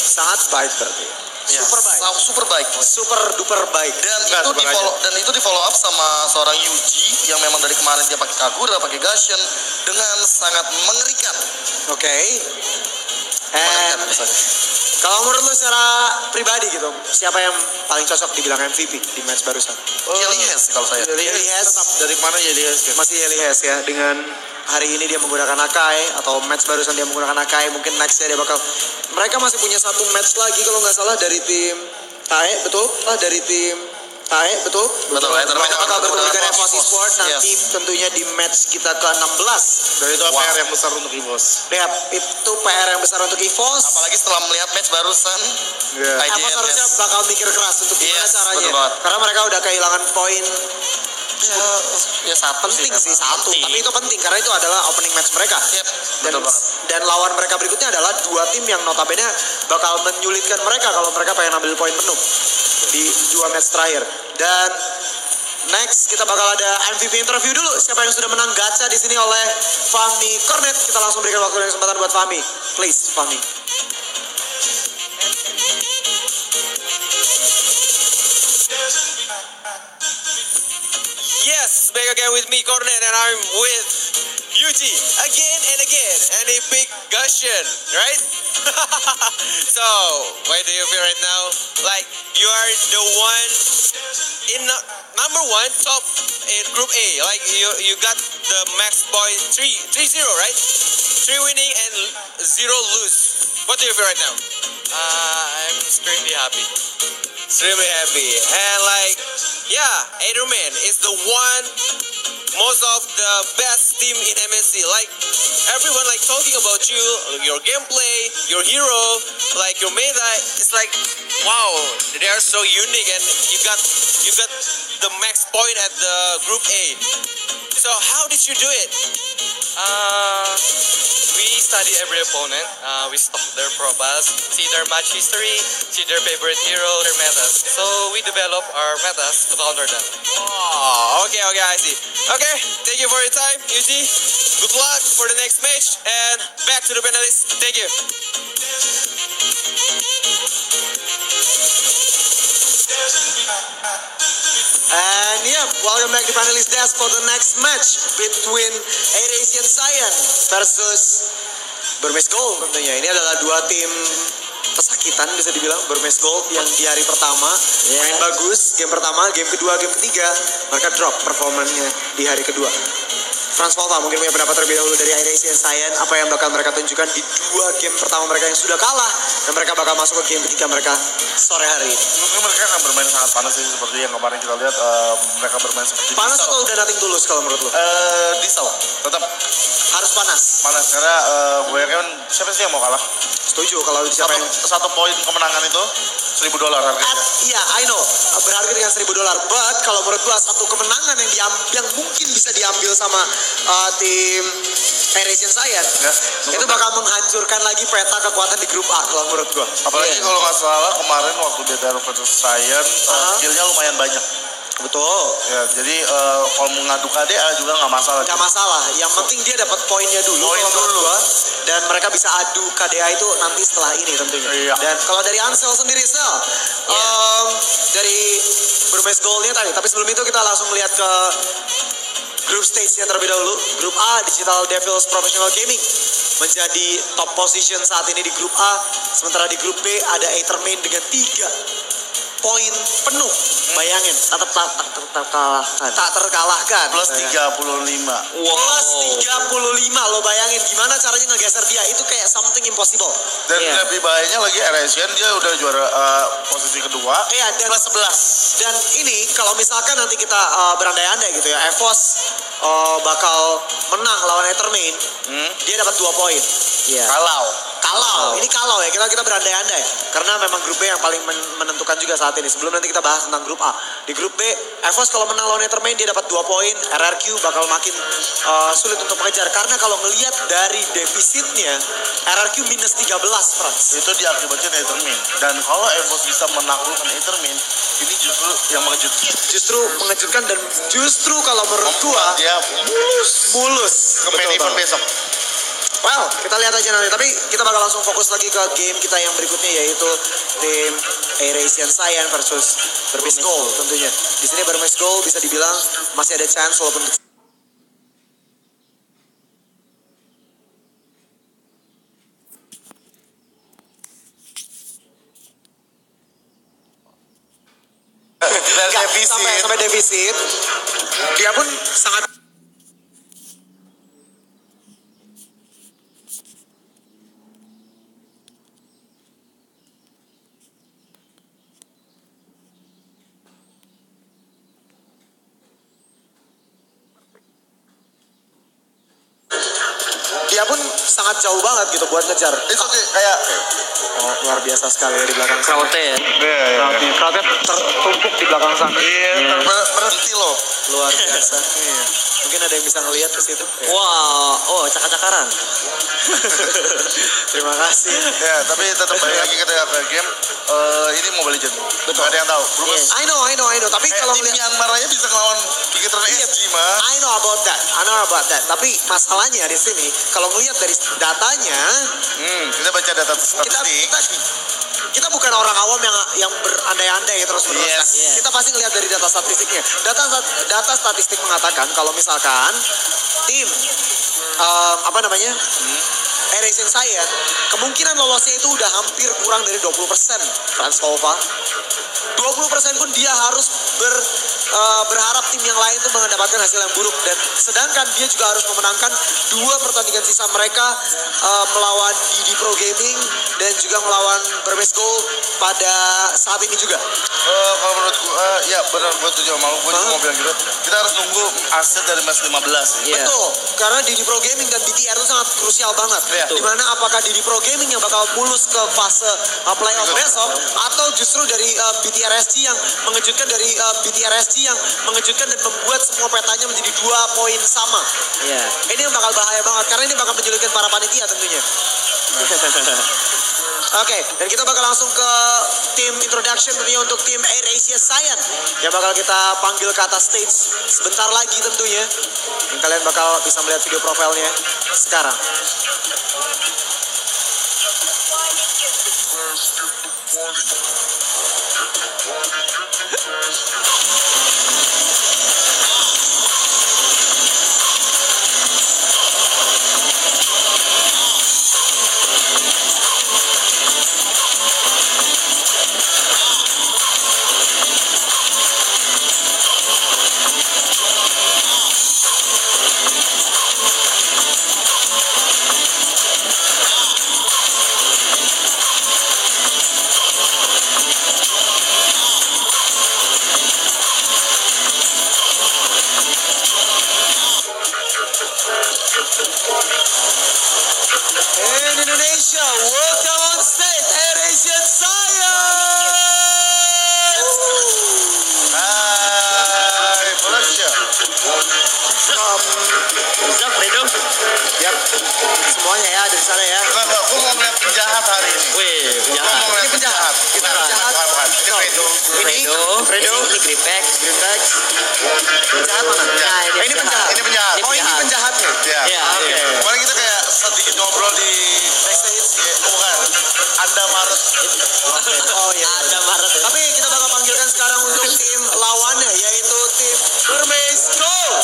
Sangat baik berarti. Ya, super baik. Super duper baik. Dan itu di follow up sama seorang Yuji yang memang dari kemarin dia pakai Kagura, pakai Gashen dengan sangat mengerikan. Oke. Kalau menurut lu secara pribadi gitu, siapa yang paling cocok dibilang MVP di match barusan? Yelly Hayes kalau saya. Yelly Hayes. Tetap dari mana Yelly Hayes? Masih Yelly Hayes ya, dengan hari ini dia menggunakan Akai atau match barusan dia menggunakan Akai, mungkin nextnya dia bakal. Mereka masih punya satu match lagi kalau nggak salah dari tim TAE, betul? Dari tim TAE, betul? Mereka bakal bertemu dengan EVOS Esports nanti tentunya di match kita ke-16. Dan itu PR yang besar untuk EVOS. Ya, itu PR yang besar untuk EVOS. Apalagi setelah melihat match barusan, EVOS harusnya bakal mikir keras untuk gimana caranya. Karena mereka udah kehilangan poin. Ya satu penting sih satu, tapi itu penting karena itu adalah opening match mereka. Dan lawan mereka berikutnya adalah 2 tim yang notabene bakal menyulitkan mereka kalau mereka pengen ambil poin penuh di 2 match terakhir. Dan next kita bakal ada MVP interview dulu. Siapa yang sudah menang gacha di sini oleh Fahmi Cornet. Kita langsung berikan waktu dan kesempatan buat Fahmi. Please, Fahmi. Yes, back again with me, Cornet, and I'm with Yuji again and again, and a big Gushian, right? So, where do you feel right now? Like, you are the one in number 1 top in Group A. Like, you got the max point 3-0, right? 3 winning and 0 lose. What do you feel right now? I'm extremely happy. Extremely happy. And like, yeah, Adrian is the one most of the best team in MSC. Like everyone like talking about you, your gameplay, your hero, like your meta. It's like wow, they are so unique, and you got the max point at the group A. So how did you do it? We study every opponent. We stalk their profiles, see their match history, see their favorite hero, their metas. So we develop our metas to counter them. Oh, okay, I see. Okay, thank you for your time, Yuji. Good luck for the next match, and back to the panelists. Thank you. And yeah, welcome back to Panelist Desk for the next match between Eurasian Science versus Burmese Gold tentunya. Ini adalah dua tim pesakitan bisa dibilang. Burmese Gold yang di hari pertama main bagus, game pertama, game kedua, game ketiga mereka drop performanya di hari kedua. Frans Volta mungkin punya pendapat terlebih dahulu dari Eurasian Science, apa yang bakal mereka tunjukkan di dua game pertama mereka yang sudah kalah dan mereka bakal masuk ke game ketiga mereka sore hari ini. Mungkin mereka akan bermain sangat panas sih, seperti yang kemarin kita lihat mereka bermain seperti Panas Diesel. atau udah nothing tulus kalau menurut lo? Diesel tetap Harus panas. karena kebanyakan siapa sih yang mau kalah? Setuju kalau siapa yang Satu poin kemenangan itu $1.000 harganya. Iya, I know. Berharga dengan $1.000. But kalau menurut gua satu kemenangan yang mungkin bisa diambil sama tim Eurasian Science itu bakal menghancurkan lagi peta kekuatan di grup A kalau menurut gua. Apalagi kalau nggak salah kemarin waktu DTR versus Science skillnya lumayan banyak. Betul. Ya, jadi kalau mengadu KDA juga nggak masalah. Gak masalah. Yang penting dia dapat poinnya dulu. Kalau menurut gua. Dan mereka bisa adu KDA itu nanti setelah ini tentunya. Iya. Dan kalau dari Ansel sendiri, Sel, dari Burmese Gold-nya tadi. Tapi sebelum itu kita langsung lihat ke grup stage-nya terlebih dahulu. Grup A, Digital Devils Professional Gaming menjadi top position saat ini di grup A. Sementara di grup B ada Aethermain dengan 3 poin penuh. Bayangin, tak terkalahkan. Plus 35. Plus 35 lo bayangin gimana caranya ngegeser dia. Itu kayak something impossible. Dan lebih baiknya lagi Eurasian dia udah juara posisi kedua. Iya, dan plus 11. Dan ini kalau misalkan nanti kita berandai-andai gitu ya, EVOS bakal menang lawan Aethermain, dia dapat 2 poin. Iya. Kalau ini kalau ya kita berandai-andai karena memang grup B yang paling menentukan juga saat ini. Sebelum nanti kita bahas tentang grup A, di grup B EVOS kalau menang lawan Aethermain dia dapat 2 poin. RRQ bakal makin sulit untuk mengejar karena kalau ngelihat dari defisitnya RRQ minus 13 Frans. Itu diakibatkan Aethermain. Dan kalau EVOS bisa menaklukkan Aethermain, ini justru yang mengejutkan. Justru mengejutkan dan justru kalau menurut gua dia mulus ke main event besok. Well, kita lihat aja nanti. Tapi kita bakal langsung fokus lagi ke game kita yang berikutnya, yaitu tim Eurasian Science versus Burmese Gold tentunya. Di sini Burmese Gold bisa dibilang masih ada chance walaupun sampai defisit. Dia pun sangat jauh banget gitu buat ngejar. Itu kayak luar biasa sekali ya di belakang sana. Crowdnya tertumpuk di belakang sana. Iya, berhenti loh. Luar biasa. Mungkin ada yang bisa ngelihat ke situ. Wow, cakar-cakaran. Terima kasih. Ya, tapi tetap balik lagi ke game. Ini Mobile Legends. Betul. Ada yang tahu. Yes. I know. Tapi kalau tim Myanmar aja bisa ngelawan Bigetron SG mah. I know about that. Tapi masalahnya di sini kalau ngelihat dari datanya, kita baca data statistik. Kita bukan orang awam yang berandai-andai terus-menerus. Yes. Kita pasti ngelihat dari data statistiknya. Data statistik mengatakan kalau misalkan tim Eurasian Science kemungkinan lolosnya itu udah hampir kurang dari 20%. Frans Volta 20% pun dia harus berharap tim yang lain tuh mendapatkan hasil yang buruk, dan sedangkan dia juga harus memenangkan 2 pertandingan sisa mereka melawan DD Pro Gaming dan juga melawan Burmese Gold pada saat ini juga. Kalau menurut gue, ya benar, gue setuju sama lu. Gue juga mau bilang gitu. Kita harus nunggu hasil dari match 15. Betul, karena DD Pro Gaming dan BTR itu sangat krusial banget. Dimana apakah DD Pro Gaming yang bakal mulus ke fase playoff besok, atau justru dari BTRSG yang mengejutkan, dari BTRSG yang mengejutkan dan membuat semua petanya menjadi 2 poin sama. Ini yang bakal bahaya banget, karena ini bakal menyulitkan para panitia tentunya. Oke, dan kita bakal langsung ke tim introduction tentunya untuk tim Air Asia Science yang bakal kita panggil ke atas stage sebentar lagi tentunya. Dan kalian bakal bisa melihat video profilnya sekarang. In Indonesia, welcome on stage, Air Asian Science! Hai, Malaysia. Bisa, Fredo? Yap, semuanya ya, dari sana ya. Gue mau ngeliat penjahat hari ini. Wih, penjahat. Ini penjahat. Kita penjahat. Ini Fredo. Ini Greenback. Penjahat mana? Nah, Ini penjahat. Ini penjahat. Oh, ini penjahatnya? Ya. Oke. Kemarin kita kayak sedikit ngobrol di backstage. Bukan. Anda Maret. Oh iya. Ada Maret. Tapi kita bakal panggilkan sekarang untuk tim lawannya, yaitu tim Burmese Gold.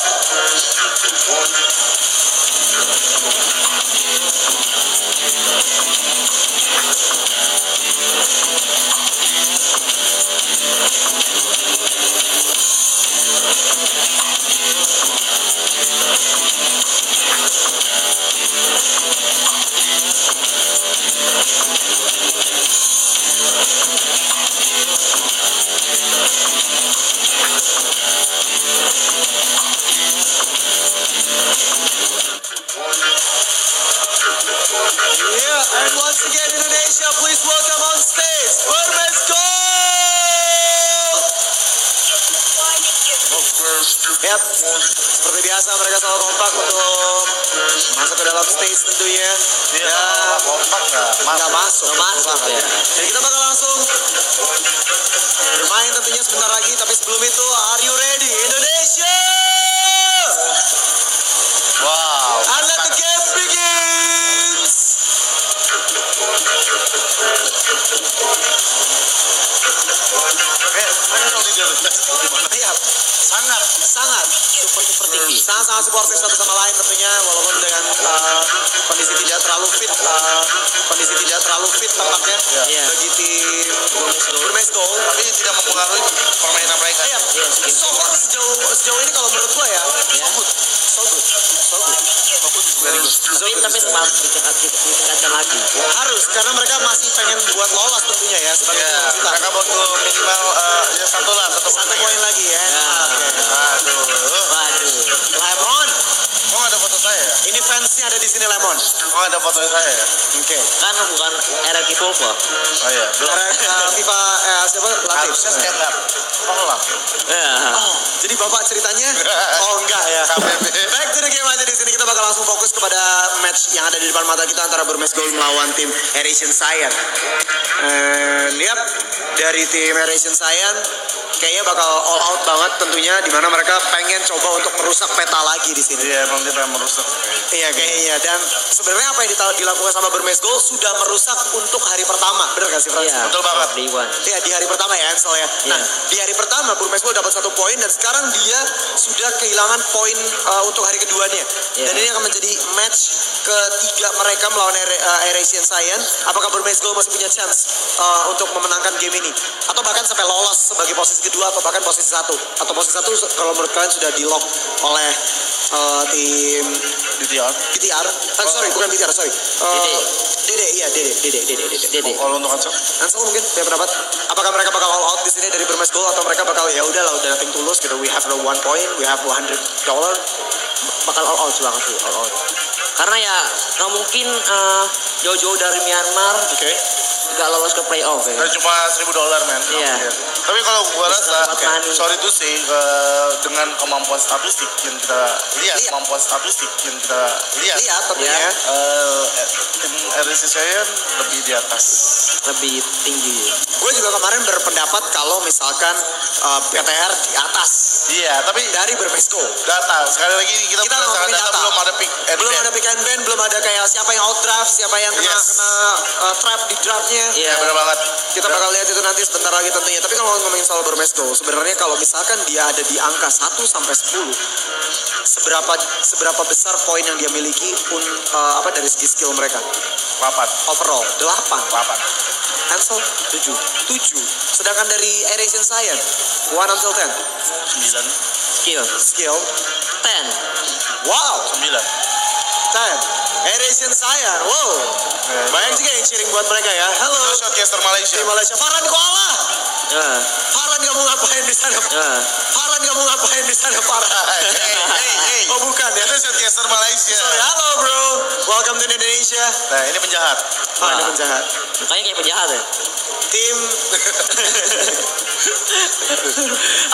Yeah, and once again Indonesia, please welcome on stage Burmese Gold. Yap, seperti biasa mereka selalu kompak untuk masuk ke dalam stage tentunya. Ya, Kompak nggak masuk. Ya. Dan kita bakal langsung bermain tentunya sebentar lagi. Tapi sebelum itu, are you ready, Indonesia? Wow. And let the game begins. Mereka solidaritas gimana? Iya, sangat Super tinggi. sangat supportive satu sama lain tentunya, walaupun dengan kondisi tidak terlalu fit tampaknya bagi tim Burmese Gold. Tapi tidak mempengaruhi permainan mereka. Iya, so far sejauh ini kalau menurut gua ya, so good. Very good. Tapi tetap ditingkatkan lagi. Harus, karena mereka masih pengen buat lolos tentunya ya sebagai Ya, tim kita. mereka butuh minimal ya satu Poin lagi ya. Aduh. Lemon, Kok nggak ada foto saya ya? ini fansnya ada di sini Lemon. Kok nggak ada foto saya ya? Oke. Kan bukan RRQ Volvo. Oh iya. Belum. Karena FIFA siapa Latif? Harusnya stand up. Oh lah. Ya. Oh, jadi bapak ceritanya? Oh enggak ya. KBB. Back to the game aja di sini, kita bakal langsung fokus kepada match yang ada di depan mata kita antara Burmese Gold melawan tim Air Asian Science. Yap, dari tim Air Asian Science kayaknya bakal all out banget tentunya, di mana mereka pengen coba untuk merusak peta lagi di sini. Iya, emang dia pengen merusak. Iya kayaknya, dan sebenarnya apa yang dilakukan sama Burmese Gold sudah merusak untuk hari pertama, bener gak sih Frans? Iya. Betul banget. Day one. Iya, di hari pertama ya Ansel ya. Nah, di hari pertama Burmese Gold dapat 1 poin, dan sekarang dia sudah kehilangan poin untuk hari keduanya. Dan ini akan menjadi match ke ketiga mereka melawan Eurasian Science, apakah Burmese Gold masih punya chance untuk memenangkan game ini? Atau bahkan sampai lolos sebagai posisi kedua atau bahkan posisi satu? Atau posisi satu kalau menurut kalian sudah di lock oleh tim BTR? Sorry, bukan BTR, sorry. Dede. Kalau untuk Ansel mungkin punya pendapat, apakah mereka bakal all out di sini dari Burmese Gold atau mereka bakal ya udah lah udah nothing tulus gitu, we have no 1 point, we have $100, Bakal all out banget sih, all out. Karena ya nggak mungkin jauh-jauh dari Myanmar nggak lolos ke playoff ya. cuma $1.000 men. Iya. Tapi kalau gua rasa, money. sorry to say, dengan kemampuan statistik yang kita lihat, tentunya tim RSC saya lebih di atas. Lebih tinggi. gue juga kemarin berpendapat kalau misalkan PTR di atas. Iya, tapi dari Burmese Gold. Data, sekali lagi kita ngomongin data, belum ada pick and belum ban. ada pick and ban, belum ada kayak siapa yang out draft, siapa yang kena trap di draftnya. Iya, benar banget. Kita bakal lihat itu nanti sebentar lagi tentunya. Tapi kalau ngomongin soal Burmese Gold, sebenarnya kalau misalkan dia ada di angka 1 sampai 10, seberapa besar poin yang dia miliki dari segi skill mereka? 8. Overall 8. Ansel 7. Sedangkan dari Eurasian Science 1 until 10. 9. Skill 10. Wow. 9. 10. Eurasian Science. Wow. Banyak juga yang cheering buat mereka ya. Halo. Showcaster Malaysia. Di Malaysia. Farhan Koala. Farhan kamu ngapain di sana? Farhan kamu ngapain di sana Farhan? Hey. Oh bukan ya. Itu showcaster Malaysia. Sorry, halo bro. Welcome to Indonesia. Nah, ini penjahat. Ini penjahat. Mukanya kayak penjahat ya. Tim.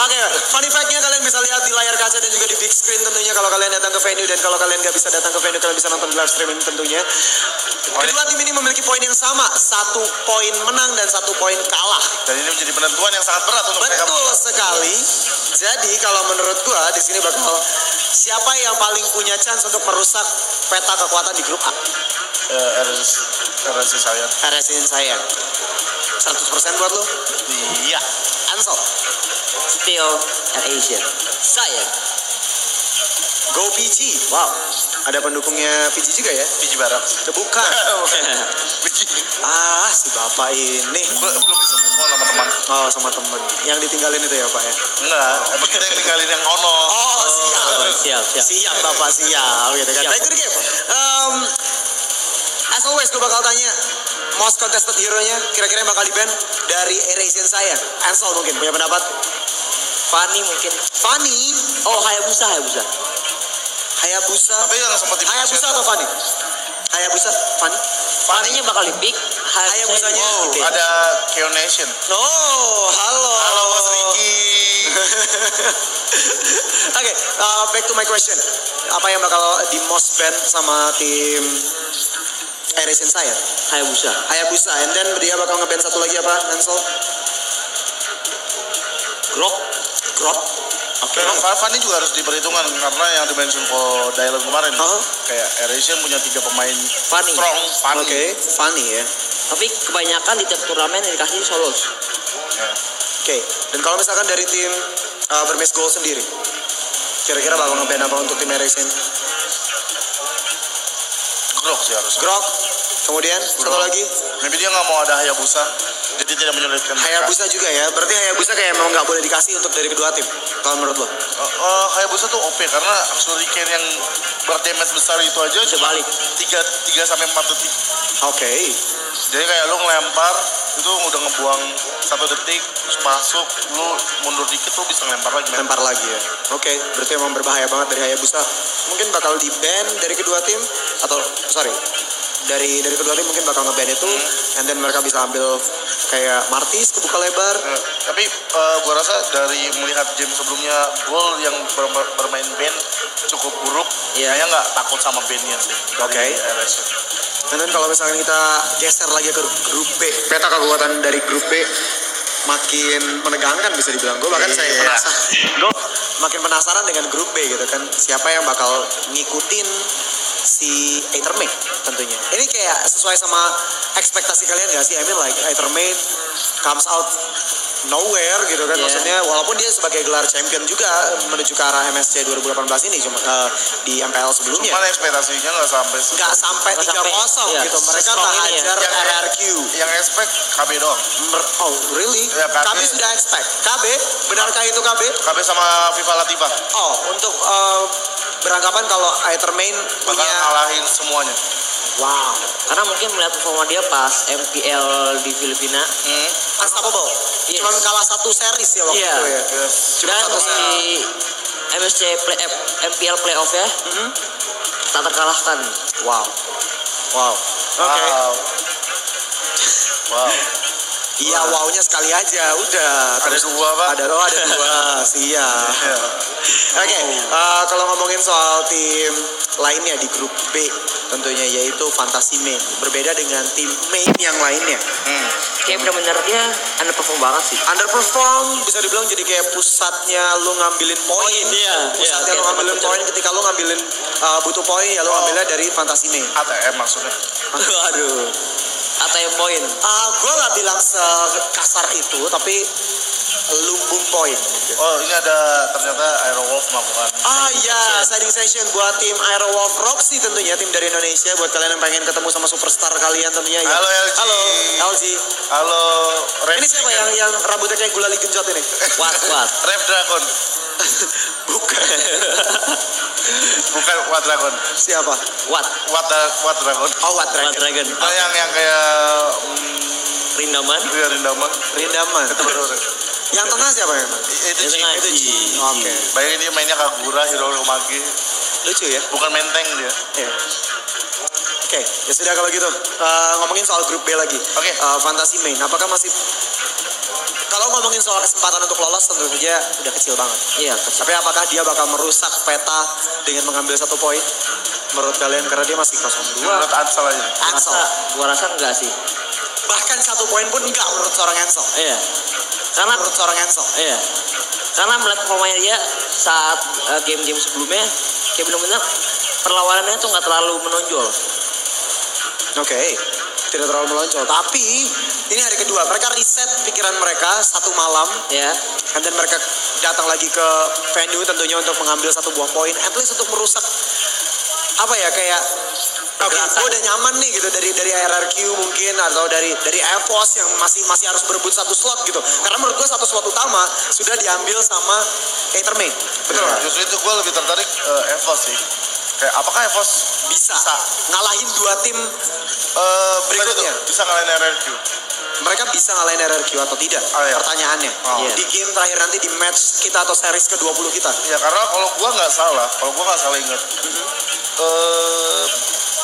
Oke, funny fact-nya kalian bisa lihat di layar kaca dan juga di big screen tentunya kalau kalian datang ke venue, dan kalau kalian nggak bisa datang ke venue kalian bisa nonton live streaming tentunya. Kedua tim ini memiliki poin yang sama, 1 poin menang dan 1 poin kalah. Dan ini menjadi penentuan yang sangat berat untuk mereka. Betul sekali. Jadi kalau menurut gua di sini bakal siapa yang paling punya chance untuk merusak peta kekuatan di grup A? RSC saya. 100% buat lo? Iya. Ansel. Still Asian. Saya. Go PG. Wow. Ada pendukungnya PG juga ya? PG Barat. Bukan. PG. Si bapak ini. Belum bisa move on sama teman. Oh, sama teman. Yang ditinggalin itu ya Pak ya? Enggak. Emang kita yang tinggalin yang ono. Siap. Siap Bapak, siap. Gitu kan. Back to the game. As always gue bakal tanya most contested hero-nya kira-kira yang bakal di-ban dari Eurasian saya. Ansel mungkin punya pendapat? Fanny mungkin. Fanny? Oh, Hayabusa. Tapi yang sempat di Hayabusa atau Fanny? Hayabusa, Fanny? Fanny-nya bakal di pick. Hayabusanya ada Keo Nation. Oh, halo Mas Ricky. Oke, back to my question. Apa yang bakal di most ban sama tim Eurasian saya? Hayabusa. And then dia bakal nge-ban satu lagi apa, Ansel? Grok. Oke. Fanny juga harus diperhitungkan karena yang dimention for Dylan kemarin. Kayak Eurasian punya 3 pemain Fanny. strong. Fanny. Oke, Fanny ya. Tapi kebanyakan di tiap turnamen dikasih solos. Oke. Dan kalau misalkan dari tim Burmese Gold sendiri, kira-kira bakal nge-ban apa untuk tim Eurasian? Grok sih harus. Grok. Kemudian satu lagi. Maybe dia nggak mau ada Hayabusa, jadi tidak menyulitkan. Hayabusa juga ya. Berarti Hayabusa kayak memang nggak boleh dikasih untuk dari kedua tim. Kalau menurut lo? Hayabusa tuh OP karena shuriken yang berdamage besar itu aja cuma balik 3 sampai 4 detik. Oke. Jadi kayak lu ngelempar itu udah ngebuang 1 detik terus masuk, lu mundur dikit lu bisa ngelempar lagi. Lempar lagi ya. Oke, berarti emang berbahaya banget dari Hayabusa. Mungkin bakal di-ban dari kedua tim atau dari kedua tim mungkin bakal nge-ban itu, and then mereka bisa ambil kayak Martis kebuka lebar. Tapi gua rasa dari melihat game sebelumnya gol yang bermain ban cukup buruk, kayaknya nggak takut sama ban-nya sih. Oke. Dan kalau misalnya kita geser lagi ke grup B, peta kekuatan dari grup B makin menegangkan bisa dibilang. Gue bahkan gue makin penasaran dengan grup B gitu kan, siapa yang bakal ngikutin si Aethermain tentunya. Ini kayak sesuai sama ekspektasi kalian gak sih? I mean like Aethermain comes out nowhere gitu kan. Yeah. Maksudnya walaupun dia sebagai gelar champion juga menuju ke arah MSC 2018 ini cuma di MPL sebelumnya. Cuman ekspektasinya nggak sampai 3-0 iya, gitu. Mereka sestrong ini ngehajar ya. RRQ. Yang expect KB doang. Oh really? Ya, KB sudah expect. KB, benarkah itu KB? KB sama Viva Latifah Oh, untuk beranggapan kalau Aethermain bakal punya ngalahin semuanya. wow, Karena mungkin melihat performa dia pas MPL di Filipina. unstoppable. Yes. Cuma kalah satu series ya waktu Iya. itu ya. Cuma Dan satu di series. MSC MPL playoff ya, tak terkalahkan. Wow. Wow. Oke. Wow. Iya, wownya sekali aja, udah. Ada dua, Pak. Ada dua. Iya. Oke, kalau ngomongin soal tim lainnya di grup B, tentunya yaitu Fantasy Main. Berbeda dengan tim main yang lainnya. Kayak benar-benar dia underperform banget sih. Underperform, bisa dibilang jadi kayak pusatnya lu ngambilin poin. Pusatnya lu ngambilin poin ketika lu ngambilin butuh poin ya lu ngambilnya dari Fantasy Main. ATM maksudnya. Aduh. ATM poin. Gue gak bilang sekasar itu, tapi lumbung poin. Oh ini ada ternyata Aerowolf melakukan. Iya, signing session buat tim Aerowolf Roxy tentunya, tim dari Indonesia. Buat kalian yang pengen ketemu sama superstar kalian tentunya. Halo LG. Halo LG. Halo Ini siapa yang rambutnya kayak gulali genjot ini? What? Rev Dragon. Bukan. Bukan What Dragon. Siapa? What Dragon. Oh, What Dragon. Dragon. Oh, yang kayak Rindaman. Iya Rindaman. Rindaman. Itu baru. Yang tengah siapa ya? Itu G. Itu G. Oke. Bayangin dia mainnya Kagura, Hiro Magi. Lucu ya? Bukan menteng dia. Iya. Oke, ya sudah kalau gitu. Ngomongin soal grup B lagi. Oke. Fantasy Main, apakah masih... Kalau ngomongin soal kesempatan untuk lolos tentu saja udah kecil banget. Iya, kecil. Tapi apakah dia bakal merusak peta dengan mengambil 1 poin? Menurut kalian karena dia masih 0-2. Menurut Ansel aja. Ansel. Gua rasa enggak sih. Bahkan 1 poin pun enggak menurut seorang Ansel. Iya. Karena Menurut seorang Ansel. Iya. Karena melihat performanya dia saat game-game sebelumnya, kayak benar-benar perlawanannya tuh nggak terlalu menonjol. Oke, tidak terlalu melonjol. Tapi ini hari kedua, mereka reset pikiran mereka 1 malam. Ya. Dan mereka datang lagi ke venue tentunya untuk mengambil 1 buah poin. At least untuk merusak apa ya kayak gue udah nyaman nih gitu dari RRQ mungkin atau dari EVOS yang masih harus berebut 1 slot gitu. Karena menurut gue 1 slot utama sudah diambil sama Aethermain. Betul. Ya, justru itu gue lebih tertarik EVOS sih. Kayak apakah EVOS Bisa ngalahin 2 tim berikutnya? Bisa ngalahin RRQ. Mereka bisa ngalahin RRQ atau tidak? Iya. Pertanyaannya. Iya. Di game terakhir nanti di match kita atau series ke-20 kita. Ya karena kalau gue nggak salah ingat,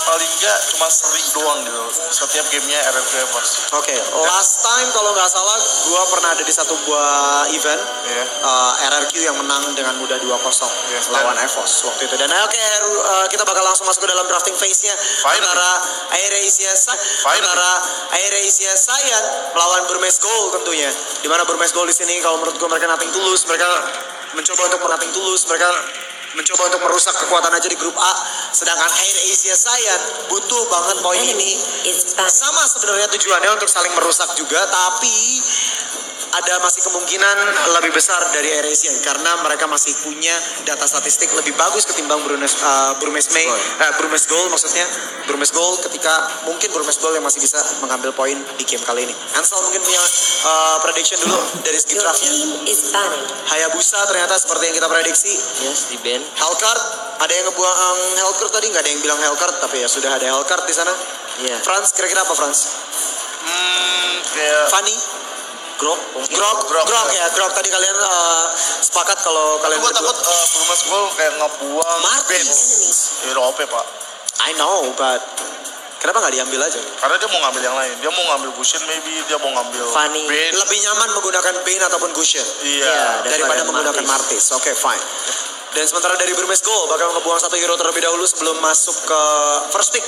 paling nggak cuma seri doang gitu setiap gamenya RRQ EVOS. Oke, last time kalau nggak salah gue pernah ada di 1 buah event RRQ yang menang dengan mudah 2-0 lawan EVOS waktu itu. Dan kita bakal langsung masuk ke dalam drafting phase-nya antara Aeresia Sayan melawan Burmese Gold tentunya. Dimana Burmese Gold di sini kalau menurut gue mereka nothing tulus, mereka mencoba untuk merusak kekuatan aja di grup A. Sedangkan Aeresia Sayan butuh banget poin ini. Sama sebenarnya tujuannya untuk saling merusak juga, tapi ada masih kemungkinan lebih besar dari Aeresia karena mereka masih punya data statistik lebih bagus ketimbang Burmese Gold maksudnya. Burmese Gold ketika mungkin Burmese Gold yang masih bisa mengambil poin di game kali ini. Ansel mungkin punya prediction dulu dari segi draftnya. Hayabusa ternyata seperti yang kita prediksi. Yes, di band. Hellcard, ada yang ngebuang Hellcard tadi, nggak ada yang bilang Hellcard, tapi ya sudah ada Hellcard di sana. Iya. Franz, kira-kira apa Franz? Kayak Funny? Grok tadi kalian sepakat kalau kalian gue takut Burmese Gold kayak ngebuang Martis. Hero OP pak. I know, but kenapa nggak diambil aja? Karena dia mau ngambil yang lain. Dia mau ngambil Gushin maybe, dia mau ngambil Fanny. Bane. Lebih nyaman menggunakan Bane ataupun Gushin. Iya. Daripada menggunakan Martis. Oke, fine. Dan sementara dari Burmese Gold bakal ngebuang 1 hero terlebih dahulu sebelum masuk ke first pick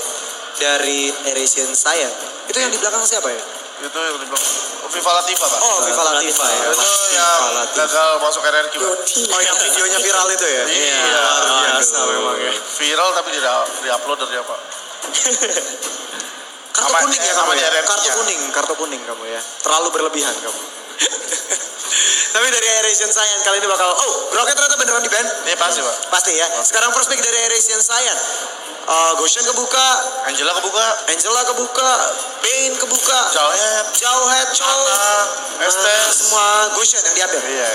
dari Aeresia Sayan. Itu yang di belakang siapa ya? Itu yang dibilang Viva Latifah pak. Oh, Viva Latifah ya. Itu yang gagal masuk RRQ pak. Oh, yang videonya viral itu ya? Iya. Biasa memang ya. Viral tapi tidak di-upload dari apa? Kartu kuning ya kamu ya? RRQ. Kartu kuning kamu ya. Terlalu berlebihan kamu. Tapi dari Aeration Saiyan kali ini bakal, Rocket ternyata beneran di ban? Iya pasti Pak. Pasti ya. Sekarang first pick dari Aeration Saiyan. Goshen kebuka, Angela kebuka, Bane kebuka, Jauhead, Estes, semua Goshen yang diambil. Iya.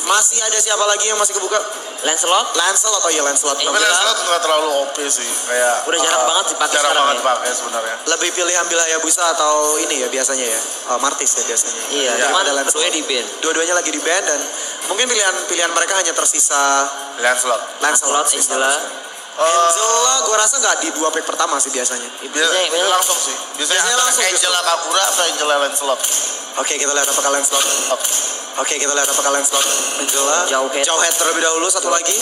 Masih ada siapa lagi yang masih kebuka? Lancelot. Oh iya Lancelot. Tapi Lancelot nggak terlalu OP sih, kayak Udah jarang banget dipakai jarang sekarang banget ya. dipakai sebenarnya. Lebih pilih ambil Hayabusa atau ini ya biasanya ya, Martis ya biasanya. Iya, Daripada cuman Lancelot. keduanya di ban. Dua-duanya lagi di ban dan mungkin pilihan mereka hanya tersisa Lancelot, Angela. Angela gue rasa nggak di 2 pick pertama sih biasanya. Biasanya langsung sih. Biasanya langsung Angela Kakura atau Angela Lancelot. Oke, kita lihat apakah Lancelot. Angela. Jauhead terlebih dahulu, satu lagi.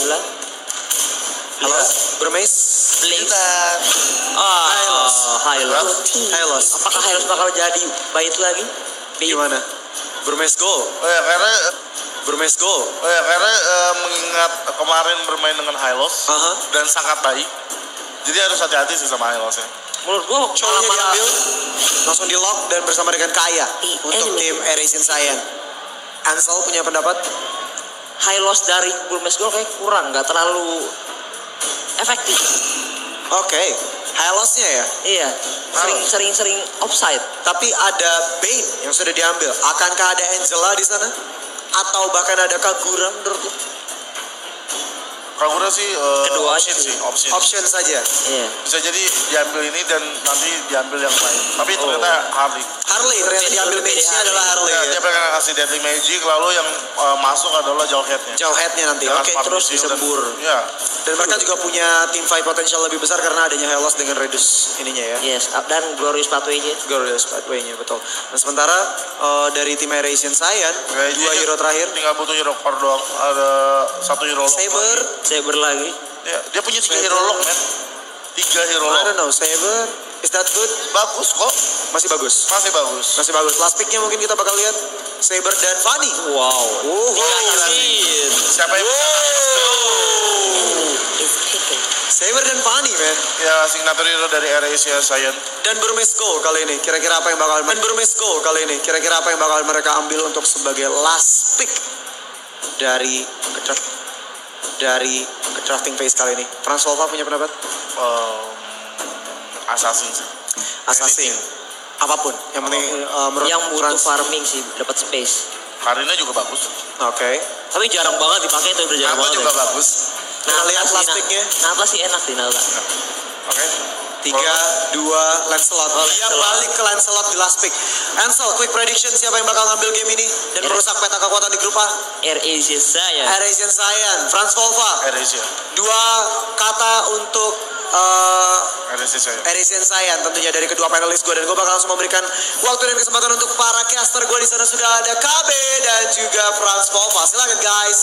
Halo, Bermain. Hylos. Apakah Hylos bakal jadi bait lagi? Gimana? Bermain Go. Karena mengingat kemarin bermain dengan Hylos dan sangat baik. Jadi harus hati-hati sih sama Hylos ya. Menurut gua Chow-nya diambil, langsung di lock dan bersama dengan Kaya untuk tim Aeration Saiyan. Ansel punya pendapat? Hylos dari Burmese Gold kayak kurang, nggak terlalu efektif. Oke, Hylosnya ya? Iya, sering offside. Tapi ada Bane yang sudah diambil. Akankah ada Angela di sana? Atau bahkan ada Kagura menurut lu? Kagura sih option saja. Iya. Bisa jadi diambil ini dan nanti diambil yang lain. Tapi ternyata Harley ternyata diambil Mage-nya adalah Harley ya. Dia pengen kasih Deadly Magic, lalu yang masuk adalah Jauhead-nya nanti. Oke, terus disembur. Iya. Dan mereka juga punya team fight potensial lebih besar karena adanya Hylos dengan reduce ininya ya. Yes, dan Glorious Pathway-nya. Betul. Nah sementara dari tim Aeration Saiyan, 2 hero terakhir. Tinggal butuh hero core doang. Ada 1 hero lock. Saber lagi. Ya, dia punya 3 hero lock men. 3 hero lock. I don't know, Saber. Is that good? Bagus kok. Masih bagus. Last picknya mungkin kita bakal lihat Saber dan Fanny. Wow. Siapa yang Saber dan Fanny, man. Ya, signature hero dari Aeration Saiyan. Dan Burmese Go kali ini. Kira-kira apa yang bakal mereka ambil untuk sebagai last pick dari drafting phase kali ini? Transvolva punya pendapat? Assassin. Apapun. Yang penting menurut yang butuh farming sih, dapat space. Karina juga bagus. Oke. Tapi jarang banget dipakai itu, udah jarang banget. juga bagus. Kita lihat last picknya. Napa sih enak di Nalga. Oke. 3, 2, Lancelot. Dia balik ke Lancelot di last pick. Ansel, quick prediction siapa yang bakal ngambil game ini dan merusak peta kekuatan di grup A? Aeration Saiyan. Franz Volva. Aeration. 2 kata untuk Aeration Saiyan tentunya dari kedua panelis gue, dan gue bakal langsung memberikan waktu dan kesempatan untuk para caster gue. Di sana sudah ada KB dan juga Franz Volva. Silakan guys.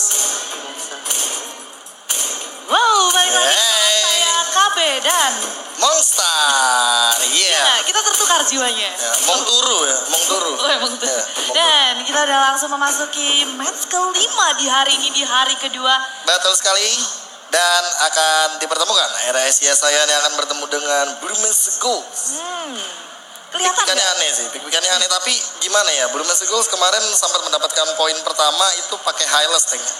Wow, balik lagi sama saya KB dan Monster. Iya, kita tertukar jiwanya. Mong turu. Oh, emang tuh. Dan kita udah langsung memasuki match kelima di hari ini, di hari kedua. Betul sekali. Dan akan dipertemukan Aeration Saiyan yang akan bertemu dengan Burmese Gold. Kelihatan Pikirannya aneh sih, tapi gimana ya? Burmese Gold kemarin sempat mendapatkan poin pertama itu pakai Hylos tanknya.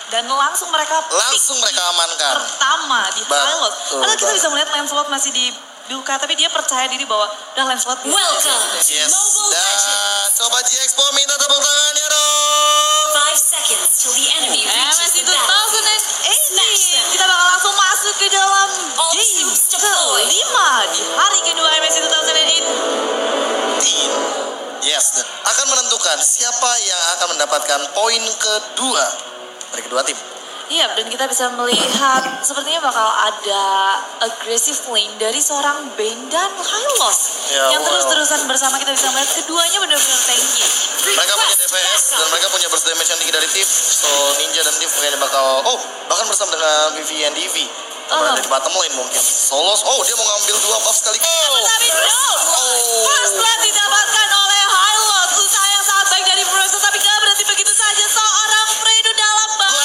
Dan langsung mereka amankan. Pertama di Hylos. Karena kita bisa melihat Lancelot masih di buka, tapi dia percaya diri bahwa udah Lancelot. Welcome. Yes. Dan coba G-Expo minta tepuk tangannya dong. 5 seconds till the enemy reaches MSC the battle. 2018. Kita bakal langsung masuk ke dalam game kelima di hari kedua MSC 2018. Yes, akan menentukan siapa yang akan mendapatkan poin kedua dari kedua tim. Iya, dan kita bisa melihat sepertinya bakal ada aggressive lane dari seorang Bane dan Hylos yang terus-terusan bersama. Kita bisa melihat keduanya benar-benar tanky. Mereka punya DPS dan mereka punya burst damage yang tinggi dari Tiff. So Ninja dan Tiff kayaknya bakal bahkan bersama dengan Vivi and Divi. Berada di bottom lane mungkin. Solos, dia mau ngambil 2 buff sekaligus. Tapi first blood didapatkan oleh Hylos. Usaha yang sangat baik dari Bruce, tapi gak berarti begitu saja. Seorang Fredo dalam mati.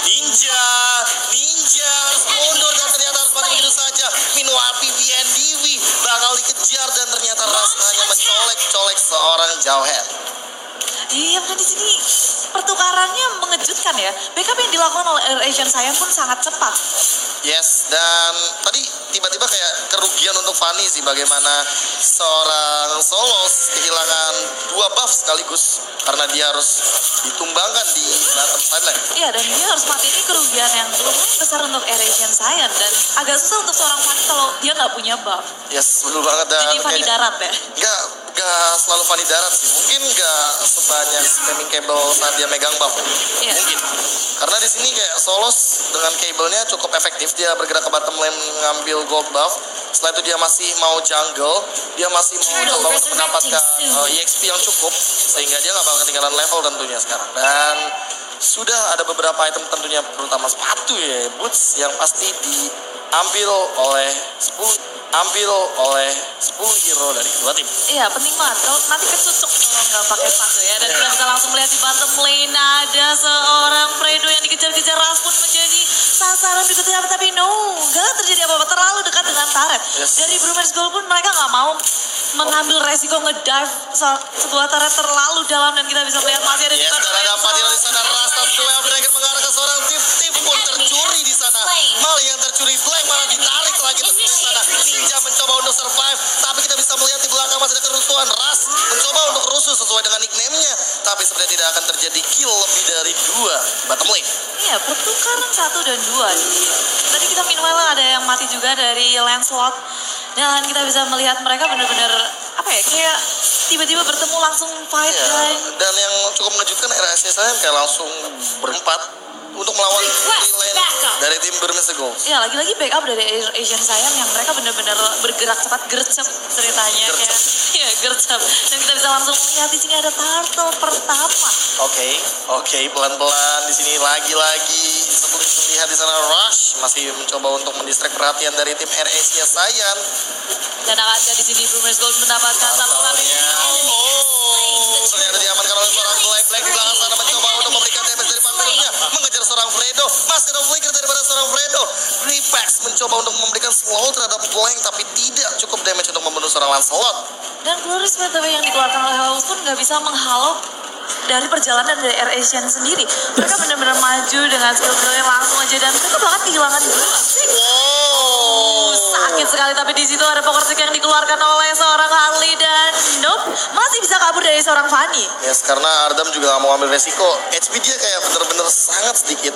Ninja harus mundur dan ternyata harus mati begitu saja. Meanwhile Vivi and Divi bakal dikejar dan ternyata rasanya mencolek Jauhead. Iya, kan di sini pertukarannya mengejutkan ya. Backup yang dilakukan oleh Asian Saiyan pun sangat cepat. Yes, dan tadi tiba-tiba kayak kerugian untuk Fanny sih, bagaimana seorang Solos kehilangan 2 buff sekaligus karena dia harus ditumbangkan di bottom sideline. Iya, dan dia harus mati. Ini kerugian yang lumayan besar untuk Asian Saiyan dan agak susah untuk seorang Fanny kalau dia nggak punya buff. Yes, betul banget. Dan jadi Fanny darat ya? Nggak selalu Fanny darat sih, mungkin nggak sebanyak spamming cable saat dia megang buff. Iya. Mungkin karena di sini kayak Solos dengan kabelnya cukup efektif, dia bergerak ke bottom lane ngambil gold buff. Setelah itu dia masih mau jungle, dia masih mau coba untuk mendapatkan EXP yang cukup sehingga dia nggak bakal ketinggalan level tentunya sekarang. Dan sudah ada beberapa item tentunya, terutama sepatu ya, boots yang pasti diambil oleh 10 hero dari kedua tim. Iya, penting banget. Kalau nanti kecucuk kalau nggak pakai sepatu ya. Dan kita bisa langsung melihat di bottom lane ada seorang Fredo yang dikejar-kejar. Ras pun menjadi sasaran berikutnya, tapi no, nggak terjadi apa-apa. Terlalu dekat dengan turret. Yes. Dari Brumers Gold pun mereka nggak mau mengambil resiko ngedive sebuah turret terlalu dalam, dan kita bisa melihat masih ada Yes, dan ada Fadil di sana. Rasta 12 Dragon mengarah ke seorang Tiff pun tercuri di sana. Malah yang tercuri Blank malah ditarik lagi di sana. Ninja mencoba untuk survive, tapi kita bisa melihat di belakang masih ada kerusuhan. Ras mencoba untuk rusuh sesuai dengan nickname-nya, tapi sepertinya tidak akan terjadi kill lebih dari 2 bottom lane. Iya, pertukaran 1 dan 2. Tadi kita meanwhile ada yang mati juga dari Lancelot, dan kita bisa melihat mereka benar-benar apa ya, kayak tiba-tiba bertemu langsung fight. Dan yang cukup mengejutkan RSC saya kayak langsung berempat untuk melawan lane dari tim Burmese Gold. Iya, lagi-lagi backup dari Asian Saiyan yang mereka benar-benar bergerak cepat, gercep ceritanya. Kayak iya, gercep. Dan kita bisa langsung melihat di sini ada turtle pertama. Oke, pelan-pelan di sini lagi-lagi seperti terlihat di sana Rush masih mencoba untuk mendistract perhatian dari tim RSC Saiyan. Dan ada di sini Brumers Gold mendapatkan satu kali. Ternyata diamankan oleh seorang Black di belakang sana, mencoba untuk memberikan damage dari panggungnya, mengejar seorang Fredo. Masih ada flicker daripada seorang Fredo. Repax mencoba untuk memberikan slow terhadap Blank, tapi tidak cukup damage untuk membunuh seorang Lancelot. Dan Glorious BTW yang dikeluarkan oleh House pun nggak bisa menghalau dari perjalanan dari Air Asian sendiri. Mereka benar-benar maju dengan skill-skillnya langsung aja, dan mereka bahkan kehilangan dua. Sakit sekali, tapi di situ ada poker stick yang dikeluarkan oleh seorang Harley, dan nope, masih bisa kabur dari seorang Fanny. Yes, karena Ardam juga gak mau ambil resiko. HP dia kayak bener-bener sangat sedikit.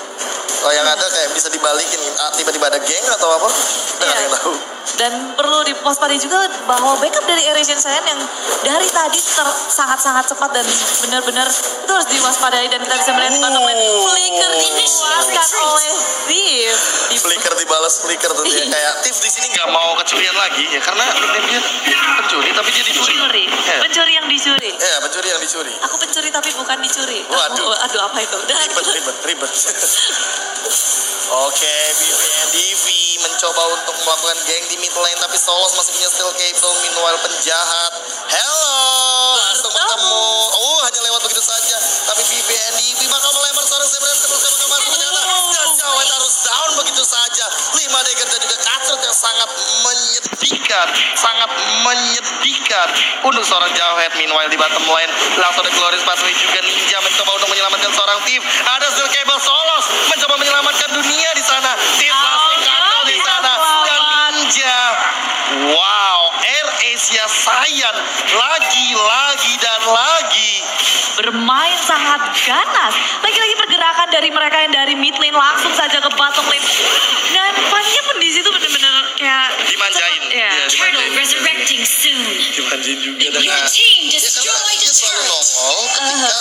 Kalau yang ada kayak bisa dibalikin, tiba-tiba ada geng atau apa, kita nggak ada yang tahu. Dan perlu diwaspadai juga bahwa backup dari Asian Saiyan yang dari tadi sangat-sangat cepat dan benar-benar itu harus diwaspadai, dan kita bisa melihat di bottom lane flicker dikuaskan oleh Thief. Flicker dibalas flicker tuh dia kayak Thief di sini nggak mau kecurian lagi ya, karena nickname dia pencuri tapi dia dicuri. Pencuri yang dicuri. Ya, pencuri yang dicuri. Aku pencuri tapi bukan dicuri. Waduh. Aduh, apa itu? Ribet. Oke, BVNDV mencoba untuk melakukan geng di mid lane, tapi Solos masih punya steel cable. Meanwhile penjahat, hello, langsung bertemu. Hanya lewat begitu saja. Tapi BVNDV bakal melempar seorang Zebra terus ke masuk ternyata. Dan Jawet harus down begitu saja. 5 dagger dan juga Katrut yang sangat menyedihkan untuk seorang Jawet. Meanwhile di bottom lane langsung ada Glorious Pathway juga. Ninja mencoba untuk menyelamatkan seorang Thief. Ada steel cable, Solos mencoba menyelamatkan dunia di sana. Thief langsung kantor di sana, dan Ninja, wow, Air Asia Saiyan lagi bermain sangat ganas. Lagi-lagi pergerakan dari mereka yang dari mid lane langsung saja ke bottom lane. Dan Fanny pun di situ benar-benar kayak dimanjain. Ya. Resurrecting soon. Dimanjain juga dengan Your team dia destroyed the selalu nongol ketika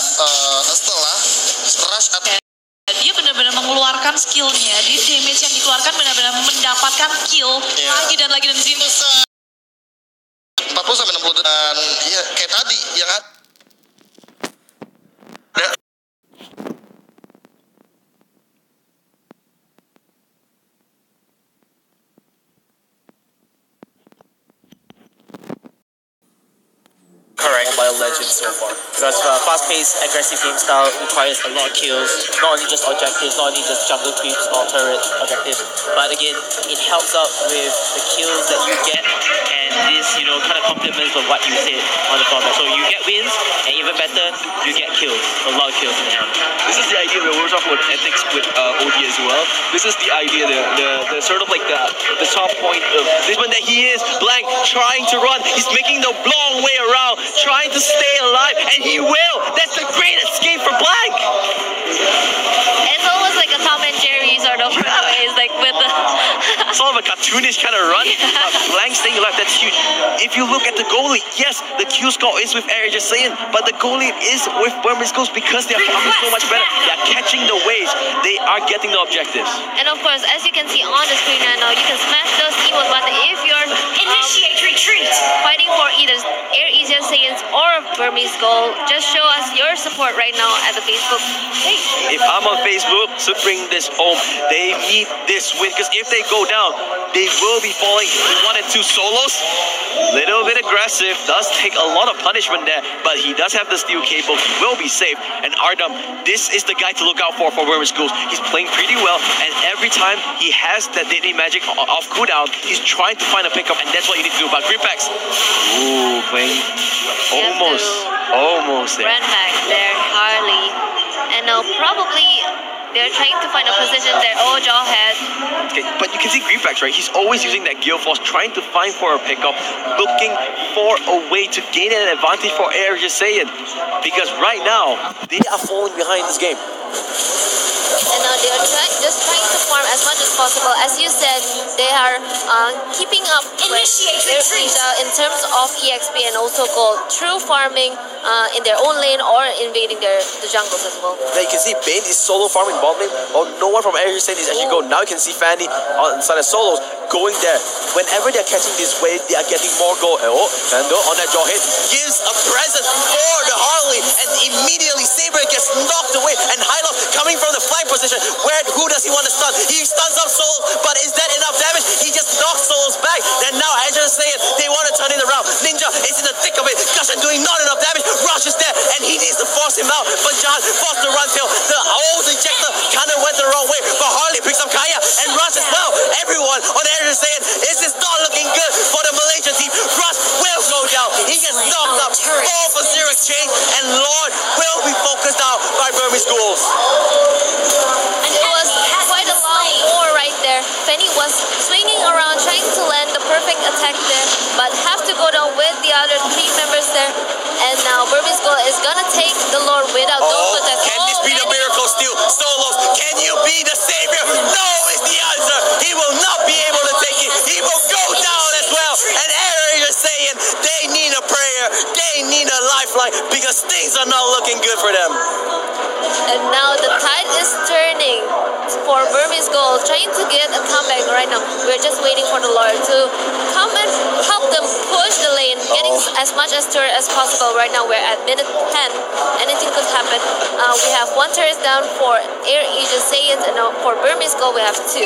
setelah rush atau dia benar-benar mengeluarkan skillnya. Di damage yang dikeluarkan benar-benar mendapatkan kill lagi dan lagi, dan di sini 40-60, dan ya kayak tadi yang ada Correct. Mobile Legends so far. Because fast-paced, aggressive game style requires a lot of kills. Not only just objectives, not only just jungle creeps or turret objectives, but again, it helps out with the kills that you get and and this, kind of complements of what you said on the format. So you get wins, and even better, you get kills. A lot of kills in the end. This is the idea that we're talking about ethics with OD as well. This is the idea, the sort of like the top point of this one that he is blank trying to run. He's making the long way around, trying to stay alive, and he will. That's the great escape for blank. It's almost like a Tom and Jerry sort of ways, like with the Sort of a cartoonish kind of run. Blank staying alive, that's huge. If you look at the goalie, yes, the Q score is with Air, just saying, but the goalie is with Burmese goals because they're farming so much better. They're catching the waves. They are getting the objectives. And of course, as you can see on the screen right now, you can smash those emote button if you're Initiate retreat. fighting for either Air Asia Saiyans or Burmese goal. Just show us your support right now at the Facebook page. If I'm on Facebook, so bring this home. They need this win because if they go down, they will be falling to 1 and 2 solos. Little bit aggressive, does take a lot of punishment there, but he does have the steel cable. He will be safe. And Ardam, this is the guy to look out for Burmese Schools. He's playing pretty well, and every time he has that deadly magic off cooldown, he's trying to find a pickup, and that's what you need to do about Gripex. Ooh, playing almost there. Ran back there, Harley. And now probably they're trying to find a position there. Oh, Jawhead. Okay, but you can see Gripex, right? He's always using that Gale Force, trying to find for a pickup, looking for a way to gain an advantage for Air Saying. Because right now, they are falling behind this game. And now they are just trying to farm as much as possible. As you said, they are keeping up with Air Asia in terms of EXP and also gold through farming in their own lane or invading the jungles as well. Now you can see Bane is solo farming bot lane. Oh, no one from Air Asia is actually going. Now you can see Fanny on side of solos going there. Whenever they're catching this wave, they are getting more gold. Oh, Fando on that jaw hit gives a present for the Harley, and immediately Saber gets knocked away. And Hylos coming from the flank position. Who does he want to stun? He stuns up Solos, but is that enough damage? He just knocks Solos back. And now Azure is saying they want to turn it around. Ninja is in the thick of it. Gushin doing not enough damage. Rush is there, and he needs to force him out. But Jahan forced the run tail. The old ejector kind of went the wrong way. But Harley picks up Kaya and Rush as well. Everyone on the area is saying, is this not looking good for the Malaysian team? Rush will go down. He gets knocked up. 4 for 0 exchange, and Lord will be focused out by Burmese Schools. It was quite a long war right there. Penny was swinging around trying to land the perfect attack there, but have to go down with the other 3 members there. And now Burmese Gold is gonna take the Lord without those attacks. Can this be the miracle steal? Solos, can you be the savior? No is the answer. He will not be able to take it. He will go down as well. And Aaron is saying they need a prayer. They need a lifeline because things are not looking good for them. And now the tide is turning for Burmese Gold, trying to get a comeback right now. We're just waiting for the Lord to come and help them push the lane, getting as much as turret as possible. Right now we're at minute 10. Anything could happen. We have 1 turret down for Air Asia Saiyans, and now for Burmese Gold we have 2.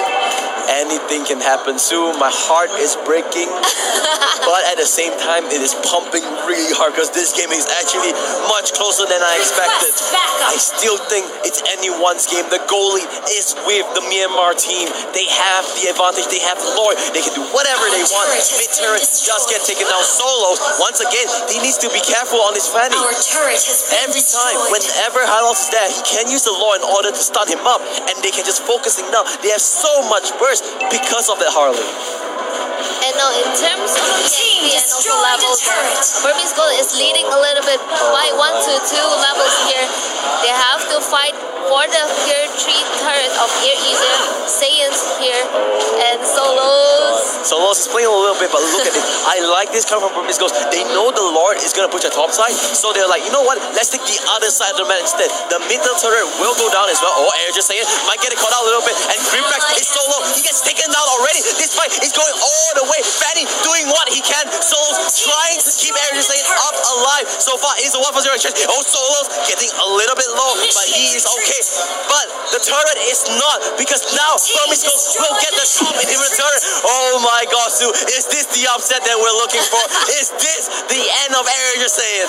Anything can happen soon. My heart is breaking, but at the same time it is pumping really hard because this game is actually much closer than I expected. I still think it's anyone's game. The goalie is with the Myanmar team. They have the advantage. They have the Lord. They can do whatever they want. Mid turret just get taken down solos. Once again, he needs to be careful on his Fanny. Every time, whenever Hylos is there, he can use the Lord in order to stun him up, and they can just focusing now. They have so much burst because of that Harley. And now in terms of EXP and also levels, Burmese Gold is leading a little bit by 1 to 2 levels here. They have to fight for the tier 3 turret of Air Asia Saiyans here. And Solos is playing a little bit, but look at it. I like this coming from Burmese Gold. They know the Lord is going to push the top side, so they're like, you know what? Let's take the other side of the map instead. The middle turret will go down as well. Oh, Air just saying might get it caught out a little bit. And Greenback is so low. He gets taken down already. This fight is going all the way. Fanny doing what he can. Solos trying to keep Air just saying up alive. So far, it's a 1 for 0 exchange. Oh, Solos getting a little bit low, but he is okay. But the turret is not, because now Burmese Gold will get the top in the turret. Oh my God, Sue. Is this the upset that we're looking for? Is this the end of Air you're saying?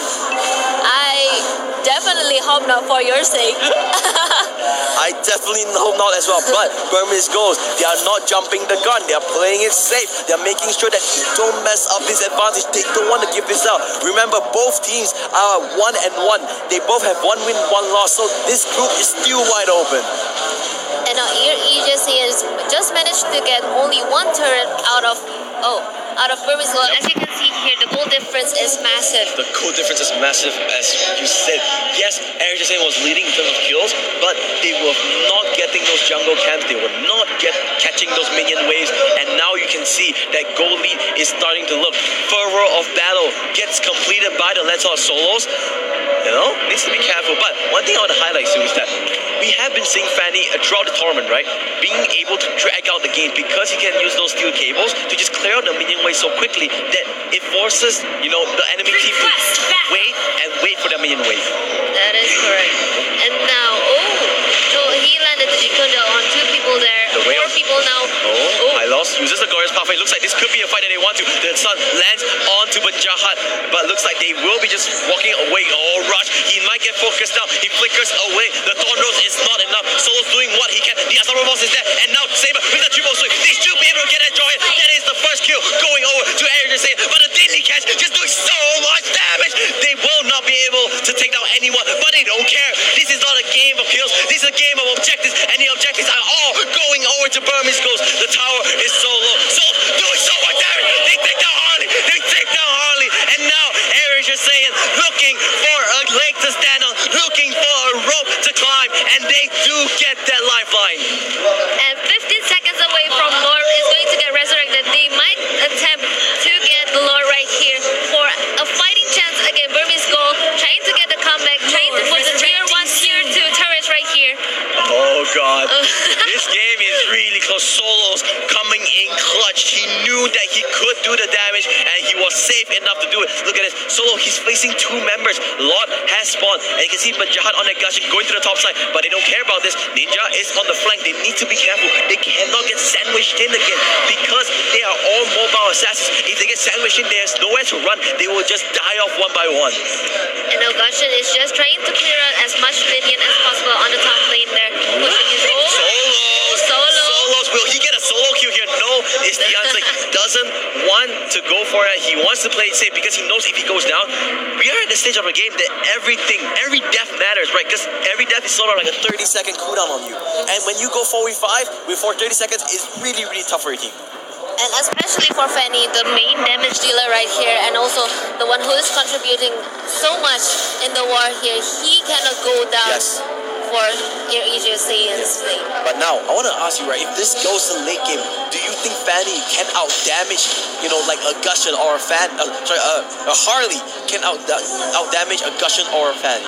I definitely definitely hope not for your sake. I definitely hope not as well. But Burmese goals, they are not jumping the gun. They are playing it safe. They are making sure that you don't mess up this advantage. They don't want to give this out. Remember, both teams are 1-1. They both have 1 win, 1 loss. So this group is still wide open. And now EJC has just managed to get only 1 turret out of Burmese goal. As you can see here, the goal difference is massive. The goal difference is massive, as you said. Yes, ERJ was leading in terms of kills, but they were not getting those jungle camps. They were not catching those minion waves. And now you can see that goal lead is starting to look. Fervor of battle gets completed by the Lentor solos. You know, needs to be careful. But one thing I want to highlight too is that we have been seeing Fanny throughout the tournament, right? Being able to drag out the game because he can use those steel cables to just clear out the minion wave so quickly that it forces, the enemy team to wait for the minion wave. That is correct. And now, so he landed the Jikunda on 2 people there. 4 people now. I lost. Uses the glorious pathway. Looks like this could be a fight that they want to. The sun lands onto Banjahat, but looks like they will be just walking away. Rush. He might get focused now. He flickers away. The Thorn Rose is not enough. Solo's doing what he can. The Asaro Boss is there. And now Saber with the triple swing. They should be able to get that draw in. That is the first kill going over to ERJ. But the deadly catch just doing so much damage. They will not be able to take down anyone, but they don't care. This is not a game of kills. This is a game of objectives, and the objectives are all going over to Burmese goals. The tower is so low. So doing so much damage. They take down Harley. And now Eric is saying, looking for a leg to stand on, looking for a rope to climb, and they do get that lifeline. And 15 seconds away from Lord is going to get resurrected. They might attempt to get the Lord right here for a fighting chance again. Burmese goal, trying to get the comeback, trying to put the tier 1, tier 2 turrets right here. Oh God, this game is really close. Solos coming in clutch. He knew that he could do the damage and he was safe enough to do it. Look at this. Solo, he's facing 2 members. Lot has spawned, and you can see Banjahat on that gushing going to the top side, but they don't care about this. Ninja is on the flank. They need to be careful. They cannot get sandwiched in again because they are all mobile assassins. If they get sandwiched in, there's nowhere to run. They will just die off 1 by 1. And now Gushin is just trying to clear out as much minion as possible on the top lane there. Pushing his goal. Solos. Will he get a solo kill here? No, is the answer. He doesn't want to go for it. He wants to play it safe because he knows if he goes down, we are at the stage of a game that every death matters, right? Because every death is sort of like a 30-second cooldown on you. And when you go 4v5 with 30 seconds, is really, really tough for your team. And especially for Fanny, the main damage dealer right here, and also the one who is contributing so much in the war here, he cannot go down for EJC's lane. But now, I want to ask you, right, if this goes to late game, do you think Fanny can out-damage, like a Gushin or a Harley can out-damage a Gushin or a Fanny?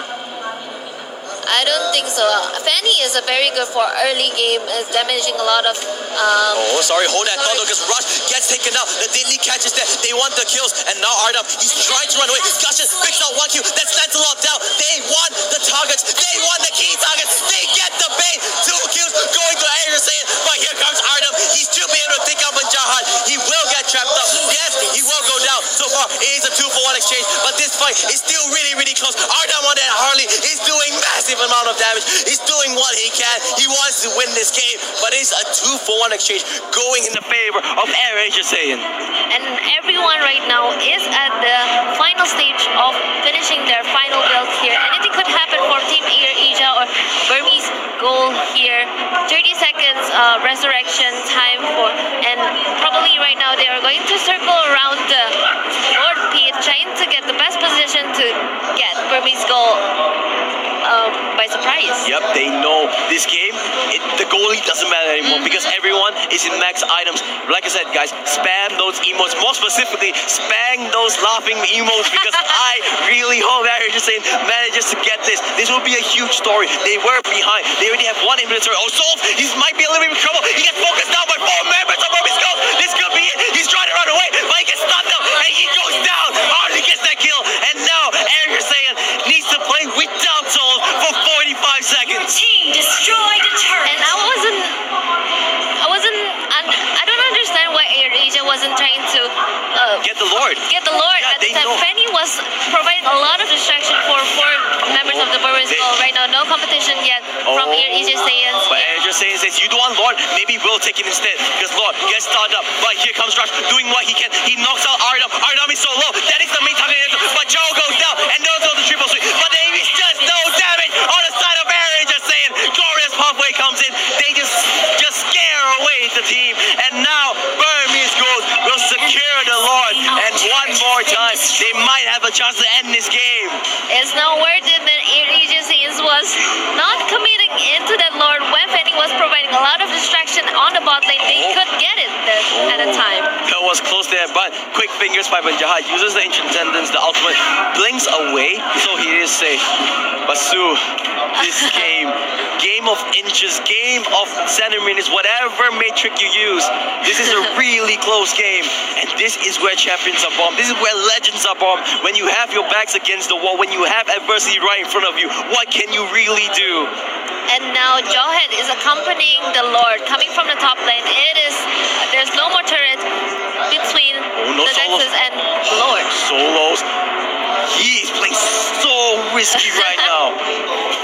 I don't think so. Fanny is a very good for early game, is damaging a lot of... hold that thought because Rush gets taken out. The deadly catches that they want the kills, and now Ardam, he's trying to run away. Gushin picks out 1 kill. That's Lancelot down. They won the targets. They won the key targets. They get the bait. 2 kills going to ARC, but here comes Ardam. He's still being able to take out Banjahat. He will get trapped up. Yes, he will go down. So far, it is a 2-for-1 exchange, but this fight is still really, really close. Ardam on that Harley is doing massive amount of damage. He's doing what he can. He wants to win this game, but it's a 2-for-1 exchange going in the favor of ERJ. And everyone right now is at the final stage of finishing their final build here. Anything could happen for Team Ija or Burmese goal here. 30 seconds resurrection time for, and probably right now they are going to circle around the Lord Pete, trying to get the best position to get Burmese goal by surprise. Yep, they know this game, the goalie doesn't matter anymore because everyone is in max items. Like I said, guys, spam those emotes. More specifically, spam those laughing emotes because I really hope that ERJ manages to get this. This will be a huge story. They were behind. They already have 1 inventory. Solve, he might be a little bit in trouble. He gets focused down by 4 members of Burmese goal. This could be it. He's trying to run away, but he gets stunned down and he goes down. Hardly gets that kill. And now ERJ needs to play without Soul for 45 seconds. Team destroyed a turret. And I don't understand why Asia wasn't trying to get the Lord. Yeah, at the time. Fanny was providing a lot of distraction for 4 members of the Burmese Burmese goal right now. No competition yet from Asia Saiyans. But Asia Saiyans says, you don't want Lord, maybe we'll take it instead. Because Lord gets started up. But here comes Rush doing what he can. He knocks out Ardam. Ardam is so low. That is the main target. But Joe goes down and knows all the triple sweep. But there is just no damage on the side of Asia Saiyan. Glorious Pathway comes in. They just scare away the team. And now Burmese goes will secure the Lord. And one more time, they might have a chance to end this game. It's not worth it that Asia Saiyans was not committing into that Lord when Fanny was providing a lot of distraction on the bot lane. They could get it at a time. That was close there, but quick fingers by Banjahat uses the ancient tendons, the ultimate blinks away, so he is safe. But Sue, this game of inches, game of centimeters, whatever metric you use, this is a really close game, and this is where champions are born. This is where legends are born. When you have your backs against the wall, when you have adversity right in front of you, what can you really do? And now Jawhead is accompanying the Lord coming from the top lane. There's no more turret between the Nexus and Lord. Solos. He is playing so risky right now.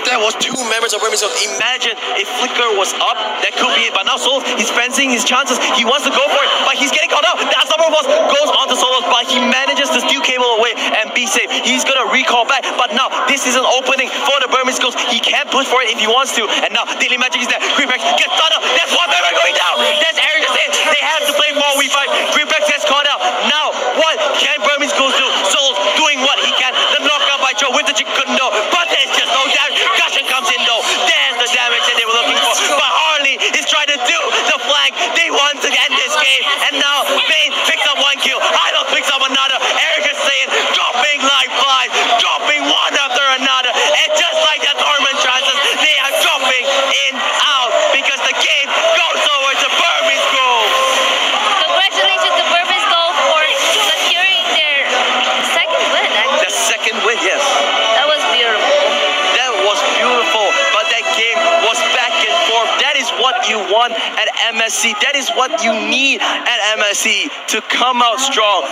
That was 2 members of Burmese. Imagine if Flicker was up, that could be it. But now Solos, he's fencing his chances. He wants to go for it, but he's getting caught out. That Summer Boss goes onto Solos, but he manages to steal cable away and be safe. He's gonna recall back, but now this is an opening for the Burmese Ghost. He can't push for it if he wants to. And now Daily Magic is there. Greenback gets caught out. That's one member going down. That's Eric just in. They have to play 4v5. Greenback gets caught out. Now, what can Burmese Ghost do? Solos doing what he can. The knockout by Joe with the Chikundo, but there's just no damage. Gushin comes in though. There's the damage that they were looking for. But Harley is trying to do the flank. They want to end this game. And now Bane picks up 1 kill. Idol picks up another. Eric is saying, dropping like flies, dropping one after another. And just like the tournament chances, they are dropping in out because the game goes over to Burmese goal. Congratulations to Burmese goal for securing their second win. Actually. The second win, yes. That was beautiful. That was beautiful, but that game was back and forth. That is what you want at MSC. That is what you need at MSC to come out strong.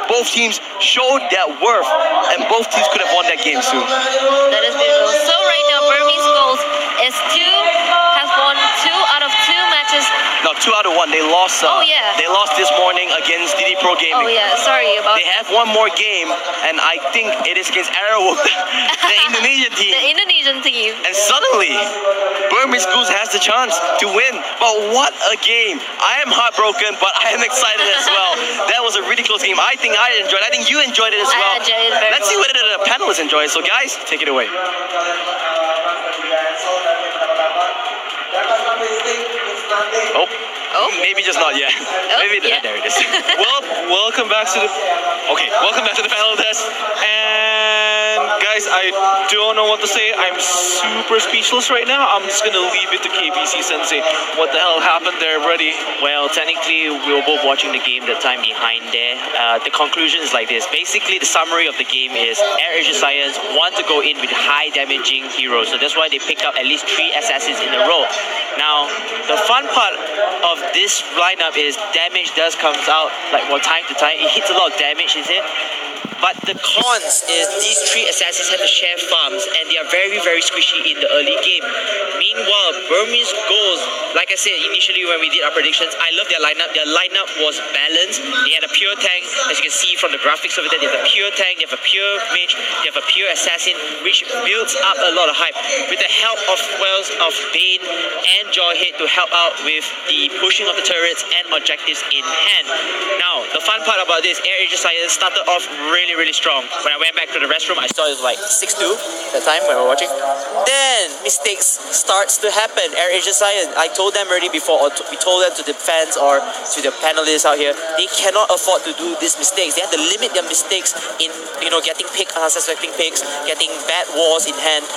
Both teams showed that worth, and both teams could have won that game soon. That is beautiful. So right now, Burmese goals has won 2 out of 2 matches. No, 2 out of 1. They lost. They lost this morning against DD Pro Gaming. Oh yeah, sorry about. They have one more game, and I think it is against Arrow, the Indonesian team. The Indonesian team. And suddenly, Burmese Goose has the chance to win. But what a game! I am heartbroken, but I am excited as well. That was a really close game. I think I enjoyed it. I think you enjoyed it as well. I enjoyed it very Let's see whether the panelists enjoy it. So guys, take it away. Oh, maybe just not yet. Maybe there it is. Well, welcome back to the panel test. And guys, I don't know what to say. I'm super speechless right now. I'm just gonna leave it to KBC Sensei. What the hell happened there, buddy? Well, technically, we were both watching the game the time behind there. The conclusion is like this. Basically, the summary of the game is Air Asia Science want to go in with high damaging heroes. So that's why they picked up at least 3 assassins in a row. Now, the fun part of this lineup is damage does comes out like from time to time. It hits a lot of damage, is it? But the cons is these 3 assassins have to share farms, and they are very, very squishy in the early game. Meanwhile, Burmese goals, like I said initially when we did our predictions, I love their lineup. Their lineup was balanced. They had a pure tank, as you can see from the graphics over there. They have a pure tank, they have a pure mage, they have a pure assassin, which builds up a lot of hype. With the help of Bane and Jawhead to help out with the pushing of the turrets and objectives in hand. Now, the fun part about this, Air Asia Science started off really strong. When I went back to the restroom, I saw it was like 6-2 that time when we were watching. Then mistakes starts to happen. Air Asia Science, I told them already before, or we told them to the fans or to the panelists out here, they cannot afford to do these mistakes. They have to limit their mistakes in, getting picked, unsuspecting picks, getting bad wars in hand,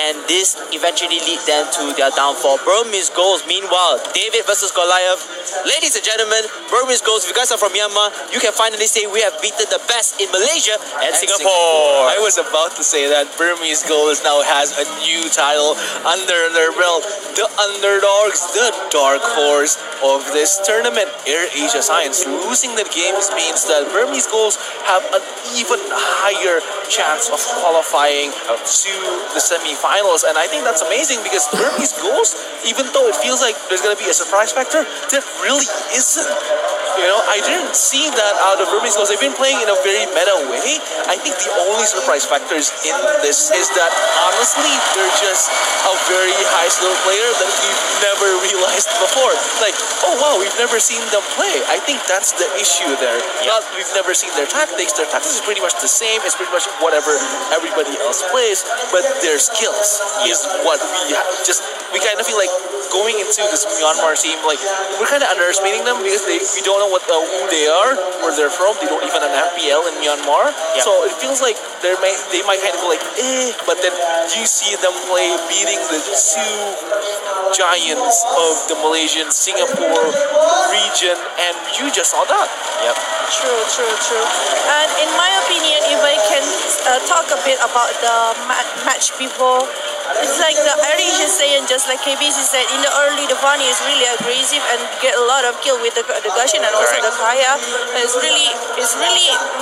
and this eventually lead them to their downfall. Burmese goals, meanwhile, David versus Goliath. Ladies and gentlemen, Burmese goals, if you guys are from Myanmar, you can finally say we have beaten the best in Malaysia Malaysia and Singapore. I was about to say that Burmese Goals now has a new title under their belt. The underdogs, the dark horse of this tournament, Air Asia Science. Losing the games means that Burmese Goals have an even higher chance of qualifying to the semi-finals. And I think that's amazing because Burmese Goals, even though it feels like there's going to be a surprise factor, there really isn't. You know, I didn't see that out of Burmese Goals. They've been playing in a very meta way. I think the only surprise factors in this is that, honestly, they're just a very high skill player that we've never realized before. Like, oh wow, we've never seen them play. I think that's the issue there. Not we've never seen their tactics. Their tactics is pretty much the same. It's pretty much whatever everybody else plays, but their skills is what we kind of feel like going into this Myanmar team, like we're kind of underestimating them because we don't know who they are, where they're from. They don't even have an FPL in Myanmar, so it feels like they might kind of go like but then you see them play, beating the two giants of the Malaysian Singapore region, and you just saw that. Yep. True. And in my opinion, if I can talk a bit about the match before, it's like the Irish is saying, just like KBC said, in the early, the Vani is really aggressive and get a lot of kill with the Gushin and also the Kaya. It's really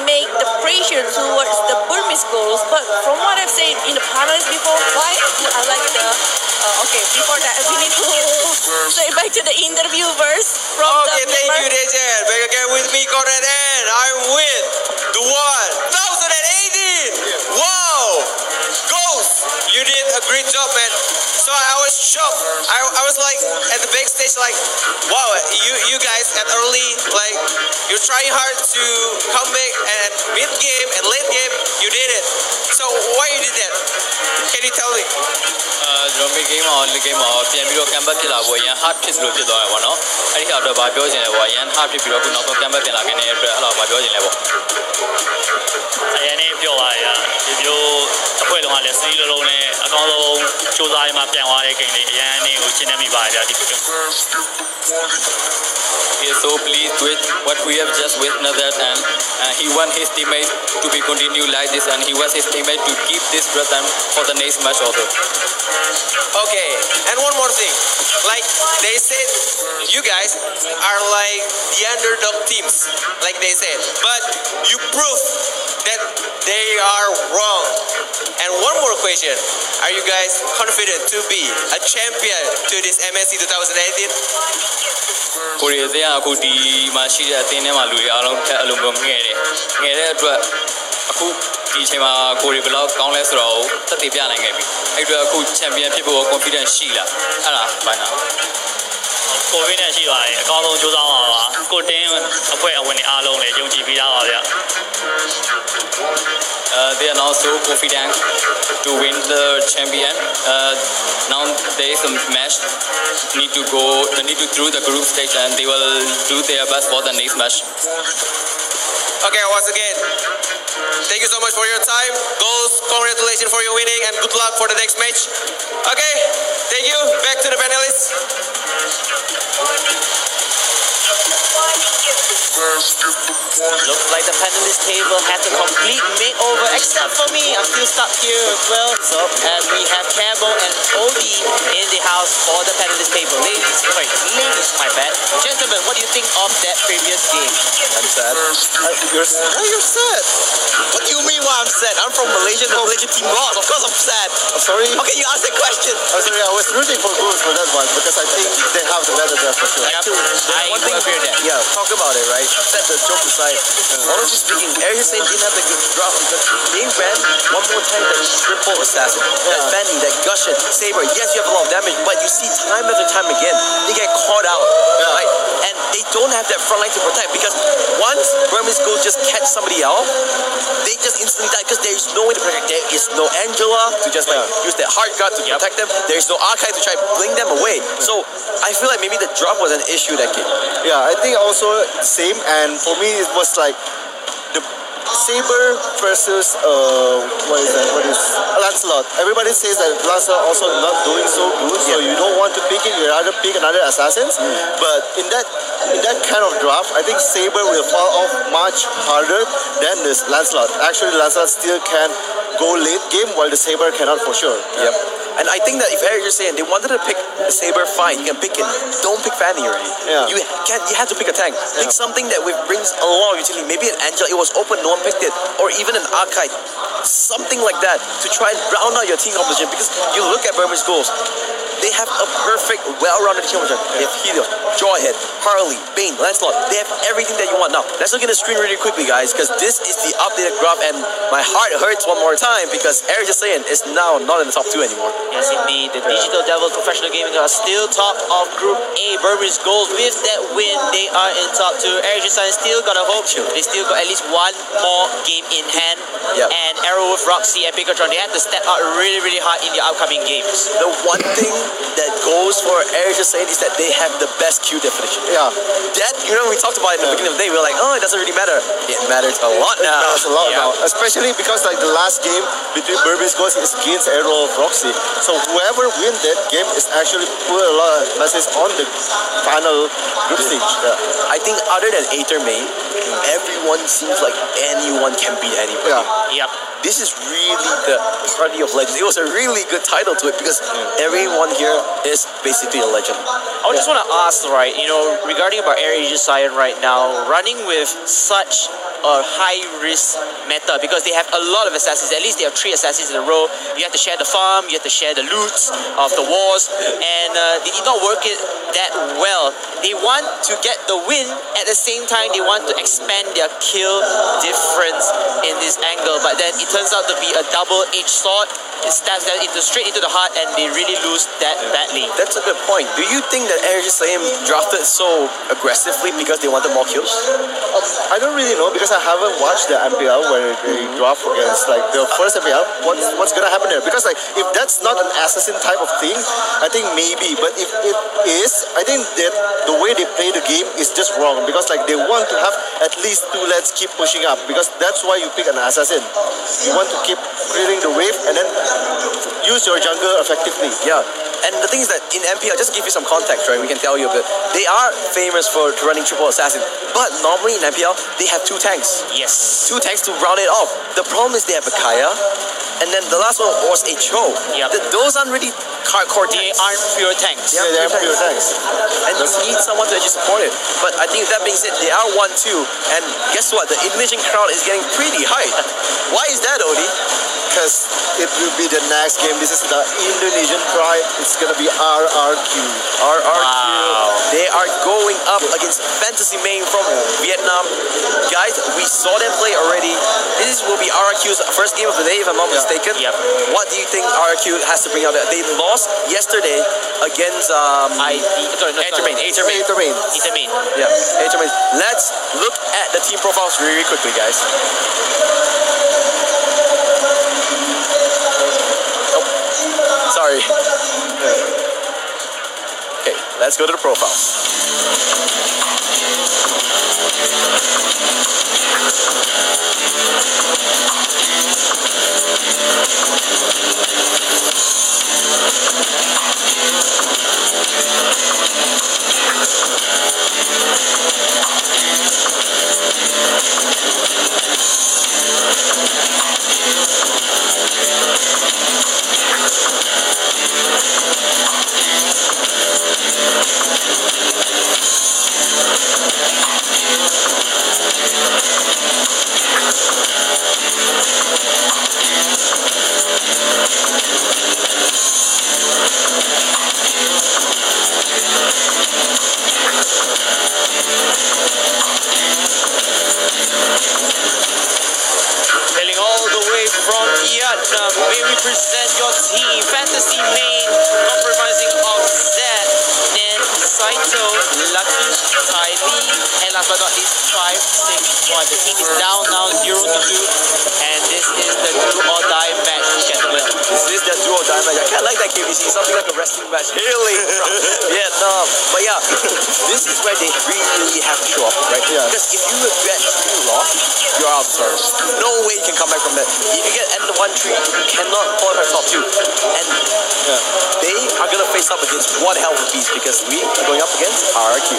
make the pressure towards the Burmese Goals. But from what I've said in the panels before, why I like the before that we need to say back to the interview verse from thank you, Dejan. Back again with me, Conrad, and I'm with the 1018. Wow, Ghost, you did a great job, man. So I was shocked. I was like at the backstage, like, wow, you guys at early, like, you're trying hard to come back, and mid game and late game, you did it. So why you did that? Can you tell me? ကျွန်တော် mid game မှာ late game မှာပြန်ပြီးတော့ comeback ဖြစ်လာဖို့ရန် hard ဖြစ်လို့ဖြစ်သွားတယ်ပေါ့နော်အဲ့ဒီဟာတော့ဗာပြောချင်တယ်ပေါ့ရန် hard ဖြစ်ပြီးတော့ခုနောက်ဆုံး comeback ပြန်လာခဲ့တဲ့အတွက်အဲ့လိုဗာပြောချင်တယ်ပေါ့အရင်နေ့ပြောပါရဒီမျိုးအဖွဲ့လုံးကလည်းစီးလုံးနဲ့အကောင်းဆုံးစူးစမ်းရမှပြန်သွားတဲ့ဂိမ်းလေးအရင်နေ့ကိုရှင်းနေမိပါတယ်ဗျာဒီလို He is so pleased with what we have just witnessed, and he want his teammates to be continued like this, and he wants his teammates to keep this rhythm for the next match also. Okay, and one more thing. Like they said, you guys are like the underdog teams, like they said. But you prove that they are wrong. And one more question. Are you guys confident to be a champion to this MSC 2018? ကိုရီးယားအခုဒီမှာရှိတဲ့အသင်းထဲမှာလူတွေအားလုံးထက်အလုံးမျိုးငဲ့တဲ့အတွက်အခုဒီအချိန်မှာကိုရီးဘယ်လောက်ကောင်းလဲဆိုတော့သက်သေပြနိုင်ခဲ့ပြီအဲ့အတွက်အခုချန်ပီယံဖြစ်ဖို့ confidence ရှိလားအဲ့ဒါဘာနာကိုရီးနဲ့ရှိပါတယ်အကောင်းဆုံးကြိုးစားပါပါကိုတင်းအဖွဲ့အဝင်တွေအားလုံးလည်းယုံကြည်ပြီးသားပါဗျာ They are now so confident to win the champion. Now there is a match. Need to through the group stage, and they will do their best for the next match. Okay, once again, thank you so much for your time. Goals, congratulations for your winning, and good luck for the next match. Okay, thank you. Back to the panelists. Looks like the panelist table had a complete makeover, except for me. I'm still stuck here as well. So, and we have Cabo and Odie in the house for the panelist table. Ladies, my bad. Gentlemen, what do you think of that previous game? I'm sad. You're sad? What do you mean why I'm sad? I'm from Malaysia, the Malaysian team lost. Of course I'm sad. I'm sorry. Okay, you asked that question. I'm sorry, I was rooting for Goals for that one because I think they have the better draft for sure. I agree with that. Yeah, talk about it, right? Set the joke aside. Honestly speaking, Air Hussein didn't have a good draft because they ran one more time that triple assassin. That Fanny, that Gushin, Saber. Yes, you have a lot of damage, but you see time after time again, they get caught out. Right? And they don't have that front line to protect because once Burmese Goals just catch somebody out, they just instantly die because there is no way to protect. There is no Angela to just use that hard guard to protect them. There is no Archive to try to bring them away. So I feel like maybe the draft was an issue that game. Yeah, I think also same, and for me it was like the Saber versus what is Lancelot. Everybody says that Lancelot also not doing so good, so you don't want to pick it. You rather pick another assassins. But in that in that kind of draft, I think Saber will fall off much harder than this Lancelot. Actually, Lancelot still can go late game while the Saber cannot for sure. Yep. And I think that if Eric is saying they wanted to pick the Saber, fine, you can pick it. Don't pick Fanny already. Yeah. You had to pick a tank. Pick something that brings a lot of utility. Maybe an Angel, it was open, no one picked it. Or even an Archite. Something like that to try and round out your team composition. Because you look at Burmese goals, they have a perfect, well-rounded team composition. They have Helios, Jawhead, Harley, Bane, Lancelot. They have everything that you want. Now, let's look at the screen really quickly, guys, because this is the updated graph, and my heart hurts one more time because Eric is saying is now not in the top 2 anymore. Yes, indeed. The Digital Devils Professional Gaming are still top of Group A. Burmese Gold, with that win, they are in top 2. Eric Science still got a hope. They still got at least one more game in hand. Yep. And Arrowwolf, Roxy, and Bigatron, they have to step out really, really hard in the upcoming games. The one thing that goes for Eric Science is that they have the best Q definition. Yeah. That, we talked about it in the beginning of the day, we were like, oh, it doesn't really matter. It matters a lot now. It matters a lot now. Especially because like the last game between Burmese Goals is against Arrow of Roxy. So whoever wins that game is actually put a lot of emphasis on the final group stage. Yeah. I think other than Aether Main, everyone seems like anyone can beat anybody. Yep. This is really the Party of Legends. It was a really good title to it because everyone here is basically a legend. I just want to ask, right, regarding about Air Asia Scion right now, running with such a high-risk meta because they have a lot of assassins. At least they have 3 assassins in a row. You have to share the farm, you have to share the loots of the wars, and they did not work it that well. They want to get the win, at the same time they want to expand their kill difference in this angle, but then it turns out to be a double-edged sword. It stabs them straight into the heart, and they really lose that badly. That's a good point. Do you think that Air Slam drafted so aggressively because they wanted more kills? I don't really know because I haven't watched the MPL where they draft against like the first MPL. What's gonna happen there? Because like if that's not an assassin type of thing, I think maybe. But if it is, I think that the way they play the game is just wrong because like they want to have at least 2 lanes keep pushing up because that's why you pick an assassin. You want to keep clearing the wave and then use your jungle effectively. Yeah. And the thing is that in MPL, just to give you some context, right, we can tell you a bit, they are famous for running triple assassin, but normally in MPL, they have 2 tanks. Yes. 2 tanks to round it off. The problem is they have a Kaya, and then the last one was a Cho. Yep. Those aren't really hardcore tanks. They aren't pure tanks. Yeah, they are pure tanks. And you need someone to actually support it. But I think that being said, they are 1-2, and guess what? The Indonesian crowd is getting pretty hyped. Why is that, Odie? Because it will be the next game. This is the Indonesian pride. It's gonna be RRQ. Wow. They are going up against Fantasy Main from Vietnam. Guys, we saw them play already. This will be RRQ's first game of the day, if I'm not mistaken. Yep. What do you think RRQ has to bring out there? They lost yesterday against Aether Main. Yeah, Aether Main. Let's look at the team profiles really quickly, guys. Sorry. Okay, let's go to the profiles. It's 5-6-1. The team is down now 0-2, and this is the do or die match, gentlemen. This is their duo die match. I kind of like that KBC. Something like a wrestling match. Hailing from Vietnam. But yeah, this is where they really have to show off, right? Yeah. Because if you get too lost, you're out of stars. No way you can come back from that. If you get end the 1-3, you cannot qualify top 2. And they are going to face up against one hell of a beast because we are going up against RRQ.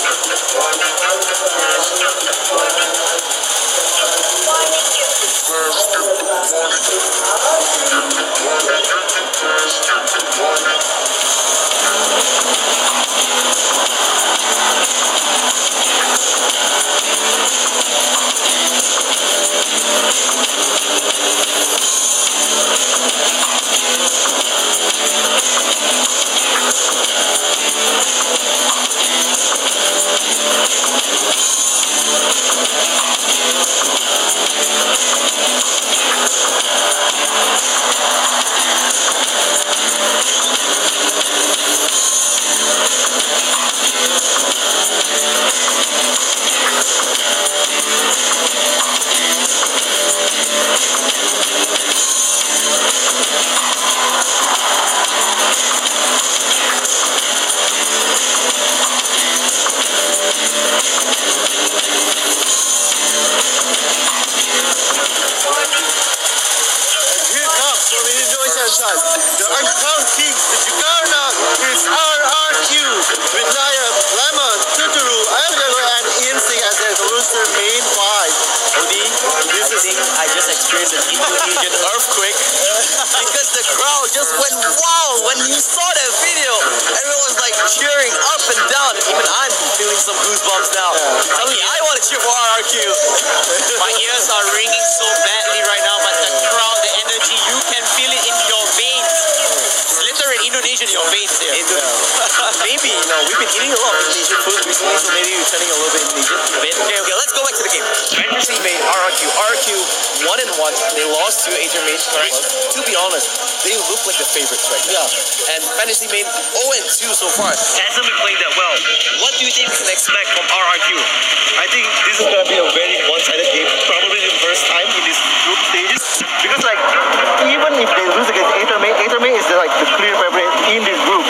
The uncrowned kings, the Juggernaut, is RRQ with Naya, Lemon, Tuturu, Ayamjago, and Ian Singh as their rooster main five. Odi, I just experienced an Indonesian earthquake because the crowd just went wild when you saw that video. Everyone was like cheering up and down, and even I'm feeling some goosebumps now. Tell me, I want to cheer for RRQ. My ears are ringing so badly right now, but the crowd, the energy, you can feel it in your veins. It's literally Indonesian in your veins here. Maybe, we've been eating a lot of Indonesian food recently, so maybe we're turning a little bit Indonesian. Okay, let's go back to the game. Fantasy made RRQ. RRQ 1-1. They lost to Atrium Main. Correct. To be honest, they look like the favorites right now. Yeah. And Fantasy Main 0-2 so far. Hasn't been playing that well. What do you think we can expect from RRQ? I think this is going to be a very one-sided game. Probably the first time in these group stages. Because even if they lose against Atrium Main is the clear favorite in this group,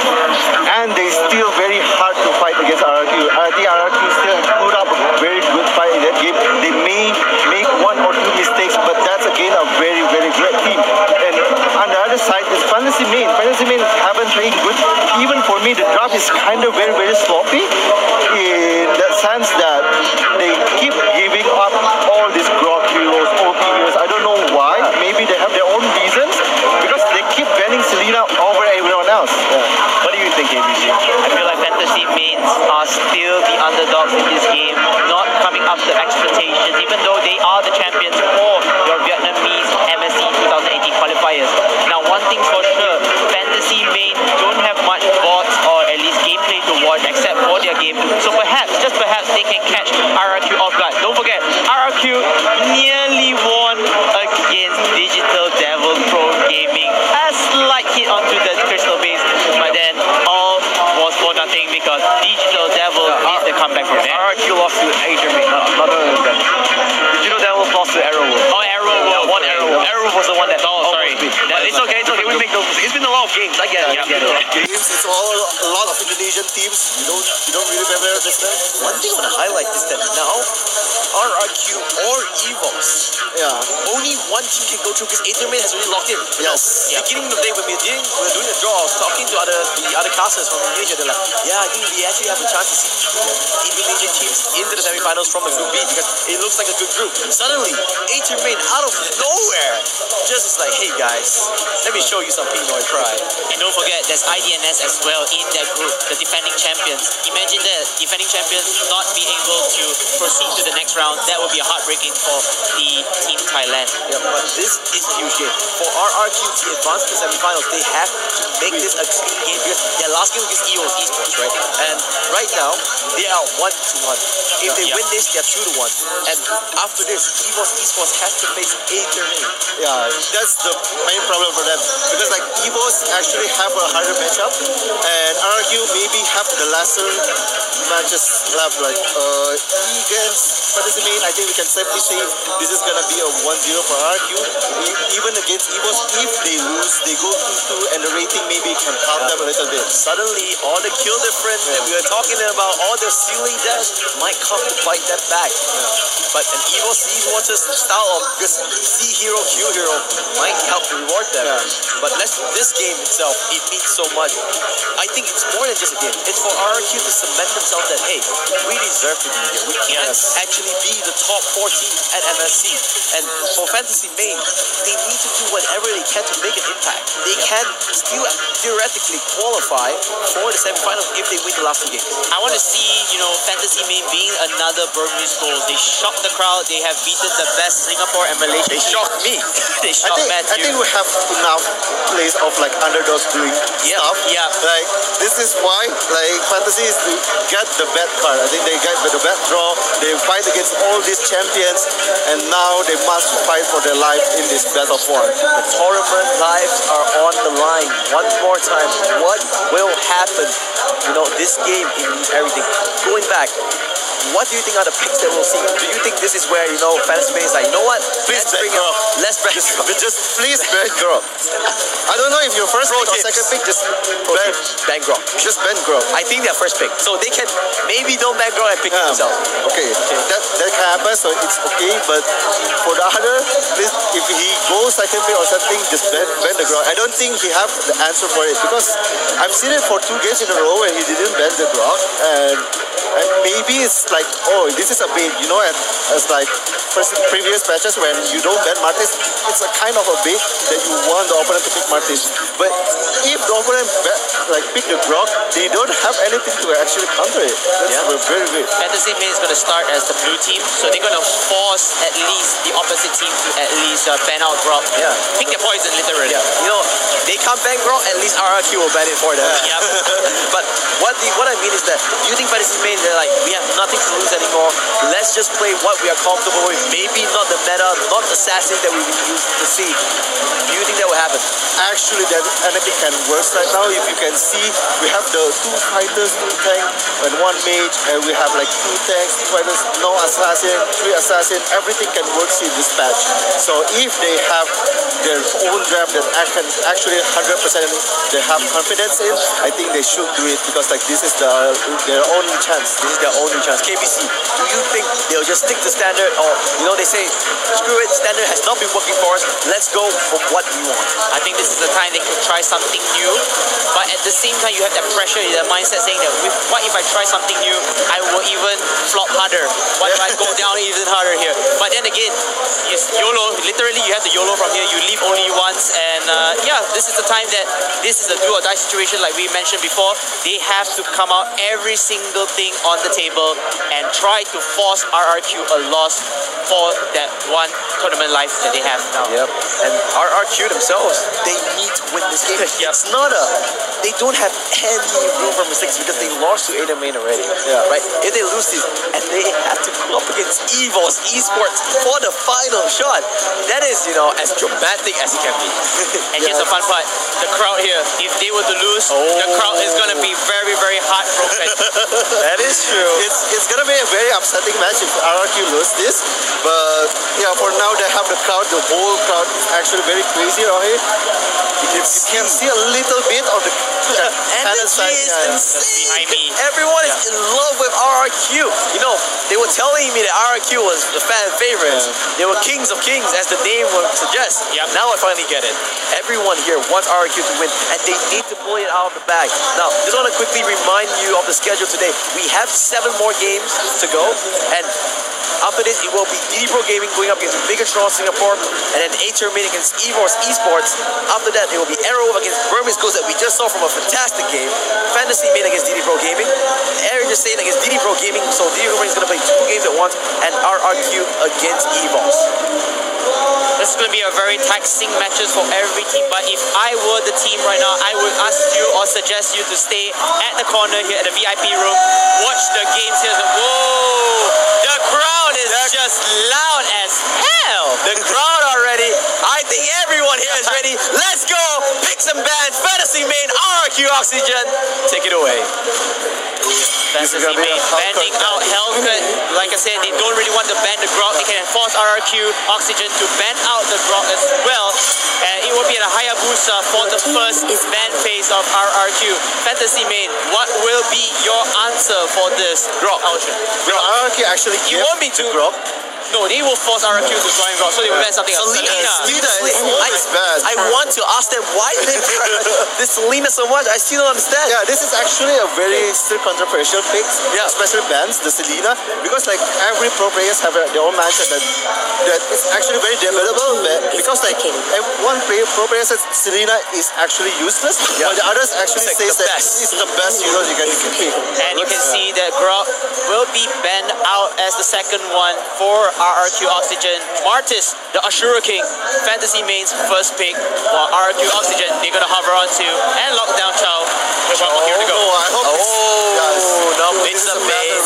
and they still very hard to fight against RRQ. I think RRQ still put up a very good fight in that game. They may make one or two mistakes, but that's again a very, very great team. And on the other side is Fantasy Main. Fantasy Main haven't played good. Even for me, the draft is kind of very, very sloppy in that sense that they keep giving up all these Grok heroes, OP heroes. I don't know why. Maybe they have their own reasons because they keep banning Selena over everyone else. What do you think, ABC? I feel like Fantasy Mains are still the underdogs in this game, not coming up to expectations, even though they are the champions for your Vietnamese MSC 2018 qualifiers. Now, one thing's for sure, Fantasy Main don't have much bots or at least gameplay to watch except for their game. So perhaps, just perhaps, they can catch RRQ off guard. Don't forget, RRQ nearly won against Digital Devil Pro Gaming. A slight hit onto the crystal base, but then all was for nothing because Digital Devil made the comeback from there. RRQ lost to Atrium Main, not Digital Devil lost to Arrowwolf. Oh, Arrowwolf. Yeah, one Arrowwolf. Arrowwolf was the one that. Oh, sorry. It's okay. We make those mistakes. It's been a lot of games. I get it. Games, it's a lot of Indonesian teams. You don't really remember this time. One thing I want to highlight is that now RRQ or EVOS, only one team can go through because Atrium Main has already locked in. Yes. Beginning of the day when we were doing a draw, I was talking to the other casters from Indonesia. They're like, yeah, I think we actually have a chance to see Indonesian teams into the semifinals from the group B because it looks like a good group. Suddenly, Atrium Main out of nowhere just is like, hey guys, let me show you some Pinoy pride. And don't forget, there's IDNS as well in that group, the defending champions. Imagine that, defending champions not being able to proceed to the next round. That would be heartbreaking for the Team Thailand. Yeah, but this is a huge game. For RRQ to advance to the semifinals, they have to make this a clean game because their last game was against EOS Esports, right? And right now, they are 1-1. If they win this, they're 2-1. And after this, EOS Esports has to face Atrium Main. Yeah, that's the main problem for them because EVOS actually have a harder matchup and RRQ maybe have the lesser matches left, against Fantasy Main, I think we can safely say this is gonna be a 1-0 for RQ. Even against EVOS, if they lose, they go 2-2, and the rating maybe can help them a little bit. Suddenly, all the kill difference that we were talking about, all the ceiling dash might come to bite them back. But an Evo Seas Watchers style of just see hero, kill hero might help reward them. But this game itself, it means so much. I think it's more than just a game. It's for RRQ to cement themselves that, hey, we deserve to be here. We can actually be the top 4 team at MSC. And for Fantasy Main, they need to do whatever they can to make an impact. They can still theoretically qualify for the semifinals if they win the last 2 games. I want to see, Fantasy Main being another Burmese goals. They shocked the crowd. They have beaten the best Singapore and Malaysia. They shocked me. They shocked I think we have enough place of like underdogs doing stuff. Yeah. Like this is why like Fantasy is to get the bad card. I think they get the bad draw. They fight against all these champions, and now they must fight for their life in this battle of war. The tournament lives are on the line. One more time, what will happen? This game, it means everything. Going back, what do you think are the picks that we'll see? Do you think this is where, Fantasy Main is like, you know what? Please ban girl. Let's ban girl. Just please ban girl. I don't know if your first pick or second pick, just ban girl. Just ban girl. I think their first pick. So they can maybe don't ban girl and pick themselves. Okay. That can happen, so it's okay. But for the other, please, if he goes second pick or something, just ban the girl. I don't think he have the answer for it because I've seen it for 2 games in a row and he didn't ban the girl, and maybe it's like, oh, this is a bait, as like previous matches when you don't ban Martis, it's a kind of a bait that you want the opponent to pick Martis. But if the opponent pick the Grok, they don't have anything to actually counter it. That's very good. Fantasy Main is going to start as the blue team, so they're going to force at least the opposite team to at least ban out Grok. Yeah. Pick their poison, literally. Yeah. They can't ban Grok, at least RRQ will ban it for them. But what I mean is that, do you think Fantasy Main, they're like, we have nothing to lose anymore, let's just play what we are comfortable with, maybe not the meta, not the assassins that we've been used to see. Do you think that will happen? Actually, that anything can work right now. If you can see, we have the 2 fighters, 2 tank, and 1 mage, and we have like 2 tanks, 2 fighters, no assassin, 3 assassin, everything can work in this patch. So if they have their own draft that I can actually 100% they have confidence in, I think they should do it because like this is their only chance. This is their only chance. KBC, do you think they'll just stick to standard, or they say, screw it, standard has not been working for us, let's go for what we want? I think this is the time they could try something new, but at the same time you have that pressure, the mindset saying that what if I try something new, I will even flop harder. What if I go down even harder here? But then again, it's YOLO, literally you have the YOLO from here, you leave only once, and this is the time that this is a do or die situation like we mentioned before. They have to come out every single thing on the table and try to force RRQ a loss for that one tournament life that they have now. Yep. And RRQ themselves, they need to win this game. It's not they don't have any room for mistakes because they lost to Ada Main already. Right? If they lose this and they have to go up against EVOS Esports for the final shot, that is, as dramatic as it can be. And here's the fun part, the crowd here, if they were to lose, the crowd is going to be very, very heartbroken. That is true. It's going to be a very upsetting match if RRQ lose this, but for now they have the crowd, the whole crowd is actually very crazy around here. You can see a little bit of the energy is insane. Everyone is in love with RRQ. They were telling me that RRQ was the fan favorites. They were kings of kings, as the name would suggest. Now I finally get it. Everyone here wants RRQ to win, and they need to pull it out of the bag. Now, just want to quickly remind you of the schedule today. We have 7 more games to go, and after this, it will be DD Pro Gaming going up against Bagikan Singapore, and then Acer Main against EVOS Esports. After that, it will be Arrow against Burmese Ghost that we just saw from a fantastic game. Fantasy Main against DD Pro Gaming. Air just saying against DD Pro Gaming, so DD Pro Gaming is going to play 2 games at once, and RRQ against EVOS. This is going to be a very taxing matches for every team, but if I were the team right now, I would ask you or suggest you to stay at the corner here at the VIP room, watch the games here. Whoa! The crowd is just loud as hell. The crowd already. I think everyone here is ready. Let's go. Pick some bands. Fantasy Main, RRQ, Oxygen, take it away. Fantasy Main banning out Hellcat. Like I said, they don't really want to ban the Grok. They can force RRQ Oxygen to ban out the Grok as well. And it will be a Hayabusa for the first ban phase of RRQ. Fantasy Main, what will be your answer for this Grok? RRQ actually you want me to Grok. No, they will force RRQ to join Grok, so they will ban something else. Selena is bad. I want to ask them why they this Selena so much. I still don't understand. Yeah, this is actually a very still controversial pick. Yeah, especially bans the Selena, because like every pro players have their own mindset that it's actually very debatable. Because like one pro player says Selena is actually useless, while the others actually say that it's the best hero you can pick. And you can see that Grok will be banned out as the second one for RRQ Oxygen. Martis, the Ashura King, Fantasy Main's first pick, while RRQ Oxygen they're gonna hover on to, and Lockdown Chow. One more here to go. It's a Main.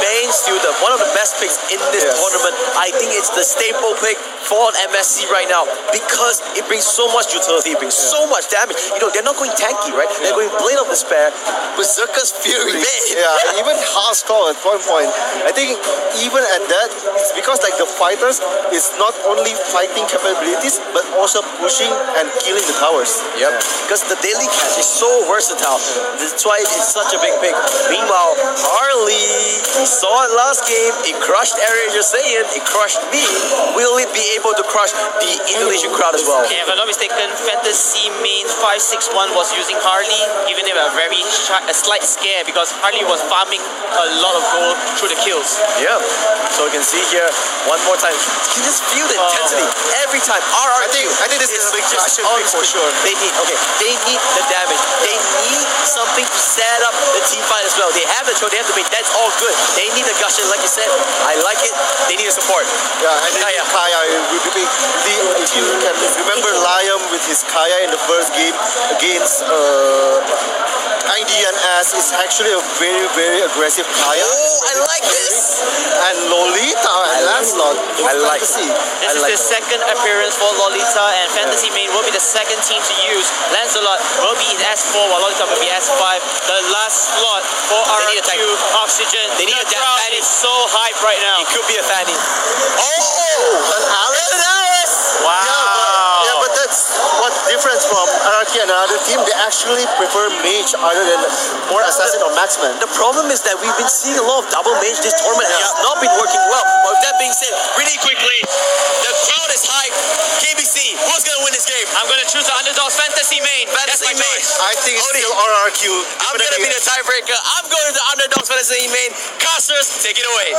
Main still one of the best picks in this tournament. I think it's the staple pick for MSC right now because it brings so much utility, it brings so much damage. You know, they're not going tanky, right? They're going Blade of Despair, Berserker's Fury. Yeah, even Hardcore at one point. I think even at that, it's because like the fighters is not only fighting capabilities but also pushing and killing the towers. Yep. Because the daily catch is so versatile. That's why it's such a big pick. Meanwhile, Harley, we saw it last game. It crushed Area Saying, it crushed me. Will it be able to crush the Indonesian crowd as well? Yeah, if I'm not mistaken, Fantasy Main 561 was using Harley, giving them a slight scare because Harley was farming a lot of gold through the kills. Yeah. So you can see here one more time. You can just feel the intensity every time. RRQ. I think this is a big question for sure. They need the damage. They need something to set up the team fight as well. They have the they have the bait. That's all good. They need the gushing, like you said. I like it. They need the support. Yeah, and then Kaya. If you can remember Liam with his Kaya in the first game against IDNS, is actually a very, very aggressive Kaya. Oh, I like this. And Lolita and Lancelot. I like This is the second appearance for Lolita, and Fantasy Main will be the second team to use. Lancelot will be in S4, while Lolita will be S5. The last slot for RRQ Oxygen. They need a crowd is so hyped right now. It could be a Fanny. An Alice! Wow. Yeah, but that's what difference from RRQ and another team. They actually prefer mage other than more assassin or marksman. The problem is that we've been seeing a lot of double mage this tournament and it's not been working well. But with that being said, really quickly, the crowd is hyped. KBC, who's going to win this game? I'm going to choose the underdogs, Fantasy Main. Fantasy Main. I think it's still RRQ. I'm going to be the tiebreaker. I'm going to the underdogs, Fantasy Main. Casters, take it away.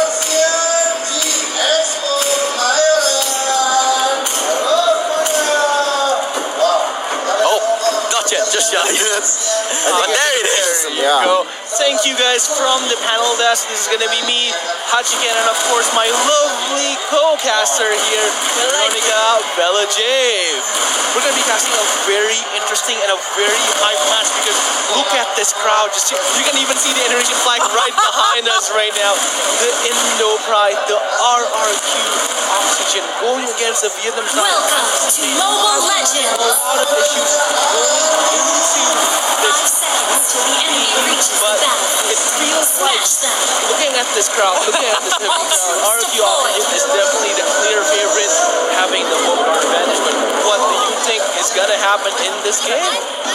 Not yet, just shy. But there it is. Go. Thank you guys from the panel desk. This is gonna be me, Bagikan, and of course my lovely co-caster here, Veronica Bella Jave. We're gonna be casting a very interesting and a very hype match because look at this crowd. Just you can even see the Indonesian flag right behind us right now. The Indo Pride, the RRQ Oxygen going against the Vietnam. Welcome to Mobile Legends. A lot of issues going into this. 5 seconds till the enemy reaches the battlefield. It feels like, looking at this crowd, looking at this heavy crowd, RRQ Oxygen is definitely the clear favorite, having the home ground advantage. But what do you think is gonna happen in this game?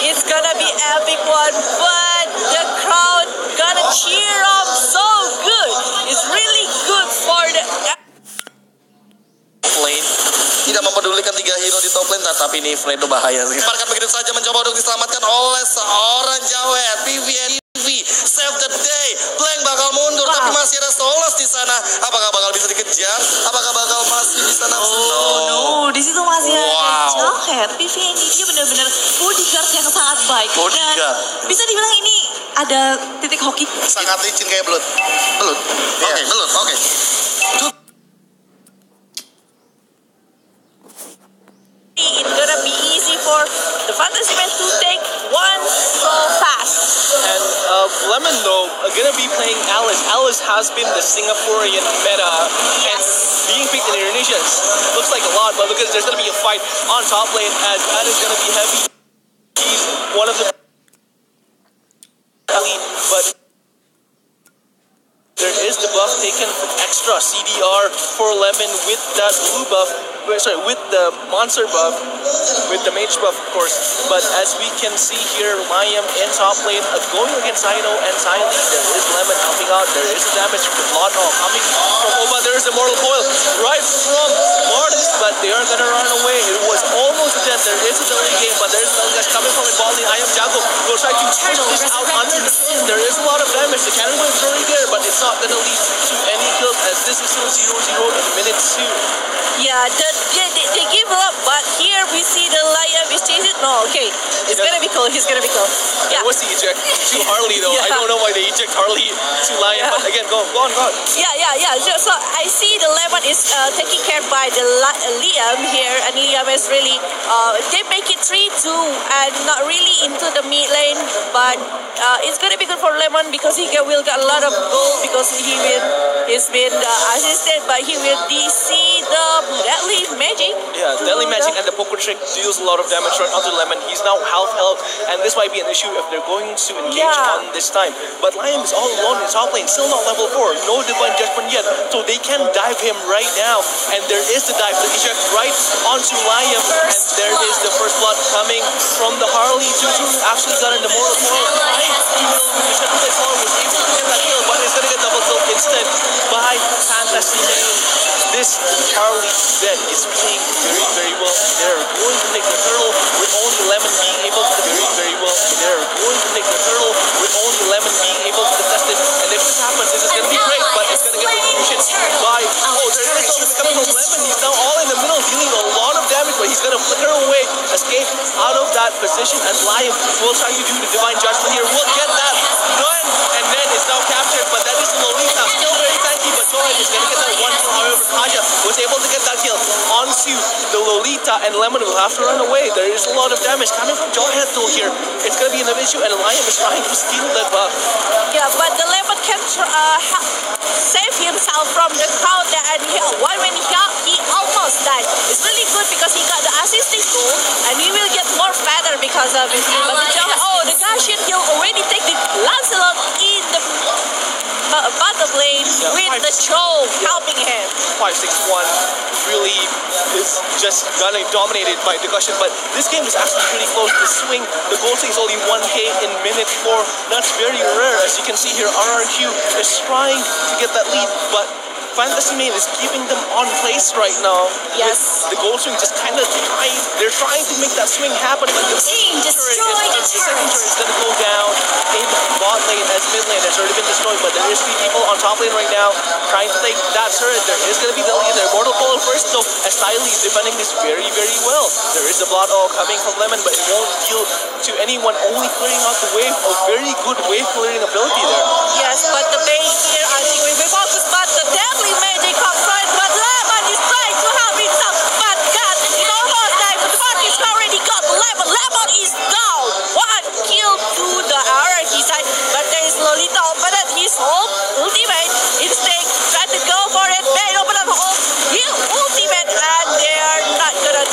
It's gonna be epic one, but the crowd gonna cheer up so good. It's really good for the lane. Tidak mempedulikan 3 hero di top lane, tapi ini Flame itu bahaya sih. Parkan begitu saja mencoba untuk diselamatkan oleh seorang Jawet. PVNV save the day. Blank bakal mundur, tapi masih ada Solas di sana. Apakah bakal bisa dikejar? Apakah bakal masih bisa nafsu? No, di situ masih ada Jawet. PVNV dia benar-benar bodyguard yang sangat baik. Dan bisa dibilang ini ada titik hoki. Sangat licin kayak belut. Oke, belut. Oke. It's gonna be easy for the Fantasy Man to take one so fast. And Lemon though gonna be playing Alice. Alice has been the Singaporean meta and being picked in Indonesia looks like a lot, but because there's gonna be a fight on top lane as that is gonna be heavy. He's one of the Tylee, but there is the buff taken from extra CDR for Lemon with that blue buff, with the monster buff, with the mage buff, of course. But as we can see here, Liam in top lane going against Sino and Tylee. There is Lemon helping out. There is a damage from Blood coming from Oba. There is a Mortal Coil right from Mortis, but they aren't going to run away. It was almost dead. There is a delay game, but there is another guy coming from involving I am Jago. Will try to push this out under the skin. There is a lot of damage. The cannon is already there, but it's not going to lead to any kills as this is still 0-0 in minute 2. Yeah, they give up, but here we see the Liam is chasing. No, okay, it's gonna be cool. He's gonna be cool. Yeah. What's the eject to Harley though? I don't know why they eject Harley to Liam, but again, go on. Yeah. So I see the Lemon is taken care by the Liam here, and Liam is really they make it 3-2 and not really into the mid lane, but it's gonna be good for Lemon because will get a lot of gold because he's been assisted, but he will DC the deadly magic. Yeah, deadly magic and the poker trick deals a lot of damage right onto Lemon. He's now half health, and this might be an issue if they're going to engage on this time. But Liam is all alone in top lane, still not level 4, no divine judgment yet, so they can dive him right now. And there is the dive, the eject right onto Liam, and there is the first blood coming from the Harley. Juju actually got in the Mortal Coil. The Shepherd was able to get that kill, but it's gonna get double kill instead by Fantasy Main. This Harley Zed is playing very, very well. They're going to take the turtle with only Lemon being able to very, very well. They're going to take the turtle with only Lemon being able to contest it. And if this happens, this is going to be great, but it's going to get retribution by... Oh, there is also coming from Lemon. He's now all in the middle, dealing a lot of damage, but he's going to flicker away, escape out of that position as Lion will try to do the Divine Judgment here. We'll get that done, and then it's now captured, but that is Lolita. Still very tanky, but Joran is going to get that one kill. However, Kaja was able to get that kill onto the Lolita, and Lemon will have to run away. There is a lot of damage coming from Jawhead though here. It's going to be an issue, and Lion is trying to steal that buff. Yeah, but the Lemon can save himself from the counter, and when he almost died. It's really good because he got the assisting tool, and he will get more fatter because of it. But the Gashian he'll already take the Lancelot in the bottom lane with the troll helping him. 5-6-1 really is just gonna dominated by the Gushian, but this game is actually pretty close. The swing, the goal swing is only 1k in minute 4. That's very rare. As you can see here, RRQ is trying to get that lead, but Fantasy Main is keeping them on place right now. Yes. The goal swing just kind of they're trying to make that swing happen, but the second turret is going to go down in bot lane as mid lane has already been destroyed, but there is 3 people on top lane right now trying to take that turret. There is going to be the lead there. Mortal Coil first though, as Tylee is defending this very, very well. There is a blood all coming from Lemon, but it won't deal to anyone, only clearing out the wave. A very good wave clearing ability there. Yes, but the base here, I think we focus, but the deadly magic comes right, but Lemon is trying to help himself, but God, it's almost died, but the party's already got Lemon. Lemon is down. 1 kill to the RRQ side, but there is Lolita open at his ult, ultimate, instinct, trying to go for it, May open up ult, heal, ultimate, and they are not gonna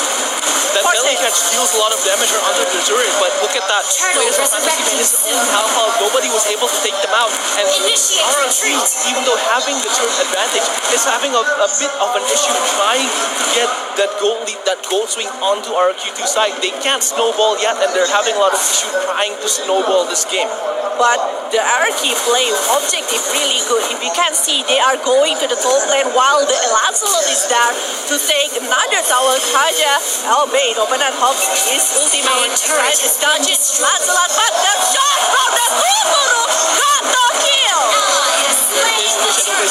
that belly catch deals a lot of damage under the turret, but look at that. Players from Fantasy Main is how nobody was able to take them out. And RRQ, even though having the turret advantage, is having a bit of an issue trying to get that gold swing onto RRQ2 side. They can't snowball yet, and they're having a lot of issue trying to snowball this game. But the RRQ play objective really good. If you can see, they are going to the top lane while the Lancelot is there to take another tower. Kaja, Bane, open and hop is ultimate. Right, it's done. Lancelot, but the shot from the Kukuru got the kill.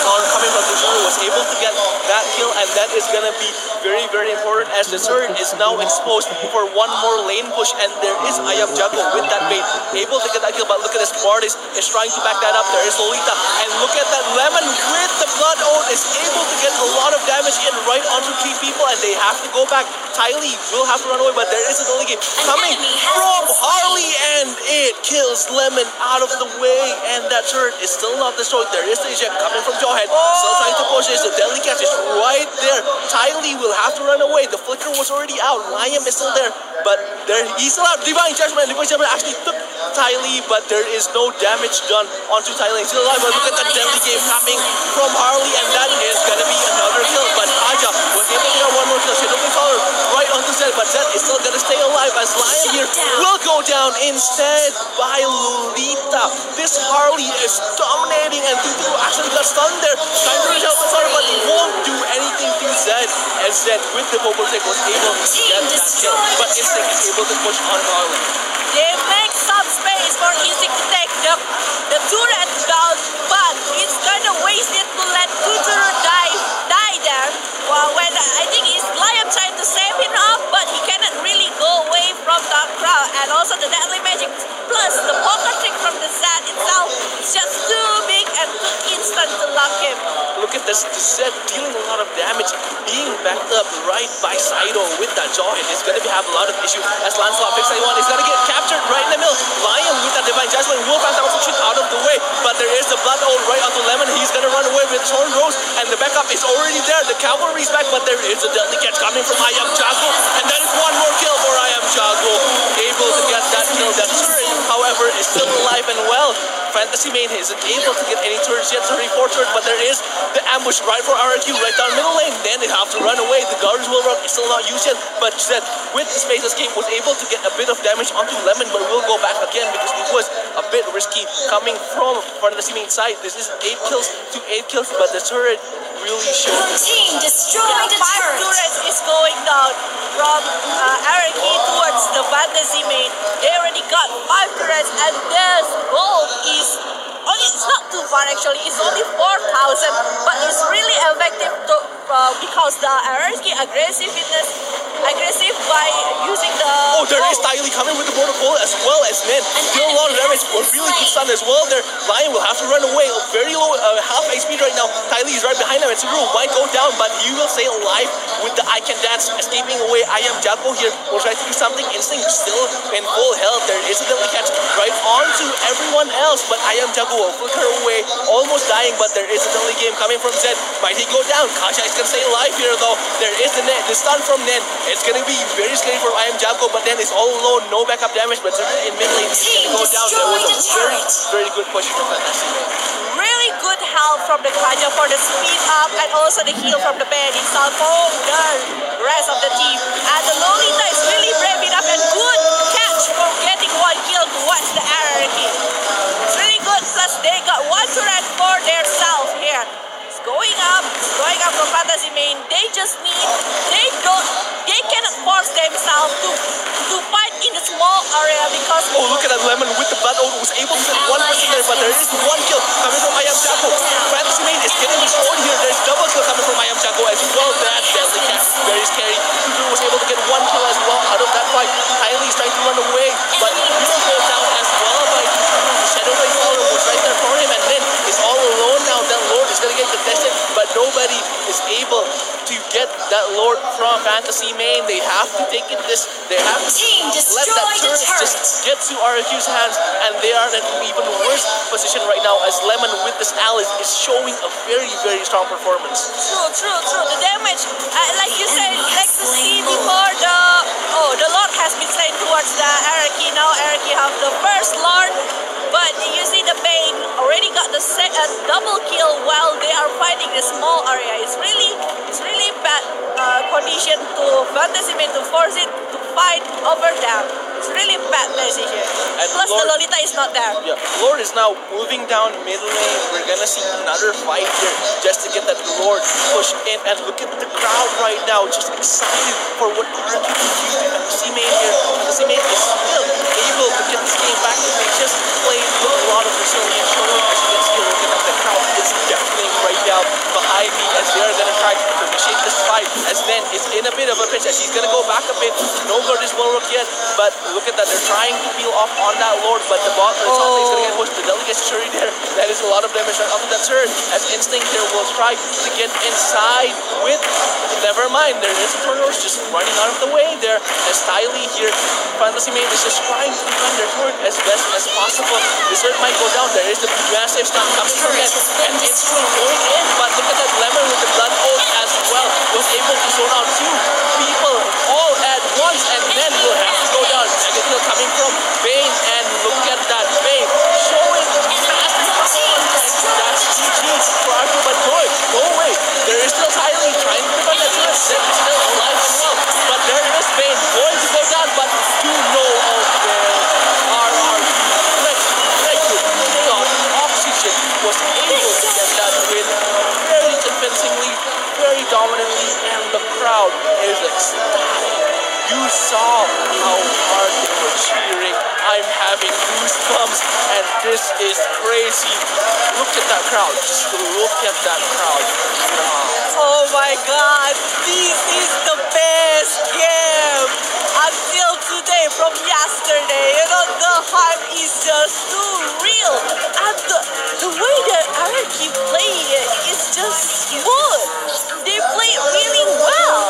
Coming from Kujuru was able to get that kill, and that is going to be very, very important as the turret is now exposed for one more lane push, and there is Ayam Jago with that bait, able to get that kill, but look at this, Mortis is trying to back that up. There is Lolita, and look at that, Lemon with the Blood Oath is able to get a lot of damage in right onto 3 people, and they have to go back. Tylee will have to run away, but there is a delay game coming from Harley, and it kills Lemon out of the way, and that turret is still not destroyed. There is the eject coming from Jawhead, still trying to push this. The deadly catch is right there. Tylee he will have to run away. The flicker was already out. Liam is still there, but he's still out. Divine Judgment actually took Ty Lee, but there is no damage done onto Ty Lee. Still alive, but look at the deadly game coming from Harley, and that is gonna be another kill. But Aja was able to get one more kill. Shadow Controller right onto Zed, but Zed is still gonna stay alive as Lion here will go down instead by Lolita. This Harley is dominating, and Tutu actually got stunned there. Trying to reach out the Controller, but he won't do anything to Zed. And Zed with the Popo Tech was able to get that kill, but Instinct is able to push on Harley. They make some space for Instinct to take the turret down, but it's kind of wasted to let Tutu die there. When I think it's Liam trying to save him up, but he cannot really go away from the crowd. And also the deadly magic plus the poker trick from the Zed itself is just too big and too instant to lock him. Look at this, the Zed dealing a lot of damage, being backed up right by Saido with that jaw hit. It's going to have a lot of issue as Lancelot picks anyone. He's going to get captured right in the middle. Lion with that Divine Judgment will find that shoot out of the way, but there is the Blood Oath right onto Lemon. He's going to run away with Thorn Rose, and the backup is already there. The cavalry's back, but there is a deadly catch coming from Ayam Jago, and that is one more kill for Ayam Jago. Able to get that kill. That turret, however, is still alive and well. Fantasy Main isn't able to get any turrets yet, 34 turrets, but there is the ambush right for RRQ right down middle lane. Then they have to run away. The Guardians will run. It's still not used yet, but Zed with the space escape was able to get a bit of damage onto Lemon, but will go back again because it was a bit risky coming from Fantasy Main side. This is 8 kills to 8 kills, but the turret really showed. Team destroyed the 5 turrets is going down from RRQ towards the Fantasy Main. They already got 5 turrets, and this gold is it's not too far actually. It's only 4,000, but it's really effective because the RRQ aggressive by using the. Oh, there is Ty Lee coming with the border goal as well as Nen. Deal a lot of damage. Or really good stun as well there. Lion will have to run away. Very low, half HP right now. Ty Lee is right behind him, and Suguru might go down, but he will stay alive with the I Can Dance escaping away. I Am Jaco here will try to do something. Instinct still in full health. There is a deadly catch right onto everyone else, but I Am Jaco will flicker away, almost dying, but there is a deadly game coming from Zed. Might he go down? Kasha is going to stay alive here though. There is the stun from Nen. It's going to be very scary for I Am Jaco, but then it's all alone, no backup damage, but in mid lane he's going to go down. There was a very, very good push from Fantasy Main. Really good help from the Kaja for the speed up and also the heal from the bed itself for the rest of the team. And the Lolita is really brave enough and good catch for getting 1 kill towards the RRQ. It's really good, plus they got 1 turret for their self here. It's going up from Fantasy Main. They just need, they cannot force themselves to fight in the small area because. Oh, look at that Lemon with the Blood Oath was able to get 1% there, but there is 1 kill coming from I Am Jaco. Fantasy Main is getting destroyed here. There's double kill coming from I Am Jaco as well. That deadly catch is very scary. Tutu was able to get 1 kill as well out of that fight. Kylie is trying to run away, but he will go down as well by Tutu. The Shadow Blade Follower was right there for him, and then is all alone now. That Lord is going to get contested, but nobody is able to get that Lord from Fantasy Main. They have to take it this. They have to let that turret just get to RQ's hands, and they are in an even worse position right now as Lemon with this Alice is showing a very, very strong performance. True. The damage, like you said, like to see before the Lord has been slain towards the RQ. Now RQ have the first Lord, but you see the Bane already got the double kill while they are fighting the small area. It's really bad condition to Fantasy Main to force it to fight over them. It's really bad decision. And plus Lord, the Lolita is not there. Yeah, Lord is now moving down mid lane. We're gonna see another fight here just to get that Lord pushed in. And look at the crowd right now, just excited for what RQ can do. Fantasy Main here. Fantasy Main is still able to get this game back. They just played with a lot of resilience. Showing as you can see, look at that the crowd is deafening right now behind me as they are gonna try to initiate this fight. As then it's in a bit of a pinch as he's gonna go back a bit. No Guardians will work yet, but look at that, they're trying to peel off on that Lord, but the bot is gonna get pushed. The delegate Shuri there, that is a lot of damage right onto that turret. As Instinct here will try to get inside with, never mind, there is a Tornado just running out of the way there. As Tylee here, Fantasy Main is just trying to run their turret as best as possible. The turret might go down, there is the massive stun coming from it, and it's going in, but look at that Lemon with the Blood Oath as well, was able to zone out having goosebumps, and this is crazy. Look at that crowd. Just look at that crowd. Oh my god, this is the best game until today from yesterday. You know, the hype is just too real. And the way that Aaron keep playing it is just smooth. They play really well.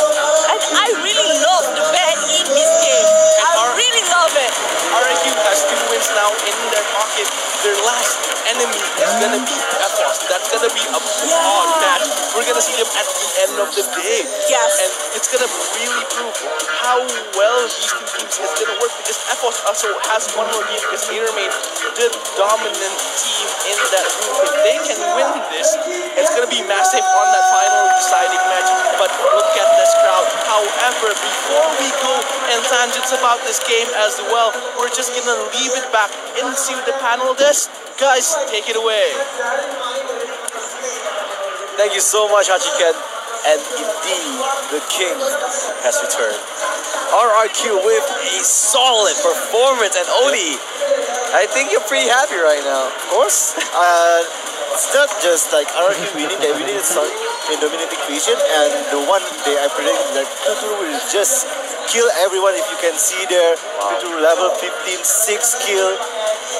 And I really love the band in this game. I really love it. RIQ has 2 wins now in their pocket. Their last enemy is gonna be Ethos. That's gonna be a hard match. We're gonna see them at the end of the day. Yes. And it's gonna really prove how well these 2 teams is gonna work, because Ethos also has one more game because they remain the dominant team in that group. If they can win this, it's gonna be massive on that final deciding match. But look at this crowd. However, before we go and tangents about this game as well, we're just gonna leave it back into the panel desk. Guys, take it away. Thank you so much, Hachiken. And indeed, the king has returned. RRQ with a solid performance, and Oli, I think you're pretty happy right now. Of course, it's not just like RRQ winning, they winning in dominating vision, and the one day I predicted that Tuturu will just kill everyone. If you can see there, Tuturu level 15, 6 kill,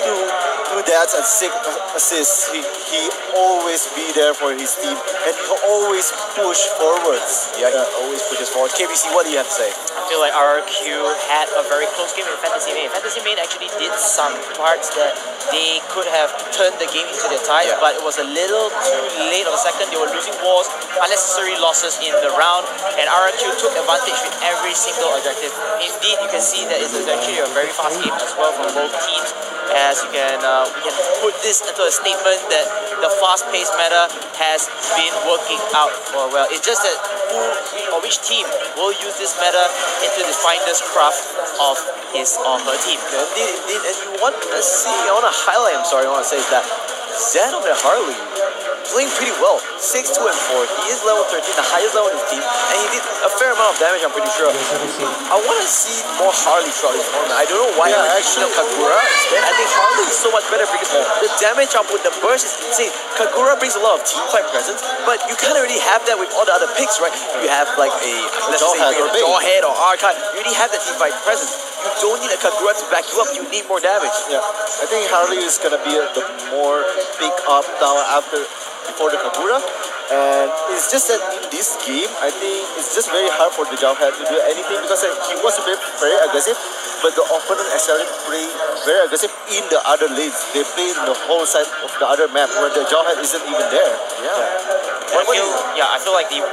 2 deaths and 6 assists. He always be there for his team, and he always push forwards. Yeah, he always pushes forward. KBC, what do you have to say? I feel like RRQ had a very close game with Fantasy Main. Fantasy Main actually did some parts that they could have turned the game into their tide, but it was a little too late on the second. They were losing wars, unnecessary losses in the round, and RRQ took advantage with every single objective. Indeed, you can see that it is actually a very fast game as well from both teams. As you can, we can put this into a statement that the fast-paced meta has been working out for well. It's just that who or which team will use this meta into the finest craft of his or her team. Indeed, and you want to see, I want to highlight, I want to say is that Zen on the Harley playing pretty well. 6, 2, and 4. He is level 13, the highest level in his team, and he did a fair amount of damage, I'm pretty sure. I want to see more Harley throughout his tournament. I don't know why I'm actually Kagura instead. I think Harley is so much better because the damage up with the burst is insane. Kagura brings a lot of team fight presence, but you can't really have that with all the other picks, right? You have like a, let's say, Jawhead or Archive. You already have that team fight presence. You don't need a Kagura to back you up. You need more damage. Yeah, I think Harley is gonna be the more pick up now before the Kagura, and it's just that in this game, I think it's just very hard for the Jawhead to do anything because he was very aggressive, but the opponent actually play very aggressive in the other lanes. They play in the whole side of the other map where the Jawhead isn't even there. I feel like the